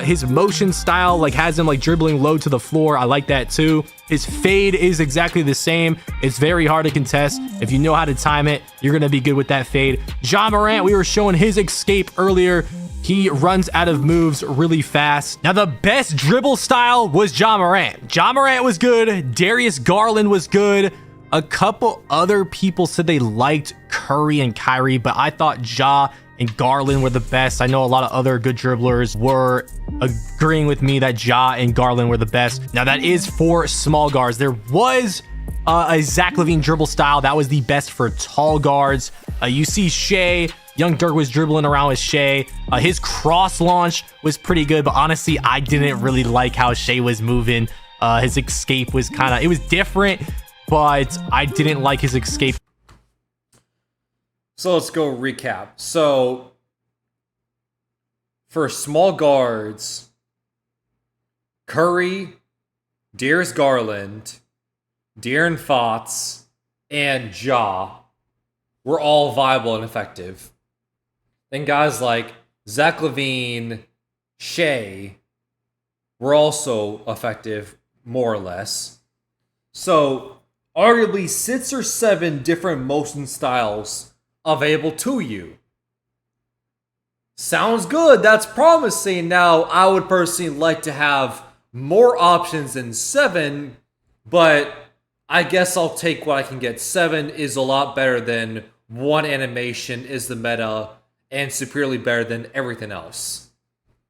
His motion style, like, has him, like, dribbling low to the floor. I like that too. His fade is exactly the same. It's very hard to contest. If you know how to time it, you're going to be good with that fade. Ja Morant, we were showing his escape earlier. He runs out of moves really fast. Now, the best dribble style was Ja Morant. Ja Morant was good. Darius Garland was good. A couple other people said they liked Curry and Kyrie, but I thought Ja and Garland were the best. I know a lot of other good dribblers were agreeing with me that Ja and Garland were the best. Now that is for small guards. There was a Zach LaVine dribble style that was the best for tall guards. You see Shea, Young Dirk was dribbling around with Shea. His cross launch was pretty good, but honestly, I didn't really like how Shea was moving. His escape was it was different, but I didn't like his escape. So let's go recap. So for small guards, Curry, Darius Garland, De'Aaron Fox, and Ja were all viable and effective. Then guys like Zach LaVine, Shea were also effective, more or less. So arguably 6 or 7 different motion styles available to you. Sounds good. That's promising. Now, I would personally like to have more options than 7, but I guess I'll take what I can get. 7 is a lot better than 1 animation is the meta and superiorly better than everything else.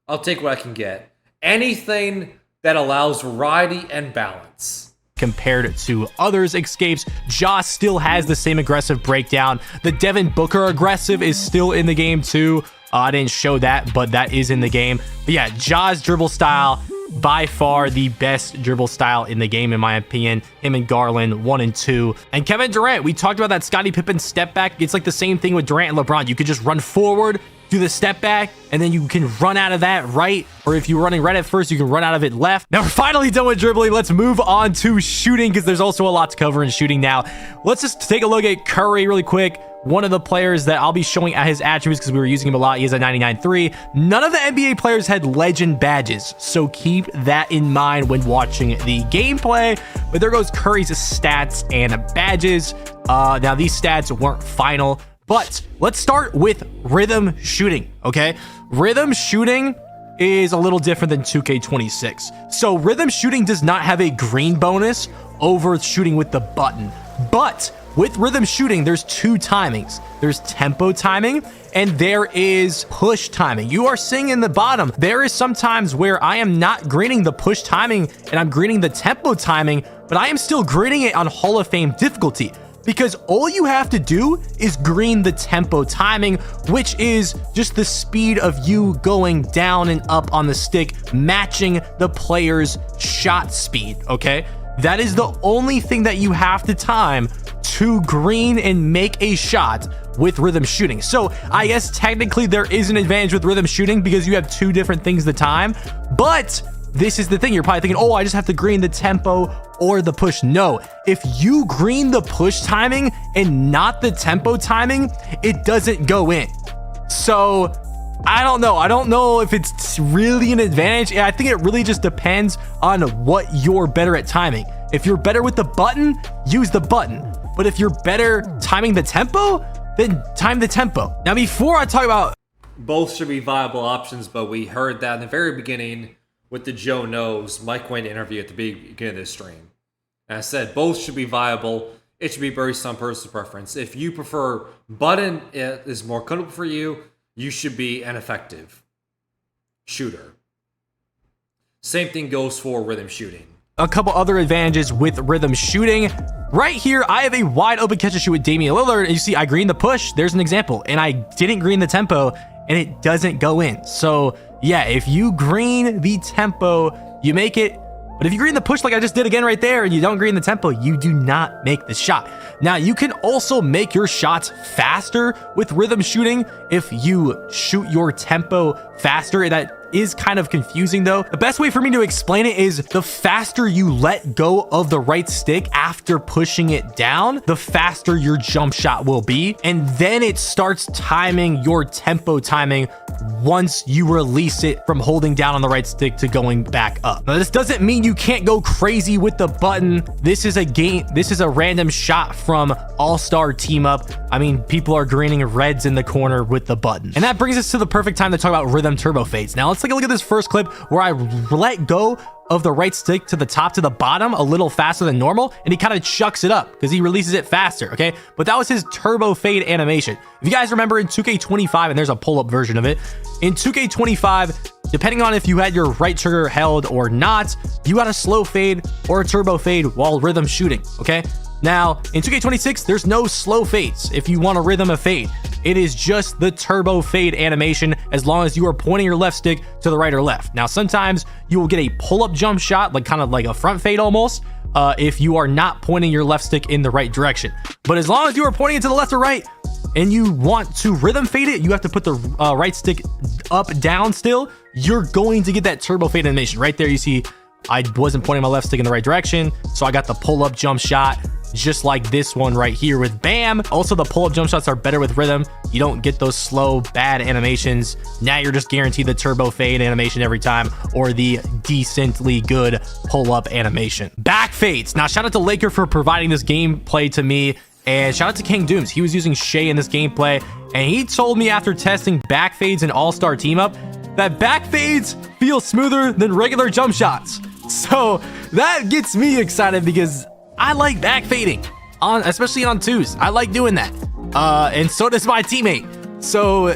I'll take what I can get. Anything that allows variety and balance. Compared to others' escapes, Ja still has the same aggressive breakdown. The Devin Booker aggressive is still in the game too. I didn't show that, but that is in the game. But yeah, Ja's dribble style, by far the best dribble style in the game, in my opinion. Him and Garland, 1 and 2. And Kevin Durant, we talked about that Scottie Pippen step back. It's like the same thing with Durant and LeBron. You could just run forward, do the step back, and then you can run out of that right. Or if you're running right at first, you can run out of it left. Now we're finally done with dribbling. Let's move on to shooting, because there's also a lot to cover in shooting now. Let's just take a look at Curry really quick. One of the players that I'll be showing at his attributes, because we were using him a lot, he is a 99.3. None of the NBA players had legend badges, so keep that in mind when watching the gameplay. But there goes Curry's stats and badges. Now these stats weren't final, but let's start with rhythm shooting, okay? Rhythm shooting is a little different than 2K26. So rhythm shooting does not have a green bonus over shooting with the button, but with rhythm shooting, there's 2 timings. There's tempo timing and there is push timing. You are seeing in the bottom, there is sometimes where I am not greening the push timing and I'm greening the tempo timing, but I am still greening it on Hall of Fame difficulty, because all you have to do is green the tempo timing, which is just the speed of you going down and up on the stick, matching the player's shot speed, okay? That is the only thing that you have to time to green and make a shot with rhythm shooting. So I guess technically there is an advantage with rhythm shooting because you have 2 different things to time, but this is the thing. You're probably thinking, oh, I just have to green the tempo or the push. No, if you green the push timing and not the tempo timing, it doesn't go in. So I don't know. I don't know if it's really an advantage. I think it really just depends on what you're better at timing. If you're better with the button, use the button. But if you're better timing the tempo, then time the tempo. Now, before I talk about... Both should be viable options, but we heard that in the very beginning with the Joe Knows Mike Wayne interview at the beginning of this stream. And I said both should be viable. It should be based on personal preference. If you prefer button is more comfortable for you, you should be an effective shooter. Same thing goes for rhythm shooting. A couple other advantages with rhythm shooting. Right here, I have a wide open catch and shoot with Damian Lillard. And you see, I green the push. There's an example. And I didn't green the tempo, and it doesn't go in. So, yeah, if you green the tempo, you make it. But if you green the push like I just did again right there and you don't green the tempo, you do not make the shot. Now, you can also make your shots faster with rhythm shooting if you shoot your tempo faster. That is kind of confusing though. The best way for me to explain it is the faster you let go of the right stick after pushing it down, the faster your jump shot will be. And then it starts timing your tempo timing once you release it from holding down on the right stick to going back up. Now, this doesn't mean you can't go crazy with the button. This is a game. This is a random shot from All-Star Team Up. I mean, people are greening reds in the corner with the button. And that brings us to the perfect time to talk about rhythm turbo fades. Now, let's take a look at this first clip where I let go of the right stick to the top to the bottom a little faster than normal, and he kind of chucks it up because he releases it faster, okay? But that was his turbo fade animation. If you guys remember in 2K25, and there's a pull-up version of it, in 2K25, depending on if you had your right trigger held or not, you got a slow fade or a turbo fade while rhythm shooting, okay? Now, in 2K26, there's no slow fades if you want to rhythm a fade. It is just the turbo fade animation as long as you are pointing your left stick to the right or left. Now, sometimes you will get a pull-up jump shot, like kind of like a front fade almost, if you are not pointing your left stick in the right direction. But as long as you are pointing it to the left or right, and you want to rhythm fade it, you have to put the right stick up, down still. You're going to get that turbo fade animation. Right there, you see I wasn't pointing my left stick in the right direction, so I got the pull-up jump shot, just like this one right here with Bam. Also, the pull-up jump shots are better with rhythm. You don't get those slow, bad animations. Now you're just guaranteed the turbo fade animation every time, or the decently good pull-up animation. Back fades. Now, shout out to Laker for providing this gameplay to me. And shout out to King Dooms. He was using Shea in this gameplay, and he told me after testing back fades and all-star team up that back fades feel smoother than regular jump shots. So that gets me excited because I like back fading, especially on twos. I like doing that. And so does my teammate. So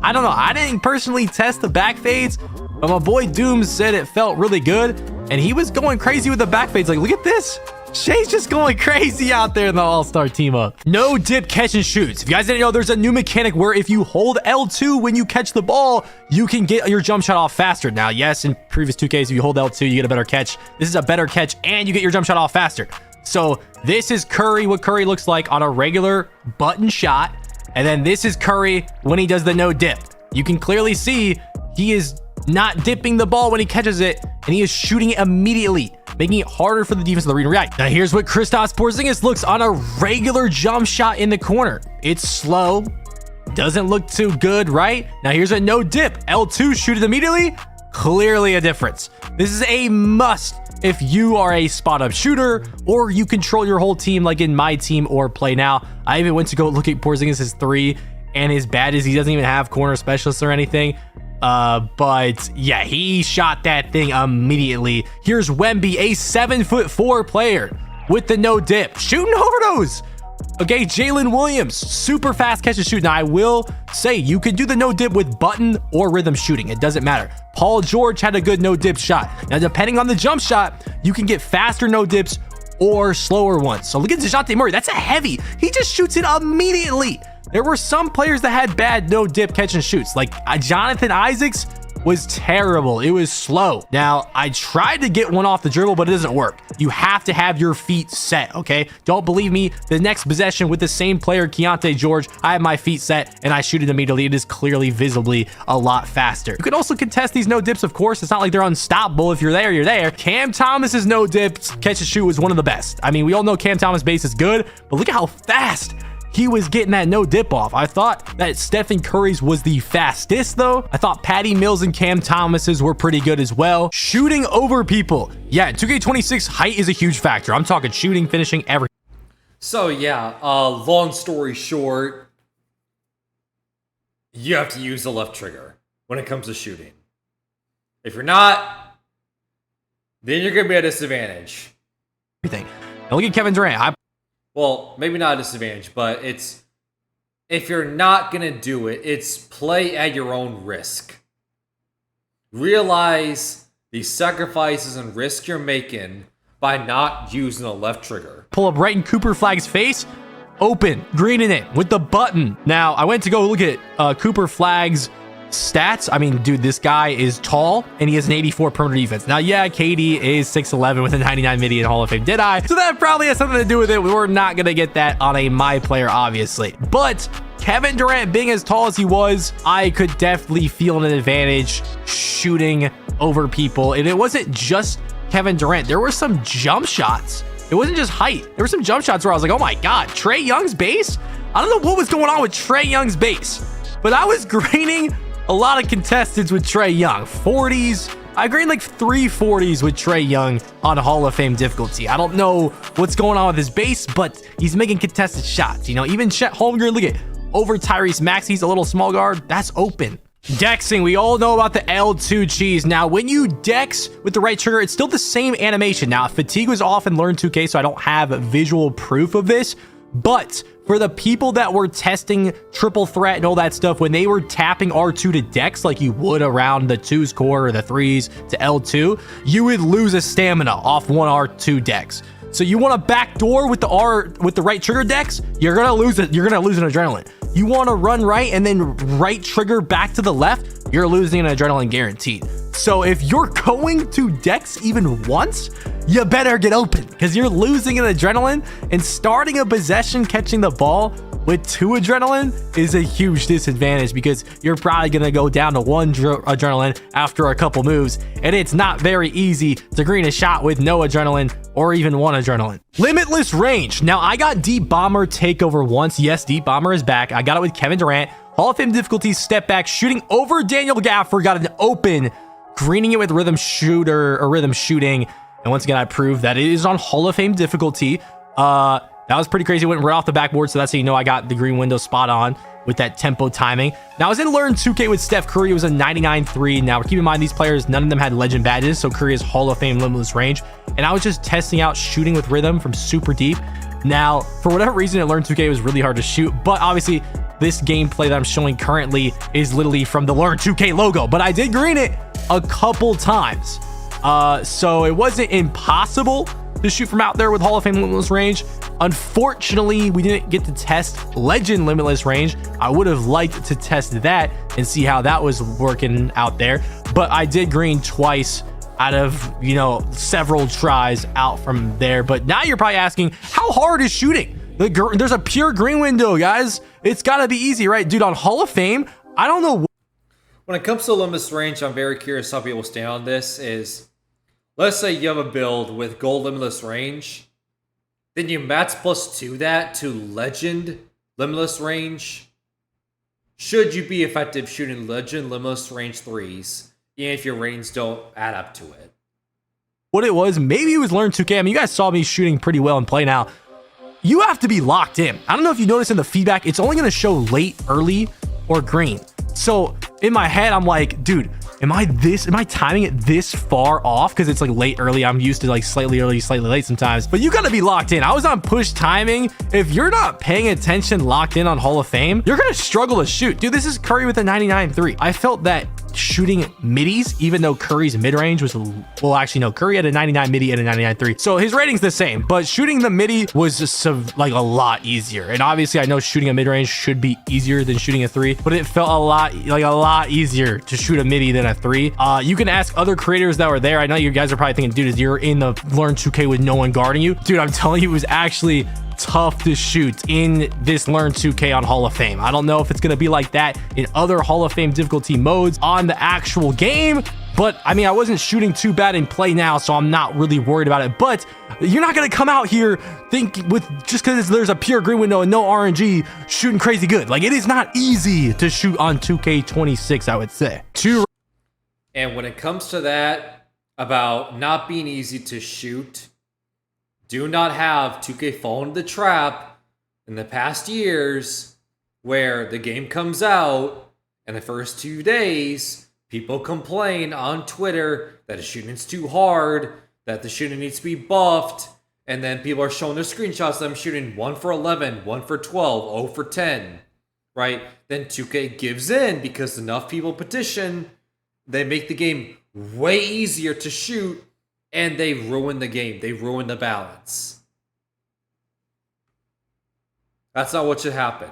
I don't know. I didn't personally test the back fades, but my boy Dooms said it felt really good, and he was going crazy with the back fades. Like, look at this. Shay's just going crazy out there in the all-star team up. No dip catch and shoots. If you guys didn't know, there's a new mechanic where if you hold L2 when you catch the ball, you can get your jump shot off faster. Now, yes, in previous 2Ks, if you hold L2, you get a better catch. This is a better catch, and you get your jump shot off faster. So this is Curry, what Curry looks like on a regular button shot. And then this is Curry when he does the no dip. You can clearly see he is not dipping the ball when he catches it, and he is shooting it immediately, making it harder for the defense of the arena to react. Now here's what Kristaps Porzingis looks on a regular jump shot in the corner. It's slow, doesn't look too good, right? Now here's a no dip, L2, shoot it immediately. Clearly a difference. This is a must if you are a spot up shooter or you control your whole team like in my team or Play Now. I even went to go look at Porzingis' three, and as bad as he doesn't even have corner specialists or anything, but yeah, he shot that thing immediately. Here's Wemby, a 7'4" player with the no dip, shooting over those. Okay, Jalen Williams, super fast catch and shoot. Now I will say you can do the no dip with button or rhythm shooting. It doesn't matter. Paul George had a good no dip shot. Now depending on the jump shot, you can get faster no dips or slower ones. So look at DeJounte Murray. That's a heavy. He just shoots it immediately. There were some players that had bad no dip catch and shoots, like Jonathan Isaacs was terrible. It was slow. Now, I tried to get one off the dribble, but it doesn't work. You have to have your feet set, okay? Don't believe me? The next possession with the same player, Keontae George, I have my feet set and I shoot it immediately. It is clearly visibly a lot faster. You can also contest these no dips, of course. It's not like they're unstoppable. If you're there, you're there. Cam Thomas's no dips catch and shoot was one of the best. I mean, we all know Cam Thomas base is good, but look at how fast he was getting that no dip off. I thought that Stephen Curry's was the fastest though. I thought Patty Mills and Cam Thomas's were pretty good as well. Shooting over people. Yeah, in 2K26, height is a huge factor. I'm talking shooting, finishing, everything. So yeah, long story short, you have to use the left trigger when it comes to shooting. If you're not, then you're going to be at a disadvantage. Now look at Kevin Durant. Well, maybe not a disadvantage, but it's, if you're not going to do it, it's play at your own risk. Realize the sacrifices and risk you're making by not using the left trigger. Pull up right in Cooper Flag's face, open, greening it with the button. Now, I went to go look at Cooper Flag's stats. I mean, dude, this guy is tall and he has an 84 perimeter defense. Now, yeah, KD is 6'11 with a 99 mid in Hall of Fame. Did I? So that probably has something to do with it. We're not going to get that on a my player, obviously. But Kevin Durant being as tall as he was, I could definitely feel an advantage shooting over people. And it wasn't just Kevin Durant. There were some jump shots. It wasn't just height. There were some jump shots where I was like, oh my God, Trae Young's base? I don't know what was going on with Trae Young's base, but I was graining a lot of contestants with Trae Young. 40s. I grade like 3 40s with Trae Young on Hall of Fame difficulty. I don't know what's going on with his base, but he's making contested shots. You know, even Chet Holmgren, look at over Tyrese Maxey's a little small guard. That's open. Dexing, we all know about the L2 cheese. Now, when you dex with the right trigger, it's still the same animation. Now, fatigue was off in Learn 2K, so I don't have visual proof of this. But for the people that were testing triple threat and all that stuff, when they were tapping R2 to dex like you would around the 2's core or the 3's to L2, you would lose a stamina off one R2 dex. So you want to backdoor with the right trigger dex, you're gonna lose it. You're gonna lose an adrenaline. You want to run right and then right trigger back to the left, you're losing an adrenaline guaranteed. So if you're going to dex even once, you better get open because you're losing an adrenaline, and starting a possession catching the ball with 2 adrenaline is a huge disadvantage because you're probably going to go down to 1 adrenaline after a couple moves, and it's not very easy to green a shot with no adrenaline or even 1 adrenaline. Limitless range. Now, I got Deep Bomber Takeover once. Yes, Deep Bomber is back. I got it with Kevin Durant. Hall of Fame difficulty, step back, shooting over Daniel Gaffer, got an open, greening it with rhythm shooter or rhythm shooting. And once again, I proved that it is on Hall of Fame difficulty. That was pretty crazy. It went right off the backboard, so that's how you know I got the green window spot on with that tempo timing. Now, I was in Learn 2K with Steph Curry. It was a 99.3. Now, keep in mind, these players, none of them had legend badges, so Curry is Hall of Fame limitless range. And I was just testing out shooting with rhythm from super deep. Now, for whatever reason, at Learn 2K, it was really hard to shoot, but obviously, this gameplay that I'm showing currently is literally from the Learn 2K logo, but I did green it a couple times. So it wasn't impossible to shoot from out there with Hall of Fame limitless range. Unfortunately, we didn't get to test legend limitless range. I would have liked to test that and see how that was working out there, but I did green twice out of, you know, several tries out from there. But now you're probably asking, how hard is shooting? There's a pure green window, guys. It's got to be easy, right? Dude, on Hall of Fame, I don't know. When it comes to limitless range, I'm very curious how people stand on this. Is, let's say you have a build with gold limitless range, then you max +2 that to legend limitless range. Should you be effective shooting legend limitless range 3s, even if your ratings don't add up to it? What it was, maybe it was Learn 2K. I mean, you guys saw me shooting pretty well in play now. You have to be locked in. I don't know if you noticed in the feedback, it's only going to show late, early, or green. So in my head, I'm like, dude, am I timing it this far off? Because it's like late, early. I'm used to like slightly early, slightly late sometimes. But you got to be locked in. I was on push timing. If you're not paying attention, locked in on Hall of Fame, you're going to struggle to shoot. Dude, this is Curry with a 99.3. I felt that shooting middies, even though Curry's mid-range was, well, actually, no, Curry had a 99 midi and a 99.3. So his rating's the same, but shooting the midi was just like a lot easier. And obviously, I know shooting a mid-range should be easier than shooting a 3, but it felt a lot easier to shoot a midi than a 3. You can ask other creators that were there. I know you guys are probably thinking, dude, you're in the Learn 2K with no one guarding you. Dude, I'm telling you, it was actually tough to shoot in this Learn 2K on Hall of Fame. I don't know if it's going to be like that in other Hall of Fame difficulty modes on the actual game, but I mean, I wasn't shooting too bad in play now, so I'm not really worried about it. But you're not going to come out here thinking with just because there's a pure green window and no RNG shooting crazy good. Like, it is not easy to shoot on 2K26, I would say. And when it comes to that, about not being easy to shoot, do not have 2K fall into the trap in the past years where the game comes out and the first 2 days, people complain on Twitter that the shooting is too hard, that the shooting needs to be buffed, and then people are showing their screenshots of them shooting 1 for 11, 1 for 12, 0 for 10, right? Then 2K gives in because enough people petition, they make the game way easier to shoot, and they ruin the game. They ruin the balance. That's not what should happen.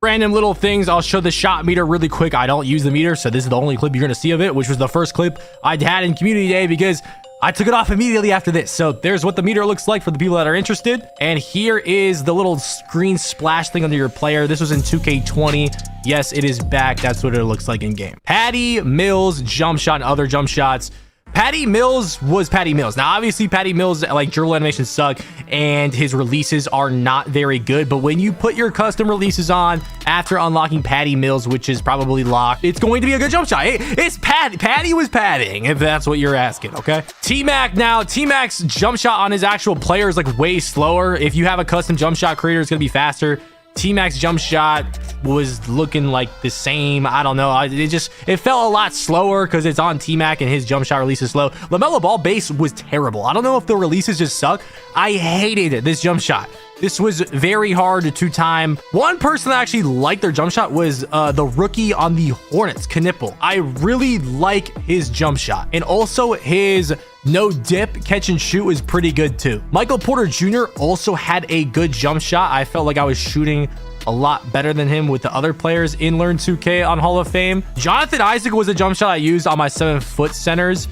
Random little things. I'll show the shot meter really quick. I don't use the meter, so this is the only clip you're going to see of it, which was the first clip I had in Community Day because I took it off immediately after this. So there's what the meter looks like for the people that are interested. And here is the little screen splash thing under your player. This was in 2K20. Yes, it is back. That's what it looks like in game. Patty Mills jump shot and other jump shots. Patty Mills was Patty Mills. Now, obviously, Patty Mills, like, dribble animations suck, and his releases are not very good. But when you put your custom releases on after unlocking Patty Mills, which is probably locked, it's going to be a good jump shot. It's Patty. Patty was padding, if that's what you're asking, okay? T-Mac now. T-Mac's jump shot on his actual player is, like, way slower. If you have a custom jump shot creator, it's going to be faster. T-Mac's jump shot was looking like the same. I don't know. It felt a lot slower because it's on T-Mac and his jump shot release is slow. LaMelo Ball base was terrible. I don't know if the releases just suck. I hated this jump shot. This was very hard to time. One person that actually liked their jump shot was the rookie on the Hornets, Knipple. I really like his jump shot. And also his no dip catch and shoot was pretty good too. Michael Porter Jr. also had a good jump shot. I felt like I was shooting a lot better than him with the other players in Learn 2K on Hall of Fame. Jonathan Isaac was a jump shot I used on my 7-foot centers.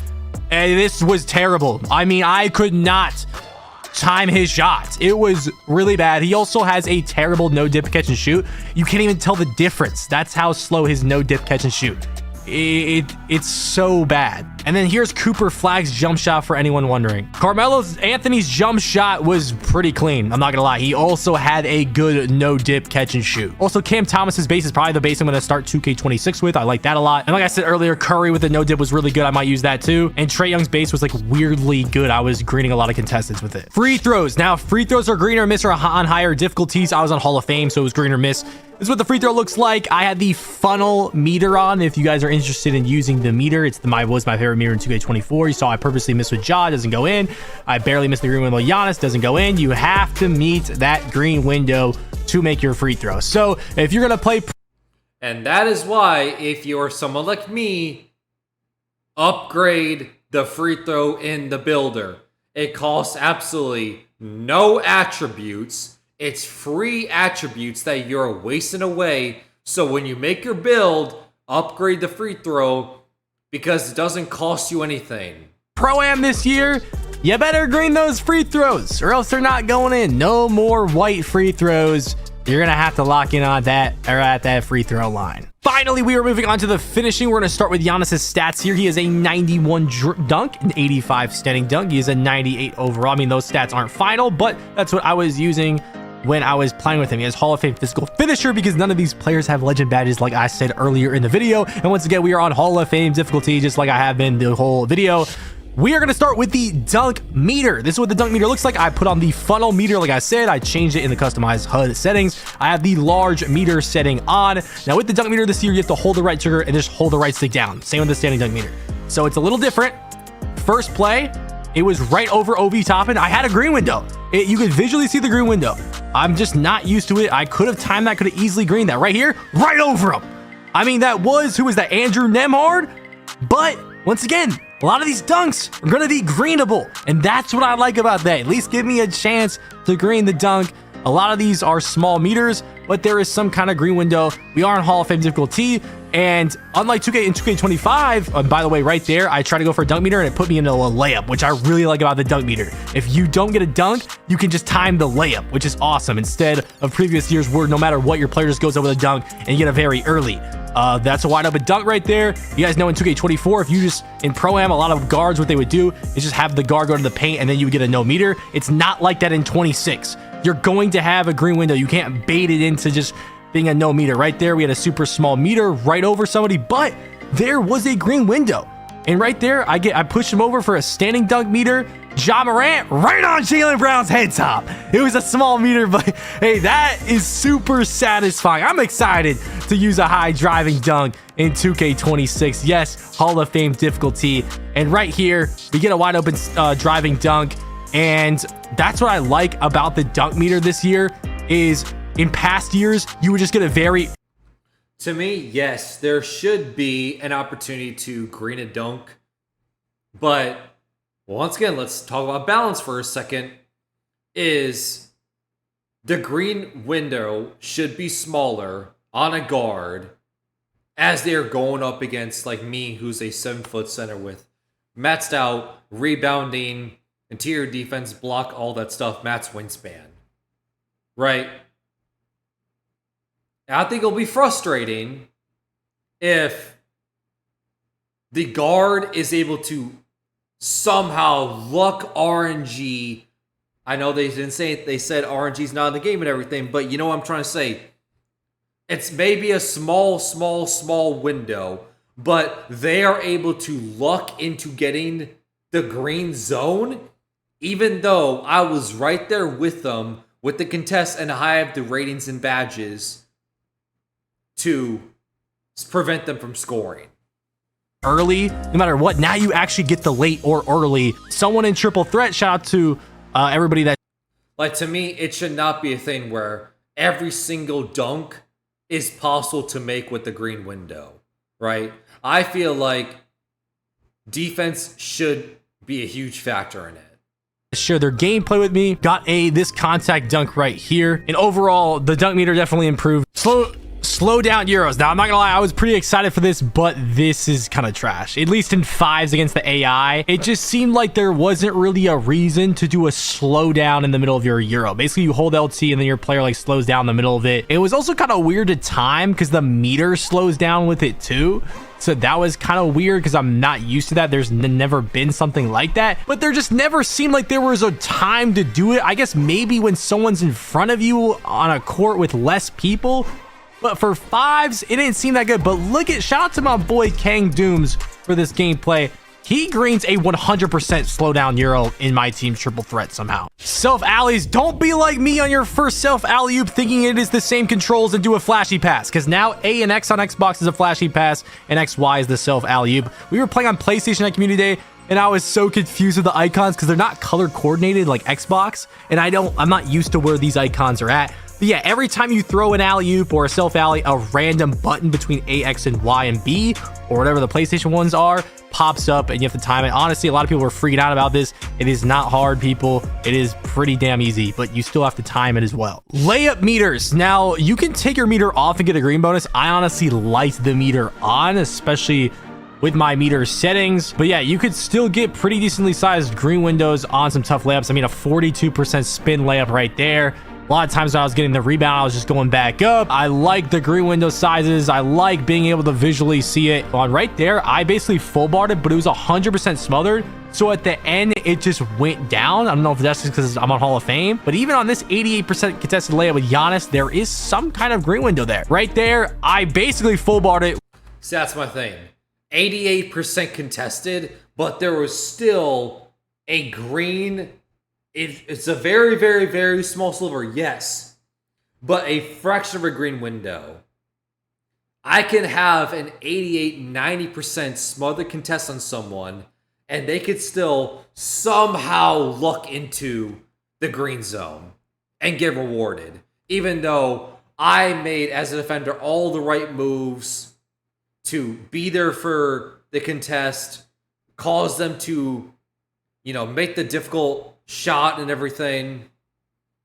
And this was terrible. I mean, I could not time his shots. It was really bad. He also has a terrible no dip catch and shoot. You can't even tell the difference. That's how slow his no dip catch and shoot. It's so bad. And then here's Cooper Flagg's jump shot for anyone wondering. Carmelo Anthony's jump shot was pretty clean. I'm not gonna lie. He also had a good no dip catch and shoot. Also, Cam Thomas's base is probably the base I'm gonna start 2K26 with. I like that a lot. And like I said earlier, Curry with the no dip was really good. I might use that too. And Trae Young's base was like weirdly good. I was greening a lot of contestants with it. Free throws. Now, free throws are green or miss or on higher difficulties. I was on Hall of Fame, so it was green or miss. This is what the free throw looks like. I had the funnel meter on. If you guys are interested in using the meter, it's was my favorite meter in 2K24. You saw I purposely missed with Ja, doesn't go in. I barely missed the green window with Giannis, doesn't go in. You have to meet that green window to make your free throw. So if you're gonna play, and that is why, if you're someone like me, upgrade the free throw in the builder. It costs absolutely no attributes. It's free attributes that you're wasting away. So when you make your build, upgrade the free throw because it doesn't cost you anything. Pro-Am this year, you better green those free throws or else they're not going in. No more white free throws. You're going to have to lock in on that or at that free throw line. Finally, we are moving on to the finishing. We're going to start with Giannis's stats here. He is a 91 dunk, an 85 standing dunk. He is a 98 overall. I mean, those stats aren't final, but that's what I was using when I was playing with him. He has Hall of Fame physical finisher because none of these players have legend badges like I said earlier in the video. And once again, we are on Hall of Fame difficulty just like I have been the whole video. We are going to start with the dunk meter. This is what the dunk meter looks like. I put on the funnel meter like I said. I changed it in the customized HUD settings. I have the large meter setting on. Now with the dunk meter this year, you have to hold the right trigger and just hold the right stick down. Same with the standing dunk meter. So it's a little different. First play, it was right over OV Toppin. I had a green window. You could visually see the green window. I'm just not used to it. I could have timed that, could have easily greened that right here, right over him. I mean, who was that, Andrew Nemhard? But once again, a lot of these dunks are going to be greenable. And that's what I like about that. At least give me a chance to green the dunk. A lot of these are small meters, but there is some kind of green window. We are in Hall of Fame difficulty. And unlike 2K and 2K25, by the way, right there, I tried to go for a dunk meter and it put me into a layup, which I really like about the dunk meter. If you don't get a dunk, you can just time the layup, which is awesome. Instead of previous years where no matter what, your player just goes over the dunk and you get a very early. That's a wide open dunk right there. You guys know in 2K24, if you just, in Pro-Am, a lot of guards, what they would do is just have the guard go to the paint and then you would get a no meter. It's not like that in 26. You're going to have a green window. You can't bait it into just being a no meter. Right there, we had a super small meter right over somebody, but there was a green window. And right there, I pushed him over for a standing dunk meter. Ja Morant right on Jaylen Brown's head top. It was a small meter, but hey, that is super satisfying. I'm excited to use a high driving dunk in 2K26. Yes, Hall of Fame difficulty. And right here, we get a wide open driving dunk. And that's what I like about the dunk meter this year is in past years, you would just get a very... To me, yes, there should be an opportunity to green a dunk. But once again, let's talk about balance for a second. Is the green window should be smaller on a guard as they're going up against like me, who's a 7-foot center with maxed out rebounding, interior defense, block, all that stuff, Matt's wingspan. Right? I think it'll be frustrating if the guard is able to somehow luck RNG. I know they didn't say it, they said RNG's not in the game and everything, but you know what I'm trying to say. It's maybe a small window, but they are able to luck into getting the green zone, even though I was right there with them with the contest and I have the ratings and badges. to prevent them from scoring. Early, no matter what, now you actually get the late or early. Someone in triple threat, shout out to everybody that. Like, to me, it should not be a thing where every single dunk is possible to make with the green window, right? I feel like defense should be a huge factor in it. Share their gameplay with me. Got this contact dunk right here. And overall, the dunk meter definitely improved. Slow down Euros. Now, I'm not gonna lie, I was pretty excited for this, but this is kind of trash. At least in fives against the AI, it just seemed like there wasn't really a reason to do a slowdown in the middle of your Euro. Basically, you hold LT and then your player like slows down in the middle of it. It was also kind of weird to time because the meter slows down with it too. So that was kind of weird because I'm not used to that. There's never been something like that, but there just never seemed like there was a time to do it. I guess maybe when someone's in front of you on a court with less people. But for fives, it didn't seem that good. But look at, shout out to my boy Kang Dooms for this gameplay. He greens a 100% slowdown Euro in my team's triple threat somehow. Self alleys, don't be like me on your first self alley-oop thinking it is the same controls and do a flashy pass. Because now A and X on Xbox is a flashy pass and XY is the self alley-oop. We were playing on PlayStation at Community Day and I was so confused with the icons because they're not color coordinated like Xbox. And I'm not used to where these icons are at. But yeah, every time you throw an alley-oop or a self-alley, a random button between A, X, and Y, and B, or whatever the PlayStation ones are, pops up and you have to time it. Honestly, a lot of people were freaking out about this. It is not hard, people. It is pretty damn easy, but you still have to time it as well. Layup meters. Now, you can take your meter off and get a green bonus. I honestly liked the meter on, especially with my meter settings. But yeah, you could still get pretty decently sized green windows on some tough layups. I mean, a 42% spin layup right there. A lot of times when I was getting the rebound, I was just going back up. I like the green window sizes. I like being able to visually see it. On right there, I basically full barred it, but it was 100% smothered. So at the end, it just went down. I don't know if that's just because I'm on Hall of Fame, but even on this 88% contested layup with Giannis, there is some kind of green window there. Right there, I basically full barred it. See, that's my thing. 88% contested, but there was still a green. It's a very, very, very small sliver, yes, but a fraction of a green window. I can have an 88, 90% smothered contest on someone, and they could still somehow luck into the green zone and get rewarded, even though I made, as a defender, all the right moves to be there for the contest, cause them to, make the difficult shot and everything.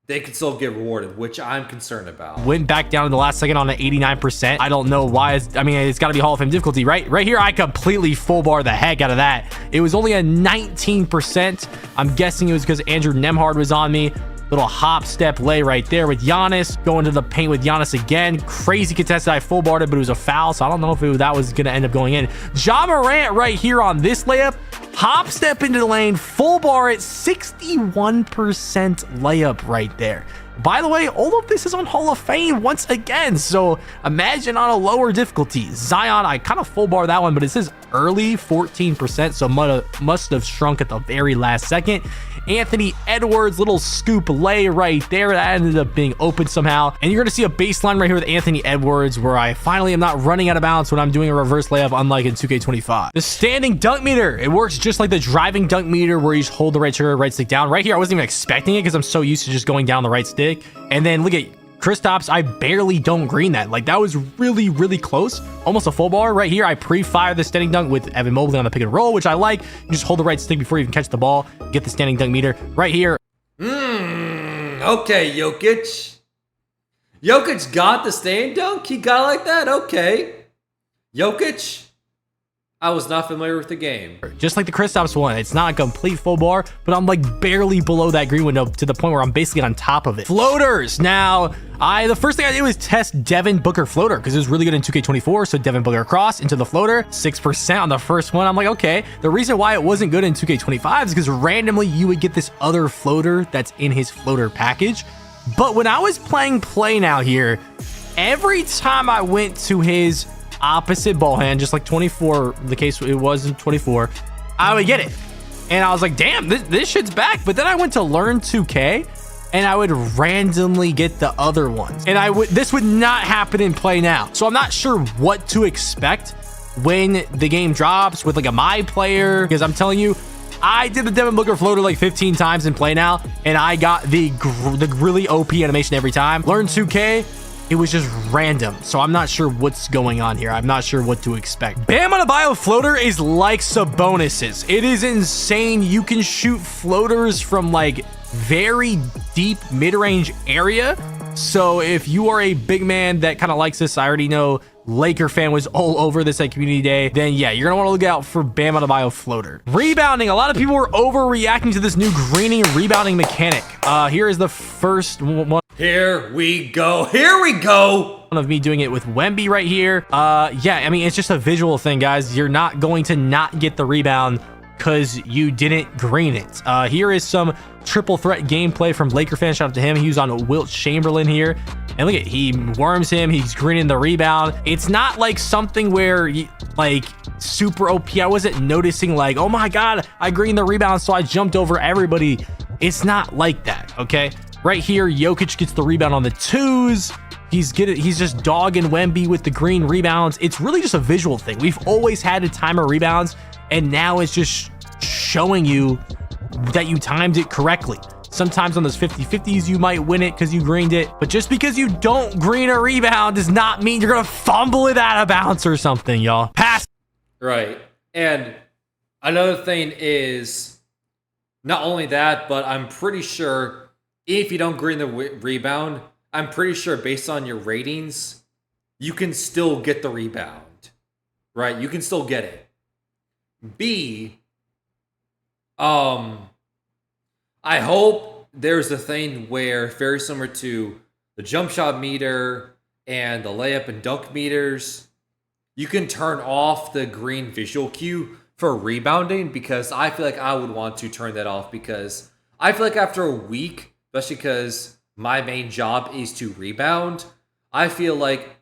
They could still get rewarded, which I'm concerned about. Went back down in the last second on the 89%. I don't know why. It's got to be Hall of Fame difficulty, right? Right here, I completely full bar the heck out of that. It was only a 19%. I'm guessing it was because Andrew Nemhard was on me. Little hop step lay right there with Giannis. Going to the paint with Giannis again. Crazy contested. I full barred it, but it was a foul, so I don't know if that was going to end up going in. Ja Morant right here on this layup. Hop step into the lane, full bar it, 61% layup right there. By the way, all of this is on Hall of Fame once again, so imagine on a lower difficulty. Zion, I kind of full bar that one, but it says early 14%, so must have shrunk at the very last second. Anthony Edwards, little scoop lay right there. That ended up being open somehow. And you're going to see a baseline right here with Anthony Edwards where I finally am not running out of bounds when I'm doing a reverse layup, unlike in 2K25. The standing dunk meter. It works just like the driving dunk meter where you just hold the right trigger, right stick down. Right here, I wasn't even expecting it because I'm so used to just going down the right stick. And then look at Kristaps, I barely don't green that. Like, that was really, really close. Almost a full bar. Right here, I pre-fire the standing dunk with Evan Mobley on the pick and roll, which I like. You just hold the right stick before you even catch the ball. Get the standing dunk meter. Right here. Okay, Jokic. Jokic got the standing dunk? He got like that? Okay. Jokic, I was not familiar with the game. Just like the Kristaps one, it's not a complete full bar, but I'm like barely below that green window to the point where I'm basically on top of it. Floaters. Now, the first thing I did was test Devin Booker floater because it was really good in 2K24. So Devin Booker cross into the floater, 6% on the first one. I'm like, okay. The reason why it wasn't good in 2K25 is because randomly you would get this other floater that's in his floater package. But when I was playing Play Now here, every time I went to his opposite ball hand, just like 24, the case it was in 24, I would get it. And I was like, damn, this shit's back. But then I went to learn 2K and I would randomly get the other ones. And this would not happen in Play Now. So I'm not sure what to expect when the game drops with like a my player, because I'm telling you, I did the Devin Booker floater like 15 times in Play Now, and I got the really OP animation every time. Learn 2K, it was just random. So I'm not sure what's going on here. I'm not sure what to expect. Bam Adebayo floater is like Sabonis's. It is insane. You can shoot floaters from like very deep mid-range area. So if you are a big man that kind of likes this, I already know Laker fan was all over this at community day, then yeah, you're gonna want to look out for Bam Adebayo floater. Rebounding, a lot of people were overreacting to this new greening rebounding mechanic. Here is the first one. Here we go. Here we go. Of me doing it with Wemby right here. Yeah, I mean, it's just a visual thing, guys. You're not going to not get the rebound because you didn't green it. Here is some triple threat gameplay from Laker fan. Shout out to him. He was on Wilt Chamberlain here. And look at, he worms him. He's greening the rebound. It's not like something where like super OP. I wasn't noticing like, oh my God, I greened the rebound, so I jumped over everybody. It's not like that, okay? Right here, Jokic gets the rebound on the twos. He's just dogging Wemby with the green rebounds. It's really just a visual thing. We've always had a timer rebounds, and now it's just showing you that you timed it correctly. Sometimes on those 50-50s, you might win it because you greened it. But just because you don't green a rebound does not mean you're going to fumble it out of bounds or something, y'all. Pass. Right. And another thing is, not only that, but I'm pretty sure if you don't green the rebound, I'm pretty sure based on your ratings, you can still get the rebound. Right? You can still get it. B, I hope there's a thing where, very similar to the jump shot meter and the layup and dunk meters, you can turn off the green visual cue for rebounding, because I feel like I would want to turn that off, because I feel like after a week, especially because my main job is to rebound, I feel like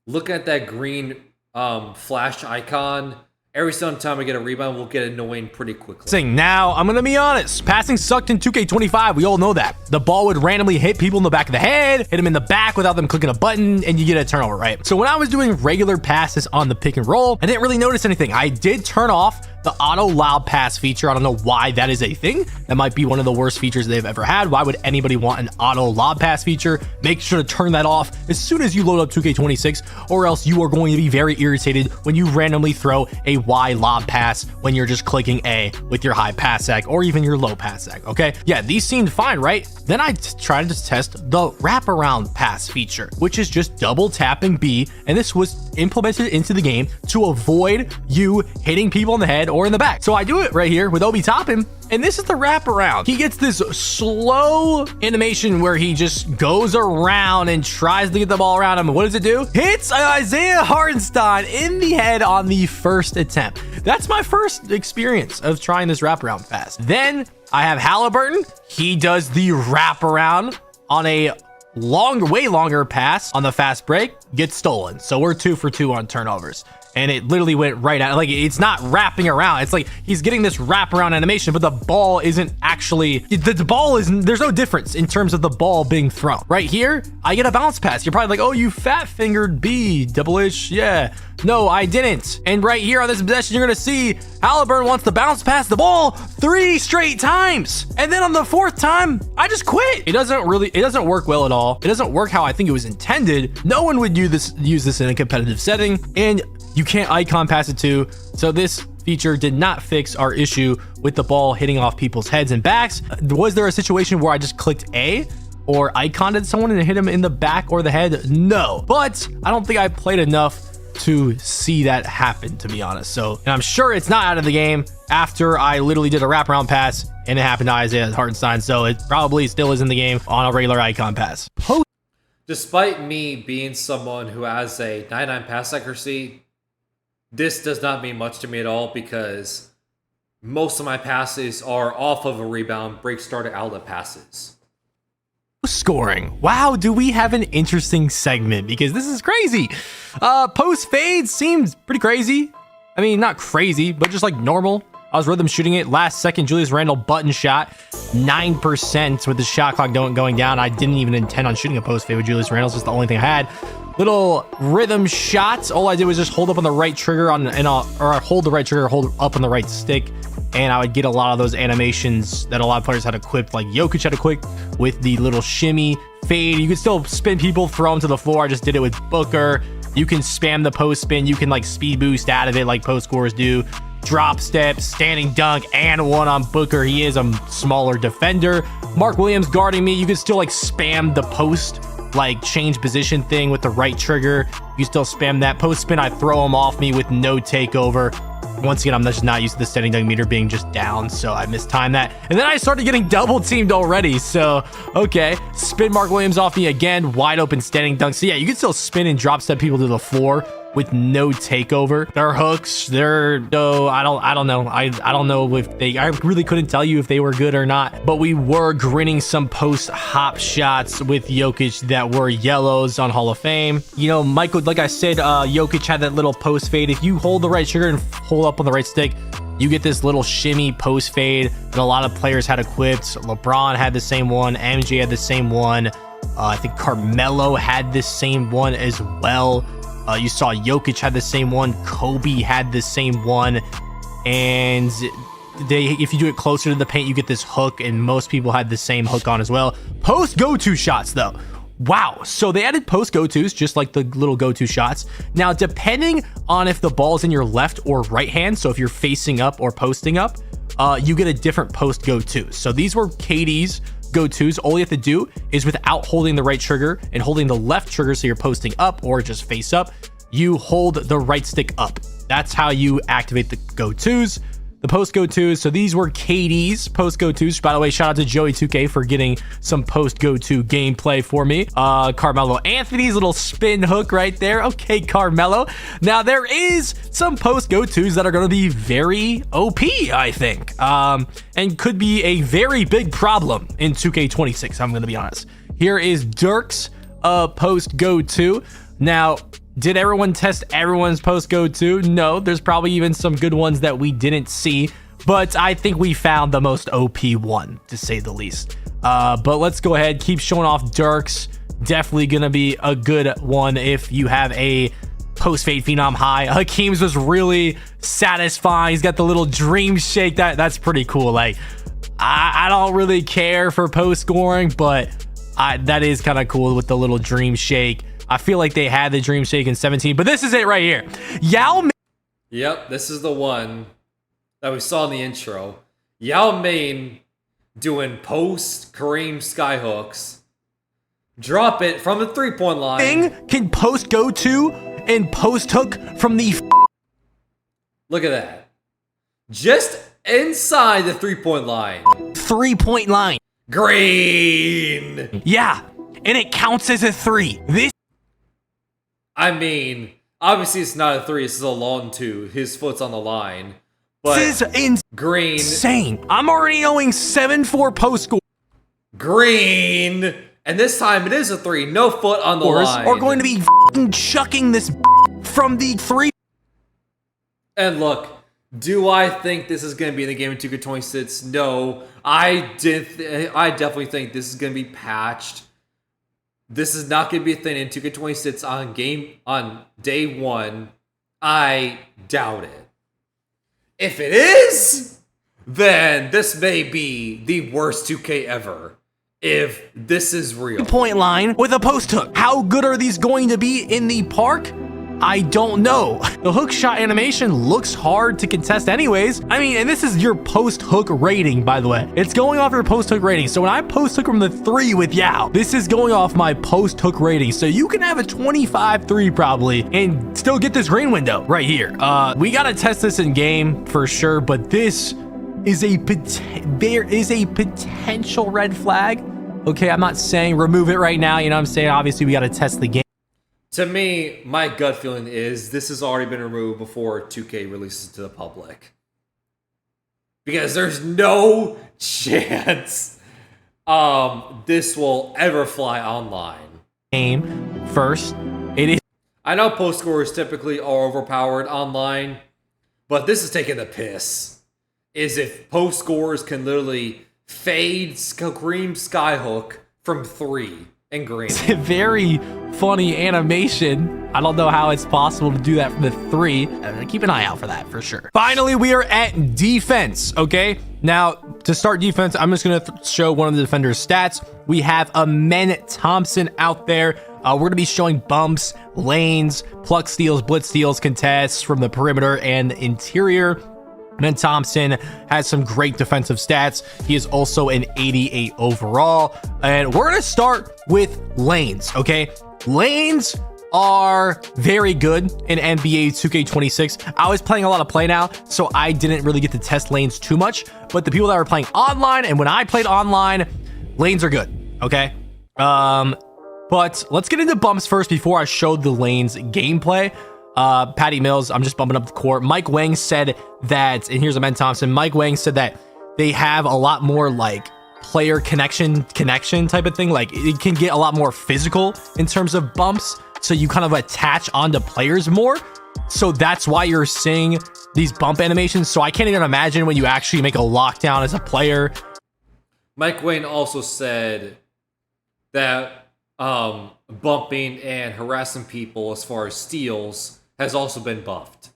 looking at that green flash icon every single time I get a rebound will get annoying pretty quickly. Now, I'm going to be honest. Passing sucked in 2K25. We all know that. The ball would randomly hit people in the back of the head, hit them in the back without them clicking a button, and you get a turnover, right? So when I was doing regular passes on the pick and roll, I didn't really notice anything. I did turn off the auto lob pass feature. I don't know why that is a thing. That might be one of the worst features they've ever had. Why would anybody want an auto lob pass feature? Make sure to turn that off as soon as you load up 2K26, or else you are going to be very irritated when you randomly throw a Y lob pass when you're just clicking A with your high pass sag or even your low pass sag, okay? Yeah, these seemed fine, right? Then I tried to test the wraparound pass feature, which is just double tapping B, and this was implemented into the game to avoid you hitting people in the head or in the back. So I do it right here with Obi Toppin, and this is the wraparound. He gets this slow animation where he just goes around and tries to get the ball around him. What does it do? Hits Isaiah Hartenstein in the head on the first attempt. That's my first experience of trying this wraparound pass. Then I have Halliburton. He does the wraparound on a way longer pass on the fast break, gets stolen. So we're 2 for 2 on turnovers. And it literally went right out. Like, it's not wrapping around. It's like he's getting this wraparound animation, but the ball isn't actually, the ball isn't, there's no difference in terms of the ball being thrown. Right here, I get a bounce pass. You're probably like, oh, you fat fingered B, double-ish. Yeah. No, I didn't. And right here on this possession, you're going to see Halliburton wants to bounce pass the ball 3 straight times. And then on the 4th time, I just quit. It doesn't work well at all. It doesn't work how I think it was intended. No one would use this in a competitive setting. And you can't icon pass it too. So this feature did not fix our issue with the ball hitting off people's heads and backs. Was there a situation where I just clicked A or iconed at someone and hit him in the back or the head? No, but I don't think I played enough to see that happen, to be honest. So, and I'm sure it's not out of the game after I literally did a wraparound pass and it happened to Isaiah Hartenstein. So it probably still is in the game on a regular icon pass. Despite me being someone who has a 99 pass accuracy, this does not mean much to me at all, because most of my passes are off of a rebound, break starter outlet passes. Scoring. Wow, do we have an interesting segment, because this is crazy. Post fades seems pretty crazy. I mean, not crazy, but just like normal. I was rhythm shooting it. Last second, Julius Randle button shot. 9% with the shot clock going down. I didn't even intend on shooting a post fade with Julius Randle. It's just the only thing I had. Little rhythm shots. All I did was just hold up on the right trigger or hold the right trigger, hold up on the right stick. And I would get a lot of those animations that a lot of players had equipped, like Jokic had equipped with the little shimmy fade. You can still spin people, throw them to the floor. I just did it with Booker. You can spam the post spin. You can like speed boost out of it like post scorers do. Drop step, standing dunk, and one on Booker. He is a smaller defender. Mark Williams guarding me. You can still like spam the post, like change position thing with the right trigger. You still spam that post spin. I throw him off me with no takeover. Once again, I'm just not used to the standing dunk meter being just down, so I mistimed that. And then I started getting double teamed already, so okay. Spin Mark Williams off me again, wide open standing dunk. So yeah, you can still spin and drop step people to the floor with no takeover. Their hooks, I don't know. I don't know if I really couldn't tell you if they were good or not, but we were grinning some post hop shots with Jokic that were yellows on Hall of Fame. You know, Michael, like I said, Jokic had that little post fade. If you hold the right trigger and hold up on the right stick, you get this little shimmy post fade that a lot of players had equipped. LeBron had the same one. MJ had the same one. I think Carmelo had this same one as well. You saw Jokic had the same one. Kobe had the same one. And if you do it closer to the paint, you get this hook, and most people had the same hook on as well. Post go-to shots, though. Wow. So they added post go-tos, just like the little go-to shots. Now, depending on if the ball's in your left or right hand, so if you're facing up or posting up, you get a different post go-to. So these were KD's go-tos. All you have to do is, without holding the right trigger and holding the left trigger, so you're posting up or just face up, you hold the right stick up. That's how you activate the go-tos, the post go-tos. So these were KD's post go-tos. By the way, shout out to Joey2K for getting some post go-to gameplay for me. Carmelo Anthony's little spin hook right there. Okay, Carmelo. Now there is some post go-tos that are going to be very OP, I think, and could be a very big problem in 2K26. I'm going to be honest. Here is Dirk's post go-to. Now, did everyone test everyone's post go-to? No, there's probably even some good ones that we didn't see, but I think we found the most OP one, to say the least. But let's go ahead, keep showing off Dirk's. Definitely gonna be a good one if you have a post fade phenom high. Hakeem's was really satisfying. He's got the little dream shake. That's pretty cool. Like, I don't really care for post scoring, but that is kind of cool with the little dream shake. I feel like they had the dream shake in 17, but this is it right here. Yao Ming. Yep, this is the one that we saw in the intro. Yao Ming doing post Kareem skyhooks. Drop it from the three-point line. Can post go to and post hook from the... Look at that. Just inside the three-point line. 3-point line. Green. Yeah, and it counts as a 3. I mean, obviously it's not a 3, this is a long 2. His foot's on the line. But This is green. insane. I'm already knowing 7-4 post score. Green. And this time it is a 3. No foot on the line. Or going to be chucking this from the 3. And look, do I think this is going to be in the game in 2K26? No. I definitely think this is going to be patched. This is not going to be a thing in 2K26 on day 1. I doubt it. If it is, then this may be the worst 2K ever. If this is real. Point line with a post hook. How good are these going to be in the park? I don't know. The hook shot animation looks hard to contest anyways. I mean, and this is your post hook rating, by the way. It's going off your post hook rating. So when I post hook from the 3 with Yao, this is going off my post hook rating. So you can have a 25-3 probably and still get this green window right here. We got to test this in game for sure, but this is there is a potential red flag. Okay, I'm not saying remove it right now. You know what I'm saying? Obviously, we got to test the game. To me, my gut feeling is this has already been removed before 2K releases to the public. Because there's no chance this will ever fly online. Game first, it is. I know post scores typically are overpowered online, but this is taking the piss. is if post scorers can literally fade Kareem Skyhook from 3 and green. It's a very funny animation. I don't know how it's possible to do that from the 3. Keep an eye out for that for sure. Finally, we are at defense, okay? Now, to start defense, I'm just going to show one of the defenders' stats. We have Amen Thompson out there. We're going to be showing bumps, lanes, pluck steals, blitz steals, contests from the perimeter and interior. Amen Thompson has some great defensive stats. He is also an 88 overall. And we're going to start with lanes, okay? Lanes are very good in NBA 2K26. I was playing a lot of play now, so I didn't really get to test lanes too much. But the people that were playing online, and when I played online, lanes are good, okay? But let's get into bumps first before I show the lanes gameplay. Patty Mills, I'm just bumping up the court. Mike Wang said that, and here's Amen Thompson. Mike Wang said that they have a lot more like player connection type of thing. Like it can get a lot more physical in terms of bumps. So you kind of attach onto players more. So that's why you're seeing these bump animations. So I can't even imagine when you actually make a lockdown as a player. Mike Wayne also said that bumping and harassing people as far as steals has also been buffed.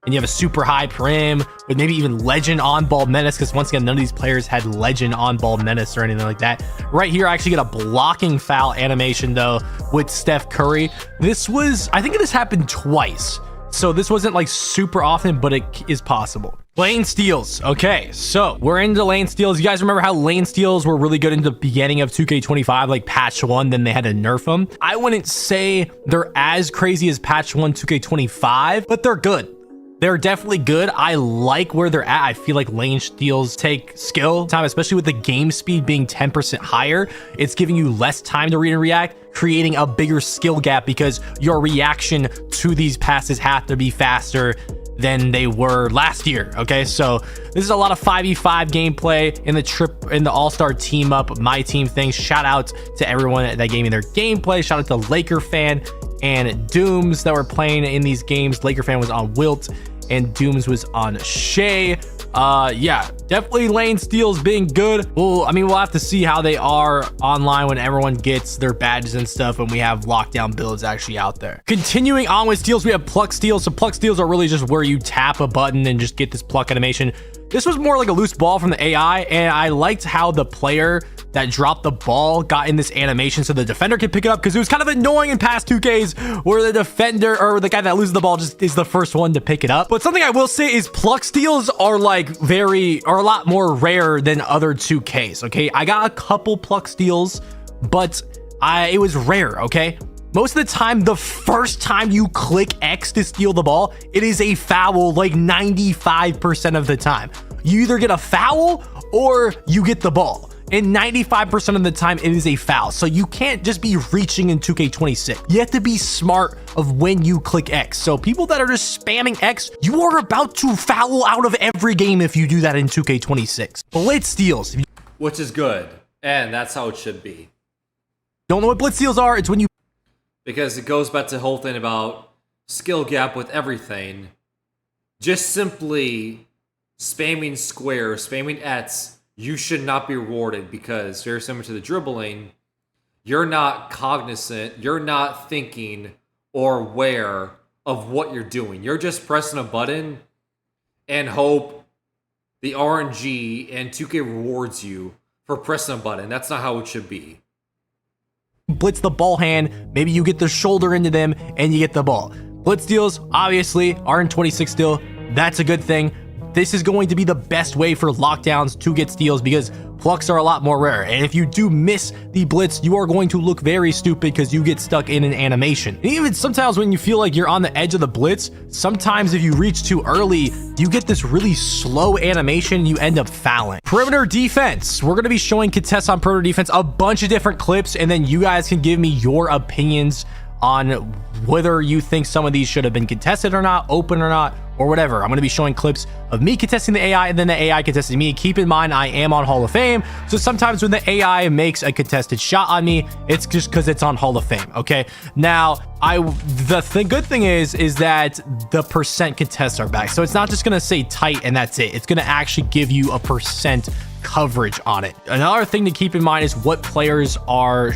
And you have a super high prim with maybe even legend on-ball menace, because once again, none of these players had legend on-ball menace or anything like that. Right here, I actually get a blocking foul animation, though, with Steph Curry. This was, I think this happened twice. So this wasn't like super often, but it is possible. Lane steals. Okay, so we're into lane steals. You guys remember how lane steals were really good in the beginning of 2K25, like patch 1, then they had to nerf them. I wouldn't say they're as crazy as patch 1 2K25, but they're good. They're definitely good. I like where they're at. I feel like lane steals take skill time, especially with the game speed being 10% higher. It's giving you less time to read and react, creating a bigger skill gap because your reaction to these passes have to be faster than they were last year. Okay, so this is a lot of 5v5 gameplay in the all-star team up, my team thing. Shout out to everyone that gave me their gameplay. Shout out to Laker fan and Dooms that were playing in these games. Laker fan was on Wilt and Dooms was on Shea. Yeah, definitely lane steals being good. Well, I mean, we'll have to see how they are online when everyone gets their badges and stuff and we have lockdown builds actually out there. Continuing on with steals, we have pluck steals. So pluck steals are really just where you tap a button and just get this pluck animation. This was more like a loose ball from the AI, and I liked how the player that dropped the ball got in this animation so the defender can pick it up, because it was kind of annoying in past 2Ks where the defender or the guy that loses the ball just is the first one to pick it up. But something I will say is pluck steals are a lot more rare than other 2Ks. Okay, I got a couple pluck steals, but it was rare. Okay, most of the time, the first time you click X to steal the ball, it is a foul like 95% of the time. You either get a foul or you get the ball. And 95% of the time, it is a foul. So you can't just be reaching in 2K26. You have to be smart of when you click X. So people that are just spamming X, you are about to foul out of every game if you do that in 2K26. Blitz steals. Which is good. And that's how it should be. Don't know what blitz steals are? It's when you... Because it goes back to the whole thing about skill gap with everything. Just simply spamming square, spamming X, you should not be rewarded, because very similar to the dribbling, you're not cognizant, you're not thinking or aware of what you're doing. You're just pressing a button and hope the RNG and 2K rewards you for pressing a button. That's not how it should be. Blitz the ball hand, maybe you get the shoulder into them and you get the ball. Blitz steals, obviously, are in 26 still. That's a good thing. This is going to be the best way for lockdowns to get steals, because plucks are a lot more rare. And if you do miss the blitz, you are going to look very stupid because you get stuck in an animation. And even sometimes when you feel like you're on the edge of the blitz, sometimes if you reach too early, you get this really slow animation and you end up fouling. Perimeter defense. We're going to be showing contests on perimeter defense, a bunch of different clips, and then you guys can give me your opinions on whether you think some of these should have been contested or not, open or not, or whatever. I'm going to be showing clips of me contesting the AI and then the AI contesting me. Keep in mind, I am on Hall of Fame. So sometimes when the AI makes a contested shot on me, it's just because it's on Hall of Fame. Okay. Now, the good thing is that the percent contests are back. So it's not just going to say tight and that's it. It's going to actually give you a percent coverage on it. Another thing to keep in mind is what players are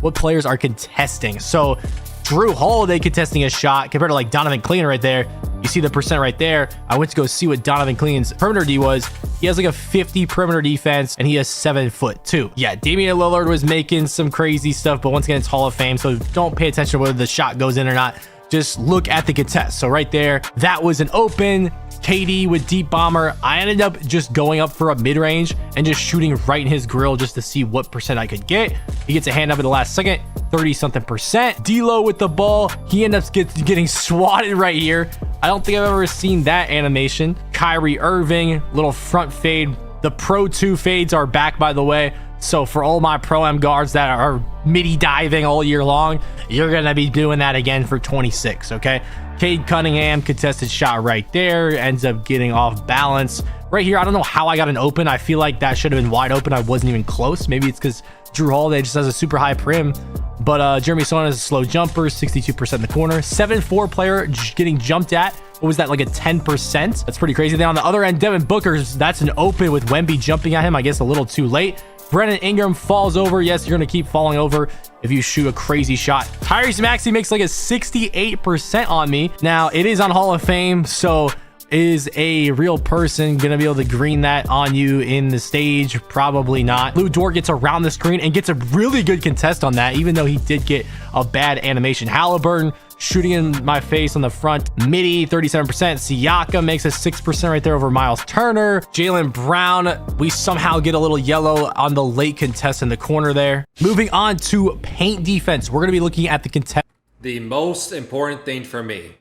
contesting. So Drew Holiday contesting a shot compared to like Donovan Clean right there. You see the percent right there. I went to go see what Donovan Clean's perimeter D was. He has like a 50 perimeter defense and he has 7'2". Yeah, Damian Lillard was making some crazy stuff, but once again, it's Hall of Fame, so don't pay attention to whether the shot goes in or not. Just look at the contest. So right there, that was an open. KD with deep bomber. I ended up just going up for a mid-range and just shooting right in his grill just to see what percent I could get. He gets a hand up in the last second, 30-something%. D-Lo with the ball. He ends up getting swatted right here. I don't think I've ever seen that animation. Kyrie Irving, little front fade. The Pro 2 fades are back, by the way. So for all my Pro-Am guards that are midi diving all year long, you're going to be doing that again for 26, okay? Cade Cunningham, contested shot right there, ends up getting off balance. Right here, I don't know how I got an open. I feel like that should have been wide open. I wasn't even close. Maybe it's because Drew Holiday just has a super high prim. But Jeremy Sohan is a slow jumper, 62% in the corner. 7'4" player getting jumped at. What was that, like a 10%? That's pretty crazy. Then on the other end, Devin Booker's, that's an open with Wemby jumping at him. I guess a little too late. Brennan Ingram falls over. Yes, you're going to keep falling over if you shoot a crazy shot. Tyrese Maxey makes like a 68% on me. Now, it is on Hall of Fame, so is a real person going to be able to green that on you in the stage? Probably not. Lou Dort gets around the screen and gets a really good contest on that, even though he did get a bad animation. Halliburton shooting in my face on the front midi, 37%. Siakam makes a 6% right there over Miles Turner. Jaylen Brown, we somehow get a little yellow on the late contest in the corner there. Moving on to paint defense, we're going to be looking at the contest. The most important thing for me.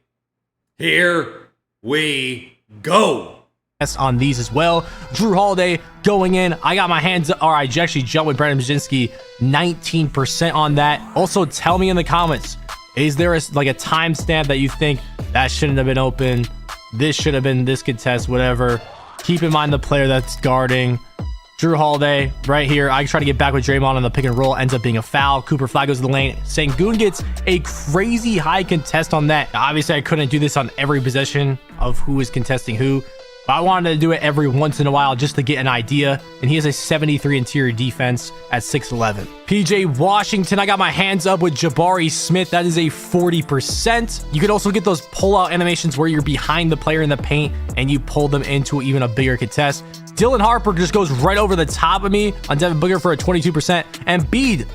Here we go. On these as well. Drew Holiday going in. I got my hands up, or I actually jumped with Brandon Brzezinski, 19% on that. Also, tell me in the comments, is there like a timestamp that you think that shouldn't have been open? This should have been this contest, whatever. Keep in mind the player that's guarding. Drew Holiday right here. I try to get back with Draymond on the pick and roll. Ends up being a foul. Cooper Flag goes to the lane. Sengun gets a crazy high contest on that. Obviously, I couldn't do this on every possession of who is contesting who, but I wanted to do it every once in a while just to get an idea. And he has a 73 interior defense at 6'11". PJ Washington, I got my hands up with Jabari Smith. That is a 40%. You could also get those pull-out animations where you're behind the player in the paint and you pull them into even a bigger contest. Dylan Harper just goes right over the top of me on Devin Booker for a 22%. And Embiid,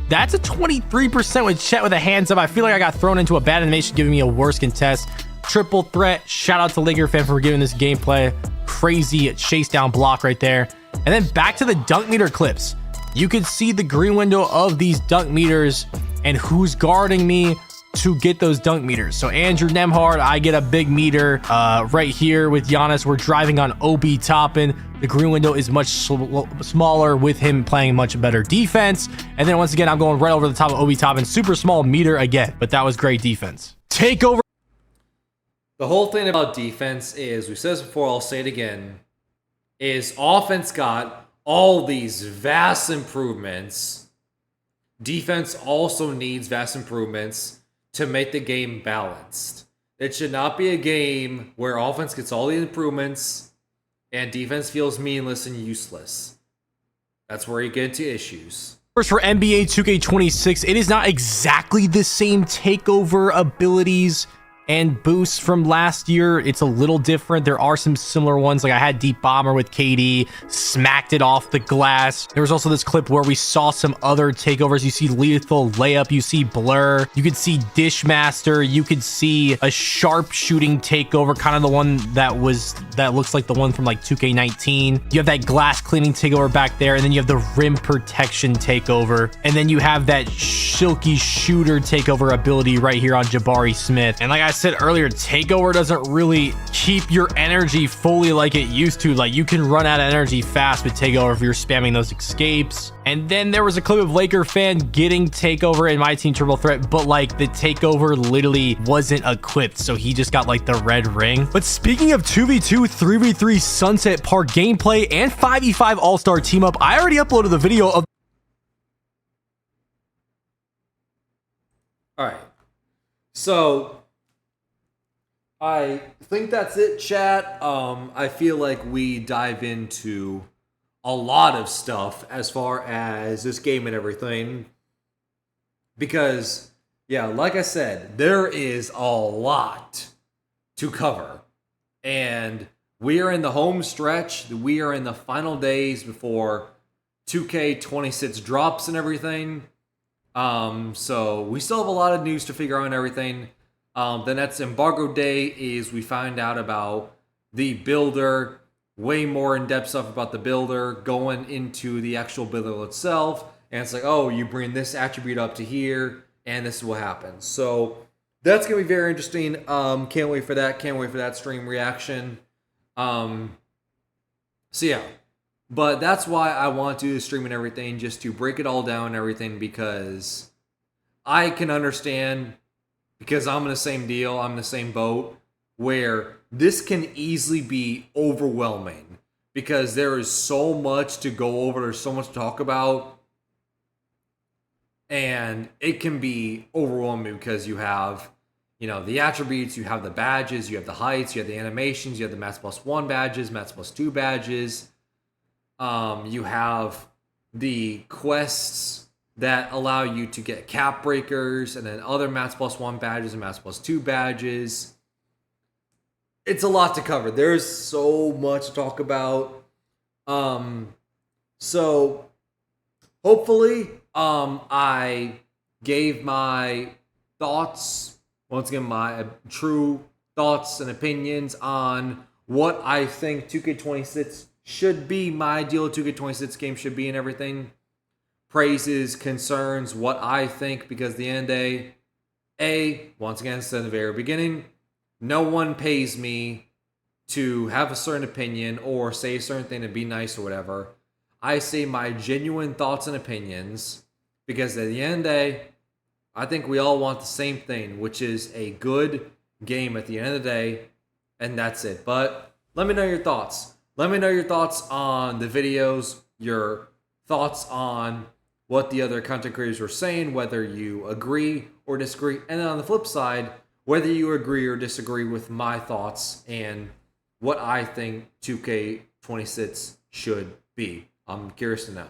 that's a 23% with Chet with a hands up. I feel like I got thrown into a bad animation giving me a worse contest. Triple threat. Shout out to Laker fan for giving this gameplay. Crazy chase down block right there. And then back to the dunk meter clips. You can see the green window of these dunk meters and who's guarding me to get those dunk meters. So Andrew Nemhard, I get a big meter right here with Giannis. We're driving on Obi Toppin. The green window is much smaller with him playing much better defense. And then once again, I'm going right over the top of Obi Toppin. Super small meter again, but that was great defense. Takeover. The whole thing about defense is, we said this before, I'll say it again, is offense got all these vast improvements. Defense also needs vast improvements to make the game balanced. It should not be a game where offense gets all the improvements and defense feels meaningless and useless. That's where you get into issues. First, for NBA 2K26, it is not exactly the same takeover abilities and boosts from last year. It's a little different. There are some similar ones. Like I had Deep Bomber with KD, smacked it off the glass. There was also this clip where we saw some other takeovers. You see Lethal Layup, you see Blur, you could see Dishmaster, you could see a sharp shooting takeover, kind of the one that looks like the one from like 2K19. You have that glass cleaning takeover back there, and then you have the rim protection takeover, and then you have that silky shooter takeover ability right here on Jabari Smith. And like I said earlier, Takeover doesn't really keep your energy fully like it used to. Like, you can run out of energy fast with Takeover if you're spamming those escapes. And then there was a clip of Laker fan getting Takeover in My Team Triple Threat, but like the Takeover literally wasn't equipped, so he just got like the red ring. But speaking of 2v2, 3v3 Sunset Park gameplay and 5v5 All-Star team up, I already uploaded the video of. All right. So I think that's it, chat. I feel like we dive into a lot of stuff as far as this game and everything. Because, yeah, like I said, there is a lot to cover. And we are in the home stretch. We are in the final days before 2K26 drops and everything. So we still have a lot of news to figure out and everything. The next embargo day is we find out about the builder, way more in-depth stuff about the builder, going into the actual builder itself. And it's like, oh, you bring this attribute up to here, and this is what happens. So that's going to be very interesting. Can't wait for that. Can't wait for that stream reaction. So yeah. But that's why I want to do the stream and everything, just to break it all down and everything, because I can understand, because I'm in the same deal, I'm in the same boat, where this can easily be overwhelming, because there is so much to go over, there's so much to talk about, and it can be overwhelming because you have, you know, the attributes, you have the badges, you have the heights, you have the animations, you have the Mats Plus 1 badges, Mats Plus 2 badges. You have the quests that allow you to get cap breakers, and then other Mats Plus 1 badges and Mats Plus 2 badges. It's a lot to cover. There's so much to talk about. So hopefully, I gave my thoughts, once again, my true thoughts and opinions on what I think 2K26 should be, my ideal 2K26 game should be, and everything. Praises, concerns, what I think, because at the end of the day, once again, said in the very beginning, no one pays me to have a certain opinion or say a certain thing to be nice or whatever. I say my genuine thoughts and opinions, because at the end of the day, I think we all want the same thing, which is a good game at the end of the day, and that's it. But let me know your thoughts. Let me know your thoughts on the videos, your thoughts on what the other content creators were saying, whether you agree or disagree. And then on the flip side, whether you agree or disagree with my thoughts and what I think 2K26 should be. I'm curious to know.